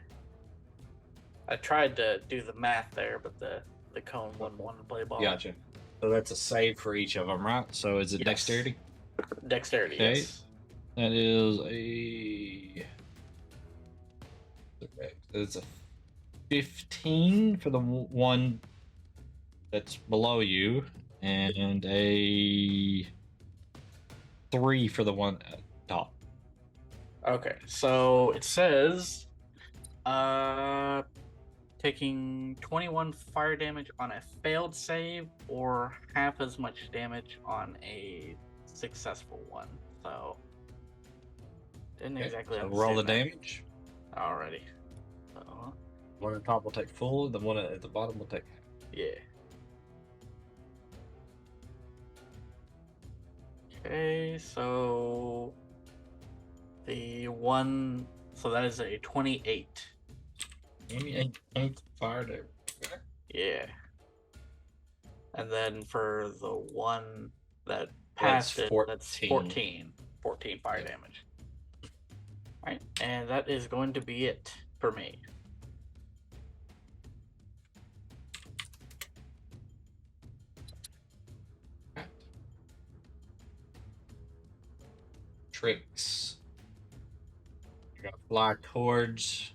S8: I tried to do the math there, but the cone wouldn't want to play ball.
S1: Gotcha. So that's a save for each of them, right? So is it
S8: Yes.
S1: Dexterity?
S8: Dexterity,
S1: Okay.
S8: yes.
S1: That is a. It's a 15 for the one that's below you, and a 3 for the one at top.
S8: Okay, so it says taking 21 fire damage on a failed save or half as much damage on a successful one. So didn't
S1: Okay,
S8: exactly
S1: so roll the
S8: understand
S1: damage.
S8: that. Alrighty. So
S1: One at the top will take full, the one at the bottom will take half.
S8: yeah. Okay, so the one, so that is a 28.
S1: 28 points of fire damage. Okay.
S8: Yeah. And then for the one that
S1: That's
S8: passed it, that's 14. 14 fire damage. Alright, and that is going to be it for me.
S1: Tricks. You're gonna fly towards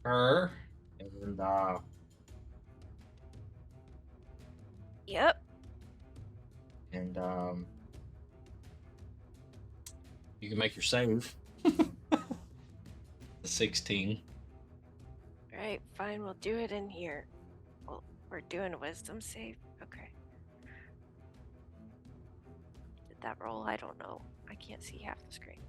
S1: her, and
S11: Yep.
S1: and you can make your save. The 16.
S11: Right, fine, we'll do it in here. Well, we're doing a wisdom save. Okay. Did that roll? I don't know. I can't see half the screen.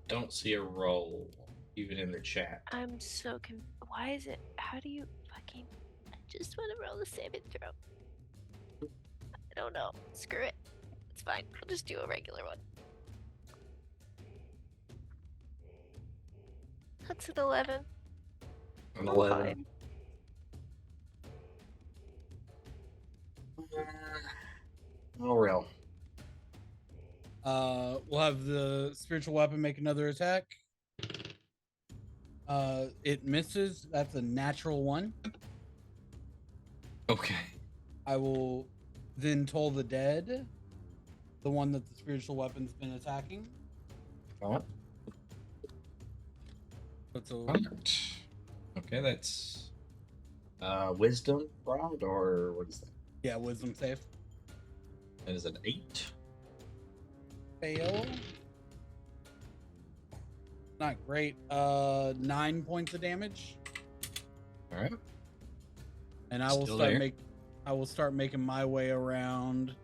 S1: Don't see a roll even in the chat.
S11: I'm so why is it? How do you fucking? I just want to roll the saving throw. I don't know. Screw it. It's fine. I'll just do a regular one. That's an 11.
S1: An
S11: I'm
S1: 11.
S11: fine.
S1: Toril.
S3: We'll have the spiritual weapon make another attack. It misses. That's a natural 1.
S1: Okay.
S3: I will then toll the dead, the one that the spiritual weapon's been attacking.
S1: Alright.
S3: That's a
S1: Okay, that's wisdom, right? Or what is that?
S3: yeah, wisdom save.
S1: That is an 8.
S3: Fail. Not great. 9 points of damage.
S1: Alright.
S3: And I will
S1: Still
S3: start
S1: there.
S3: I will start making my way around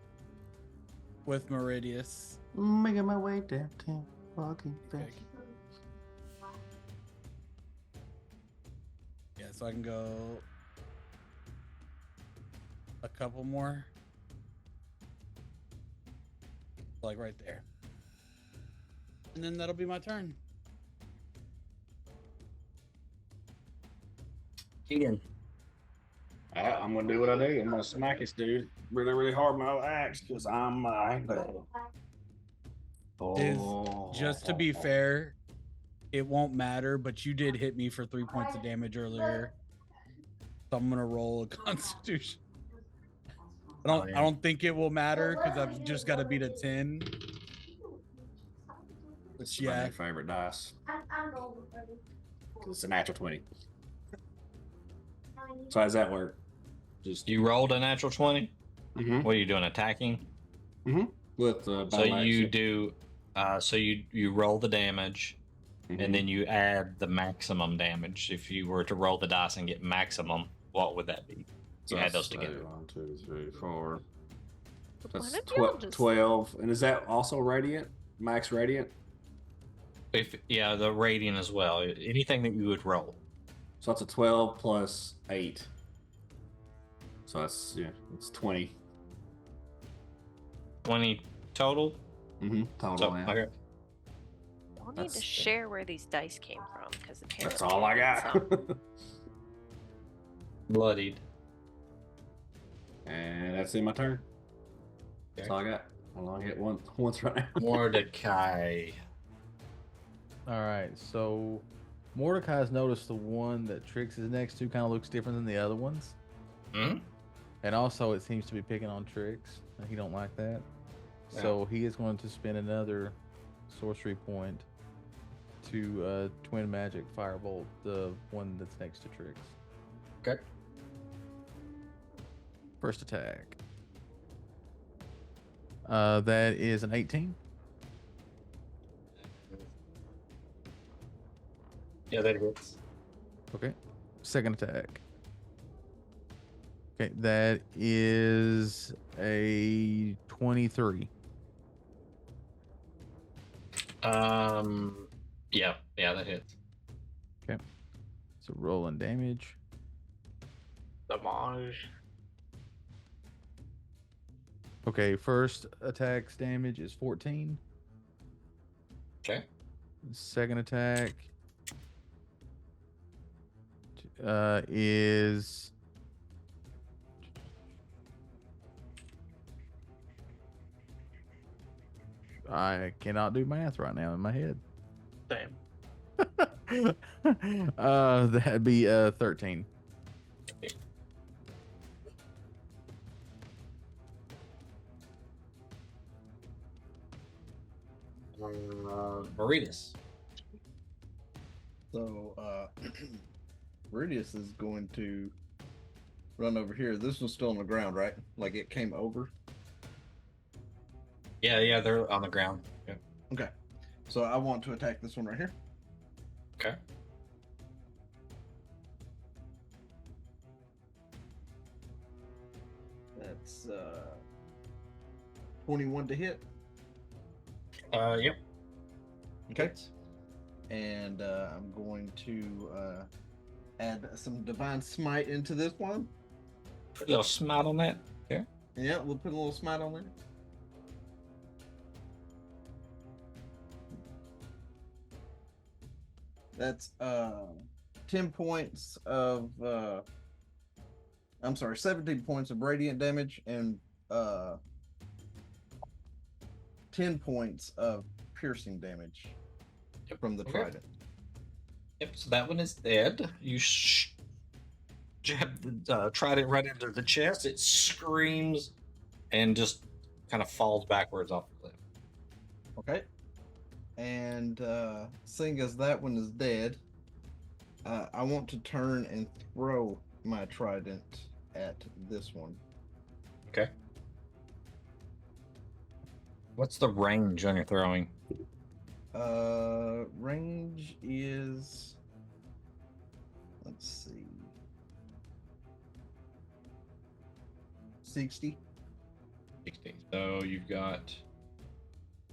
S3: with Meridius.
S10: Making my way downtown, walking fast.
S3: Yeah, so I can go a couple more. Like right there. And then that'll be my turn.
S1: Keegan.
S10: I'm gonna do what I do. I'm gonna smack this dude really, really hard with my axe because I'm bad.
S3: Just to be fair, it won't matter, but you did hit me for 3 points of damage earlier. So I'm gonna roll a Constitution. I don't think it will matter because I've just got to beat a 10.
S10: It's my new favorite dice. It's a natural 20. So how does that work? Just
S1: You rolled a natural 20?
S10: Mhm.
S1: What are you doing, attacking?
S10: With
S1: So
S10: battle
S1: you
S10: axe.
S1: do, you roll the damage, and then you add the maximum damage. If you were to roll the dice and get maximum, what would that be?
S10: So
S1: You add those
S10: that's,
S1: together.
S10: 1, 2, 3, 4.
S11: Why
S10: That's
S11: don't y'all just-
S10: 12. And is that also radiant? Max radiant?
S1: The radiant as well. Anything that you would roll.
S10: So that's a 12 plus 8. So it's 20.
S1: 20 total?
S10: Total,
S1: So,
S10: yeah.
S1: okay.
S11: Y'all need
S10: That's-
S11: to share where these dice came from because apparently
S10: That's all I got.
S11: some-
S1: Bloodied.
S10: And that's in my turn. That's all I got. I'll only hit once right now.
S1: Mordecai.
S12: All right, so Mordecai's noticed the one that Trix is next to kind of looks different than the other ones.
S1: Hmm?
S12: And also, it seems to be picking on Trix. He don't like that. So he is going to spend another sorcery point to twin magic firebolt the one that's next to Trix.
S1: Okay.
S12: First attack. That is an 18.
S1: Yeah, that hits.
S12: Okay. Second attack. Okay, that is a 23.
S1: Yeah, that hits.
S12: Okay. So rolling damage.
S8: Damage.
S12: Okay, first attack's damage is 14.
S1: Okay.
S12: Second attack is I cannot do math right now in my head.
S8: Same.
S12: That'd be 13.
S1: Maritas.
S9: So, Viridius is going to run over here. This one's still on the ground, right? Like it came over?
S1: Yeah, they're on the ground. Yeah.
S9: Okay. So I want to attack this one right here.
S1: Okay.
S9: That's 21 to hit.
S1: Yep.
S9: Okay. And I'm going to add some divine smite into this one.
S1: Put a little smite on that. Yeah.
S9: Yeah, we'll put a little smite on there. That's 10 points of 17 points of radiant damage and 10 points of piercing damage from the trident.
S1: Yep, so that one is dead. You jab the trident right into the chest. It screams and just kind of falls backwards off the cliff.
S9: Okay. And seeing as that one is dead, I want to turn and throw my trident at this one.
S1: Okay. What's the range on your throwing?
S9: Range is, let's see, 60.
S1: 60. So you've got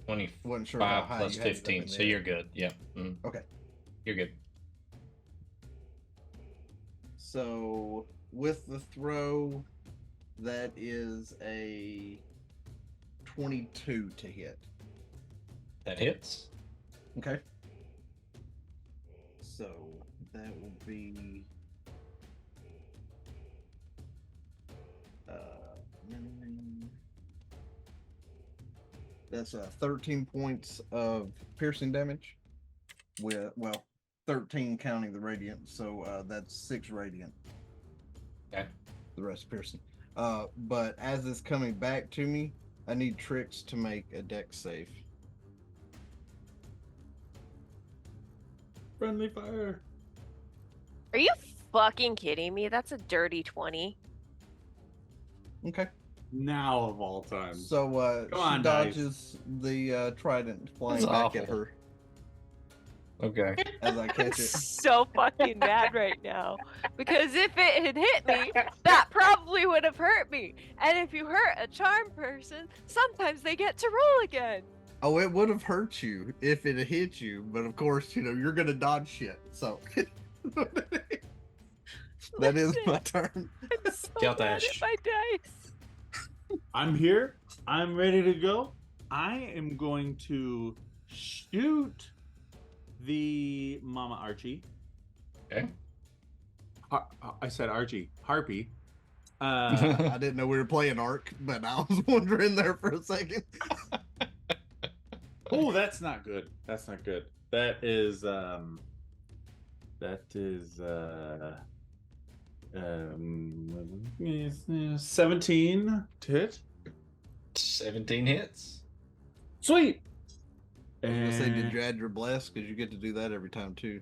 S1: 25
S9: Wasn't sure how high
S1: plus
S9: you had it up
S1: 15.
S9: in
S1: So
S9: there.
S1: you're good. Yeah. Mhm.
S9: Okay.
S1: You're good.
S9: So with the throw, that is a 22 to hit.
S1: That hits.
S9: Okay. So that will be That's 13 points of piercing damage. With 13 counting the radiant, so that's 6 radiant.
S1: Okay.
S9: The rest piercing. But as it's coming back to me, I need Trix to make a dex save.
S2: Friendly fire.
S11: Are you fucking kidding me? That's a dirty 20.
S9: Okay.
S2: Now of all times.
S9: So
S2: Come
S9: she
S2: on, dice.
S9: dodges the trident flying
S1: That's
S9: back
S1: awful.
S9: at her
S1: Okay.
S9: as I
S11: I'm
S9: catch it.
S11: so fucking mad right now. Because if it had hit me, that probably would have hurt me. And if you hurt a charm person, sometimes they get to roll again.
S9: Oh, it would have hurt you if it had hit you, but of course, you're gonna dodge shit. So that is my turn.
S11: I'm so
S1: Count
S11: mad
S1: Ash.
S11: at my dice.
S2: I'm here. I'm ready to go. I am going to shoot the Mama Archie.
S1: Okay.
S2: I said Archie. Harpy.
S9: I didn't know we were playing Ark, but I was wondering there for a second.
S2: Oh, that's not good. That's not good. That is 17 to hit.
S1: 17 hits.
S2: Sweet.
S9: I was gonna say, did
S2: And-
S9: you add your bless? Because you get to do that every time too.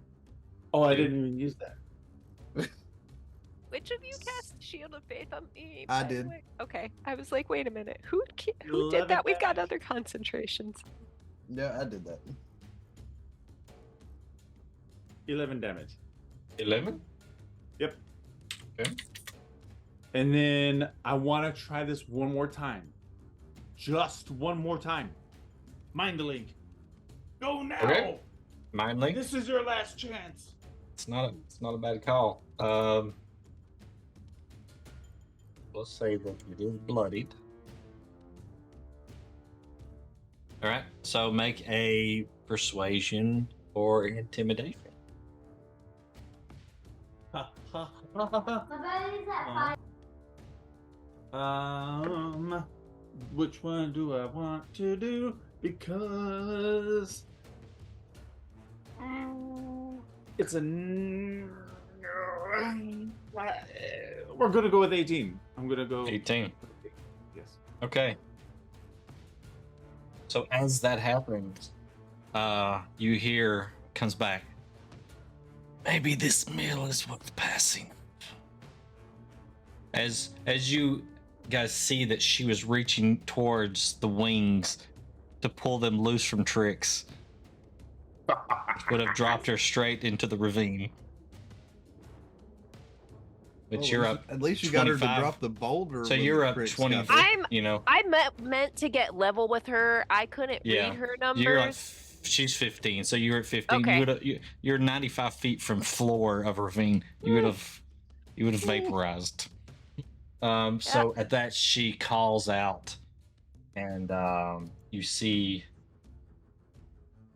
S2: Oh, I didn't even use that.
S11: Which of you cast Shield of Faith on me?
S9: I
S11: by the
S9: did.
S11: way? Okay. I was like, wait a minute. Who did
S2: 11
S11: that? We've got
S2: damage.
S11: other concentrations.
S9: Yeah, I did that.
S2: 11 damage.
S1: 11?
S2: Yep.
S1: Okay.
S2: And then I want to try this one more time. Just one more time. Mind Link. Go now.
S1: Okay. Mind Link.
S2: This is your last chance.
S1: It's not a bad call. Let's say that it is bloodied. All right. So make a persuasion or intimidation.
S6: My body's at 5.
S2: Which one do I want to do? Because it's we're gonna go with 18. I'm gonna go
S1: 18.
S2: Yes.
S1: Okay. So as that happens, you hear comes back. Maybe this meal is what's passing. As you guys see that she was reaching towards the wings to pull them loose from Trix, would have dropped her straight into the ravine. But
S9: Oh,
S1: you're up.
S9: At least you got her to
S1: 25.
S9: drop the boulder.
S1: So
S9: when
S1: you're
S9: the
S1: up
S9: Trix
S1: 20.
S9: got there.
S11: I meant to get level with her. I couldn't
S1: Yeah.
S11: read her numbers.
S1: You're at she's 15, so you're at 15.
S11: Okay.
S1: You're 95 feet from floor of a ravine. You would have vaporized. So at that she calls out, and you see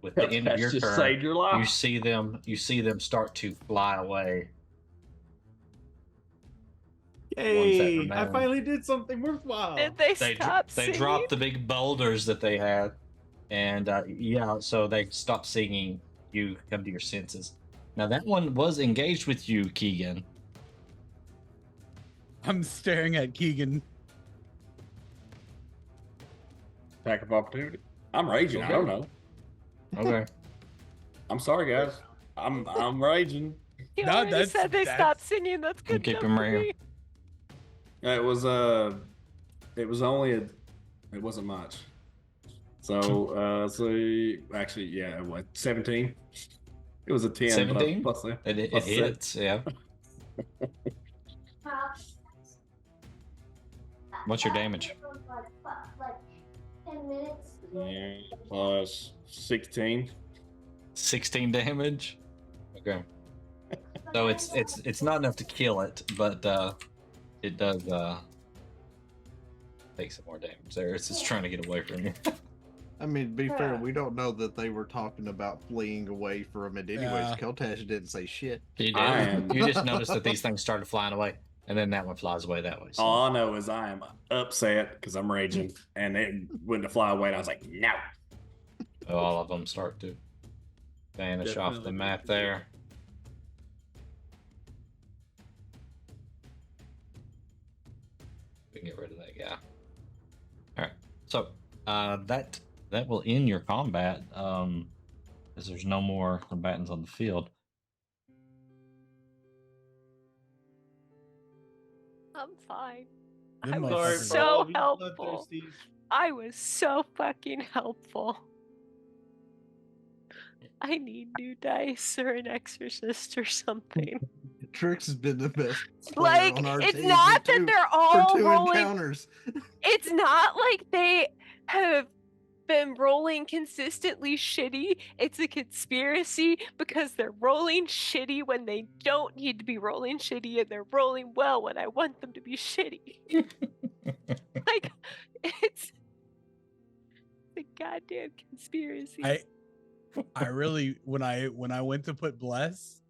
S1: with the end of
S10: That's
S1: your
S10: just
S1: turn,
S10: saved your life.
S1: you see them start to fly away.
S2: Yay!
S1: remain.
S2: I finally did something worthwhile.
S11: Did they
S1: They
S11: stop
S1: they
S11: singing?
S1: dropped the big boulders that they had, and so they stopped singing. You come to your senses. Now that one was engaged with you, Keegan.
S3: I'm staring at Keegan.
S10: Attack of opportunity. I'm raging. I don't know.
S1: Okay.
S10: I'm sorry, guys. I'm raging.
S11: He
S3: No,
S11: already
S3: that's-
S11: said they
S3: that's-
S11: stopped singing. That's good
S1: keep
S11: enough
S1: him
S11: for
S1: right here.
S11: me.
S10: It was it wasn't much. So actually, yeah, what 17? It was a 10.
S1: 17?
S10: Plus,
S1: It
S10: plus
S1: hits, yeah. What's your damage?
S6: Like 10 minutes.
S10: yeah, plus 16.
S1: 16 damage. Okay. So it's not enough to kill it, but it does take some more damage there. It's just trying to get away from you.
S9: I mean, to be fair, we don't know that they were talking about fleeing away from it anyways.
S3: Yeah.
S9: Keltash didn't say shit.
S1: You
S10: I
S1: did.
S10: am-
S1: You just noticed that these things started flying away. And then that one flies away that way. So.
S13: All I know is I am upset because I'm raging, and it went to fly away, and I was like, no.
S1: All of them start to vanish off the map there. We can get rid of that guy. All right. So that will end your combat. Because there's no more combatants on the field.
S11: I'm fine.
S3: Them
S11: I was
S3: motherfuckers-
S11: so helpful. I was so fucking helpful. I need new dice or an exorcist or something.
S9: Trix has been the best player
S11: Like,
S9: on our
S11: it's
S9: team
S11: not
S9: for
S11: that
S9: two-
S11: they're
S9: for
S11: all
S9: two
S11: rolling.
S9: encounters.
S11: It's not like they have been rolling consistently shitty. It's a conspiracy because they're rolling shitty when they don't need to be rolling shitty, and they're rolling well when I want them to be shitty. Like, it's a goddamn conspiracy.
S3: I really when I went to put bless,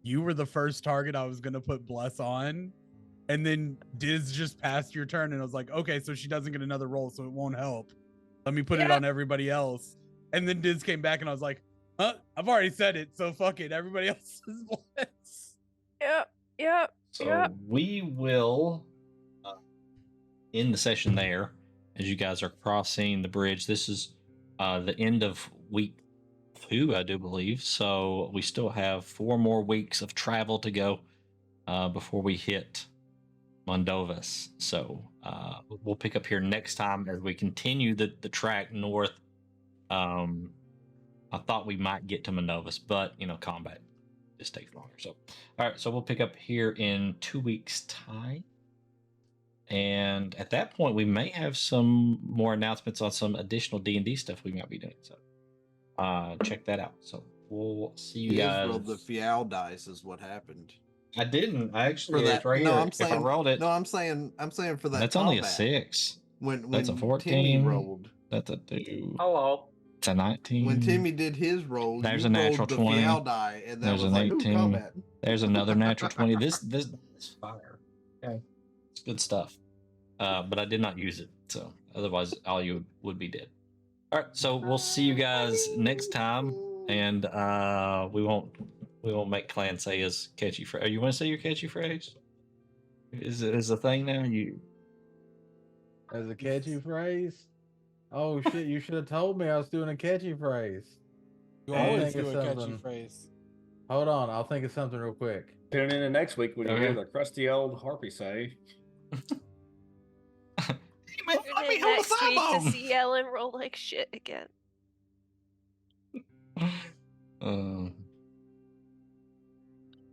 S3: you were the first target I was gonna put bless on, and then Diz just passed your turn, and I was like, okay, so she doesn't get another roll, so it won't help. Let me put it on everybody else. And then Diz came back, and I was like, I've already said it, so fuck it. Everybody else is bless.
S11: Yep.
S1: So we will end the session there as you guys are crossing the bridge. This is the end of week 2, I do believe. So we still have 4 more weeks of travel to go before we hit Mundovus. So we'll pick up here next time as we continue the track north. I thought we might get to Mundovus, but combat just takes longer. So all right, so we'll pick up here in 2 weeks' time. And at that point, we may have some more announcements on some additional D&D stuff we might be doing. So check that out. So we'll see you guys.
S9: Rolled the Fial dice is what happened.
S1: I didn't. I actually
S9: For that,
S1: it's right
S9: no,
S1: here.
S9: I'm saying,
S1: if I rolled it,
S9: no, I'm saying for that.
S1: that's only a
S9: combat.
S1: 6.
S9: When
S1: that's a
S9: Timmy
S1: 14.
S9: rolled.
S1: That's a 2.
S8: Hello.
S1: It's a 19.
S9: When Timmy did his roll,
S1: there's
S9: you
S1: a natural
S9: rolled the
S1: 20.
S9: Fial die, and that
S1: There's
S9: was
S1: an
S9: like,
S1: 18.
S9: ooh, combat.
S1: There's another natural 20. This is fire. Okay, it's good stuff. But I did not use it, so otherwise all you would be dead. All right, so we'll see you guys next time, and we won't make Clan say his catchy phrase. You want to say your catchy phrase? Is it a thing now? You
S12: as a catchy phrase? Oh shit! You should have told me I was doing a catchy phrase.
S3: You
S12: I'll
S3: always
S12: think
S3: do
S12: of
S3: a catchy
S12: something.
S3: phrase.
S12: Hold on, I'll think of something real quick.
S13: Tune in next week when you hear the crusty old harpy say.
S11: Tune in next week to see Ellen roll like shit again.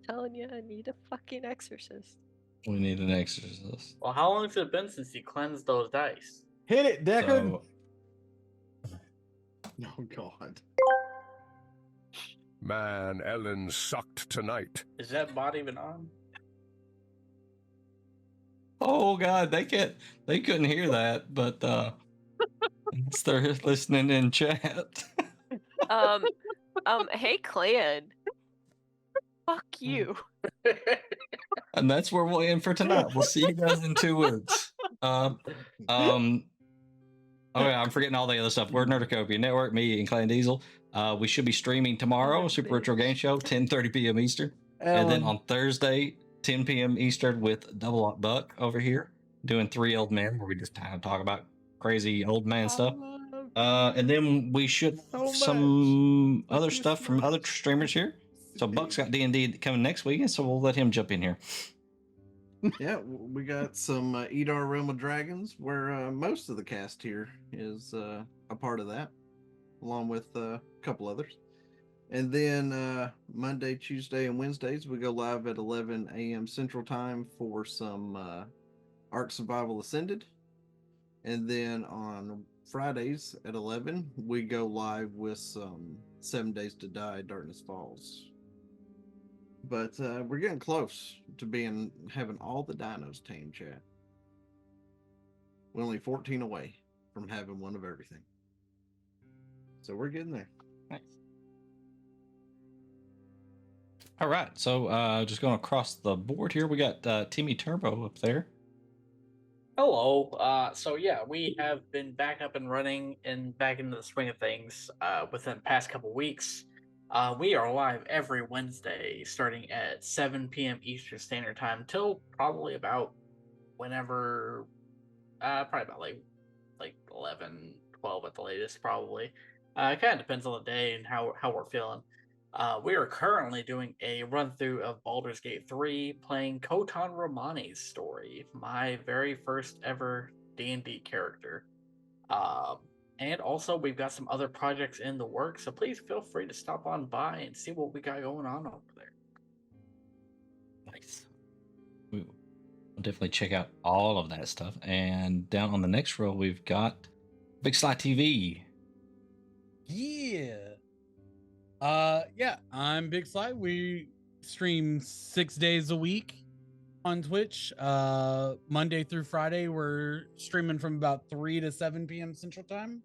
S11: Telling you, I need a fucking exorcist.
S1: We need an exorcist.
S8: Well, how long has it been since you cleansed those dice?
S12: Hit it, Deckard.
S9: Oh God.
S14: Man, Ellen sucked tonight.
S8: Is that bot even on?
S1: Oh God, they couldn't hear that, but they're listening in chat.
S11: Hey Clan. Fuck you.
S1: And that's where we'll end for tonight. We'll see you guys in 2 weeks. Oh yeah, I'm forgetting all the other stuff. We're Nerdicopia Network, me and Clan Diesel. We should be streaming tomorrow, Super Retro Game Show, 10:30 p.m. Eastern. And then on Thursday, 10 p.m. Eastern with Double Up Buck over here, doing 3 Old Men, where we just kind of talk about crazy old man stuff. And then we should have some other stuff from other streamers here. So Buck's got D&D coming next week, and so we'll let him jump in here.
S9: Yeah, we got some Eat Our Realm of Dragons, where most of the cast here is a part of that, along with a couple others. And then Monday, Tuesday, and Wednesdays, we go live at 11 a.m. Central Time for some Ark Survival Ascended. And then on Fridays at 11, we go live with some 7 Days to Die, Darkness Falls. But we're getting close to having all the dinos tamed, chat. We're only 14 away from having one of everything. So we're getting there.
S1: Nice. All right, so just going across the board here, we got Timmy Turbo up there.
S8: Hello. So yeah, we have been back up and running and back into the swing of things within the past couple weeks. We are live every Wednesday starting at 7 p.m. Eastern Standard Time till probably about whenever, probably about like 11, 12 at the latest, probably. It kind of depends on the day and how we're feeling. We are currently doing a run through of Baldur's Gate 3, playing Kotan Romani's story, my very first ever D&D character. And also, we've got some other projects in the works, so please feel free to stop on by and see what we got going on over there.
S1: Nice. We'll definitely check out all of that stuff. And down on the next row, we've got Big Sly TV.
S3: Yeah. Yeah, I'm Big Sly. We stream 6 days a week on Twitch. Monday through Friday, we're streaming from about 3 to 7 p.m. Central Time.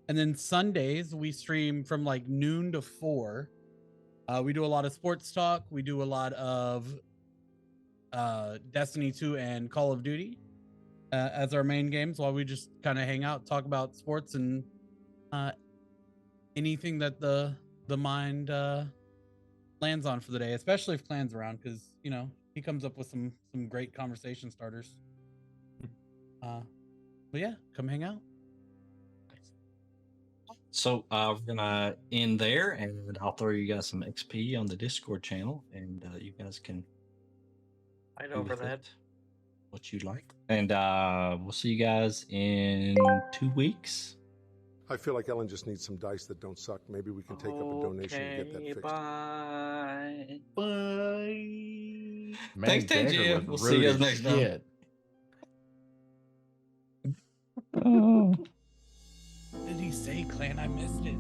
S3: And then Sundays, we stream from like noon to 4. We do a lot of sports talk. We do a lot of Destiny 2 and Call of Duty as our main games while we just kind of hang out, talk about sports and anything that the mind lands on for the day, especially if Plan's around, because you know he comes up with some great conversation starters. But yeah, come hang out.
S1: So we're gonna end there, and I'll throw you guys some XP on the Discord channel, and you guys can
S8: Right
S1: do
S8: over
S1: with
S8: that.
S1: it what you like. And we'll see you guys in 2 weeks.
S14: I feel like Ellen just needs some dice that don't suck. Maybe we can take up a donation and get that fixed.
S8: Bye.
S2: Bye.
S1: Thanks, TJ. We'll see you guys next time.
S3: What did he say, Clan? I missed it.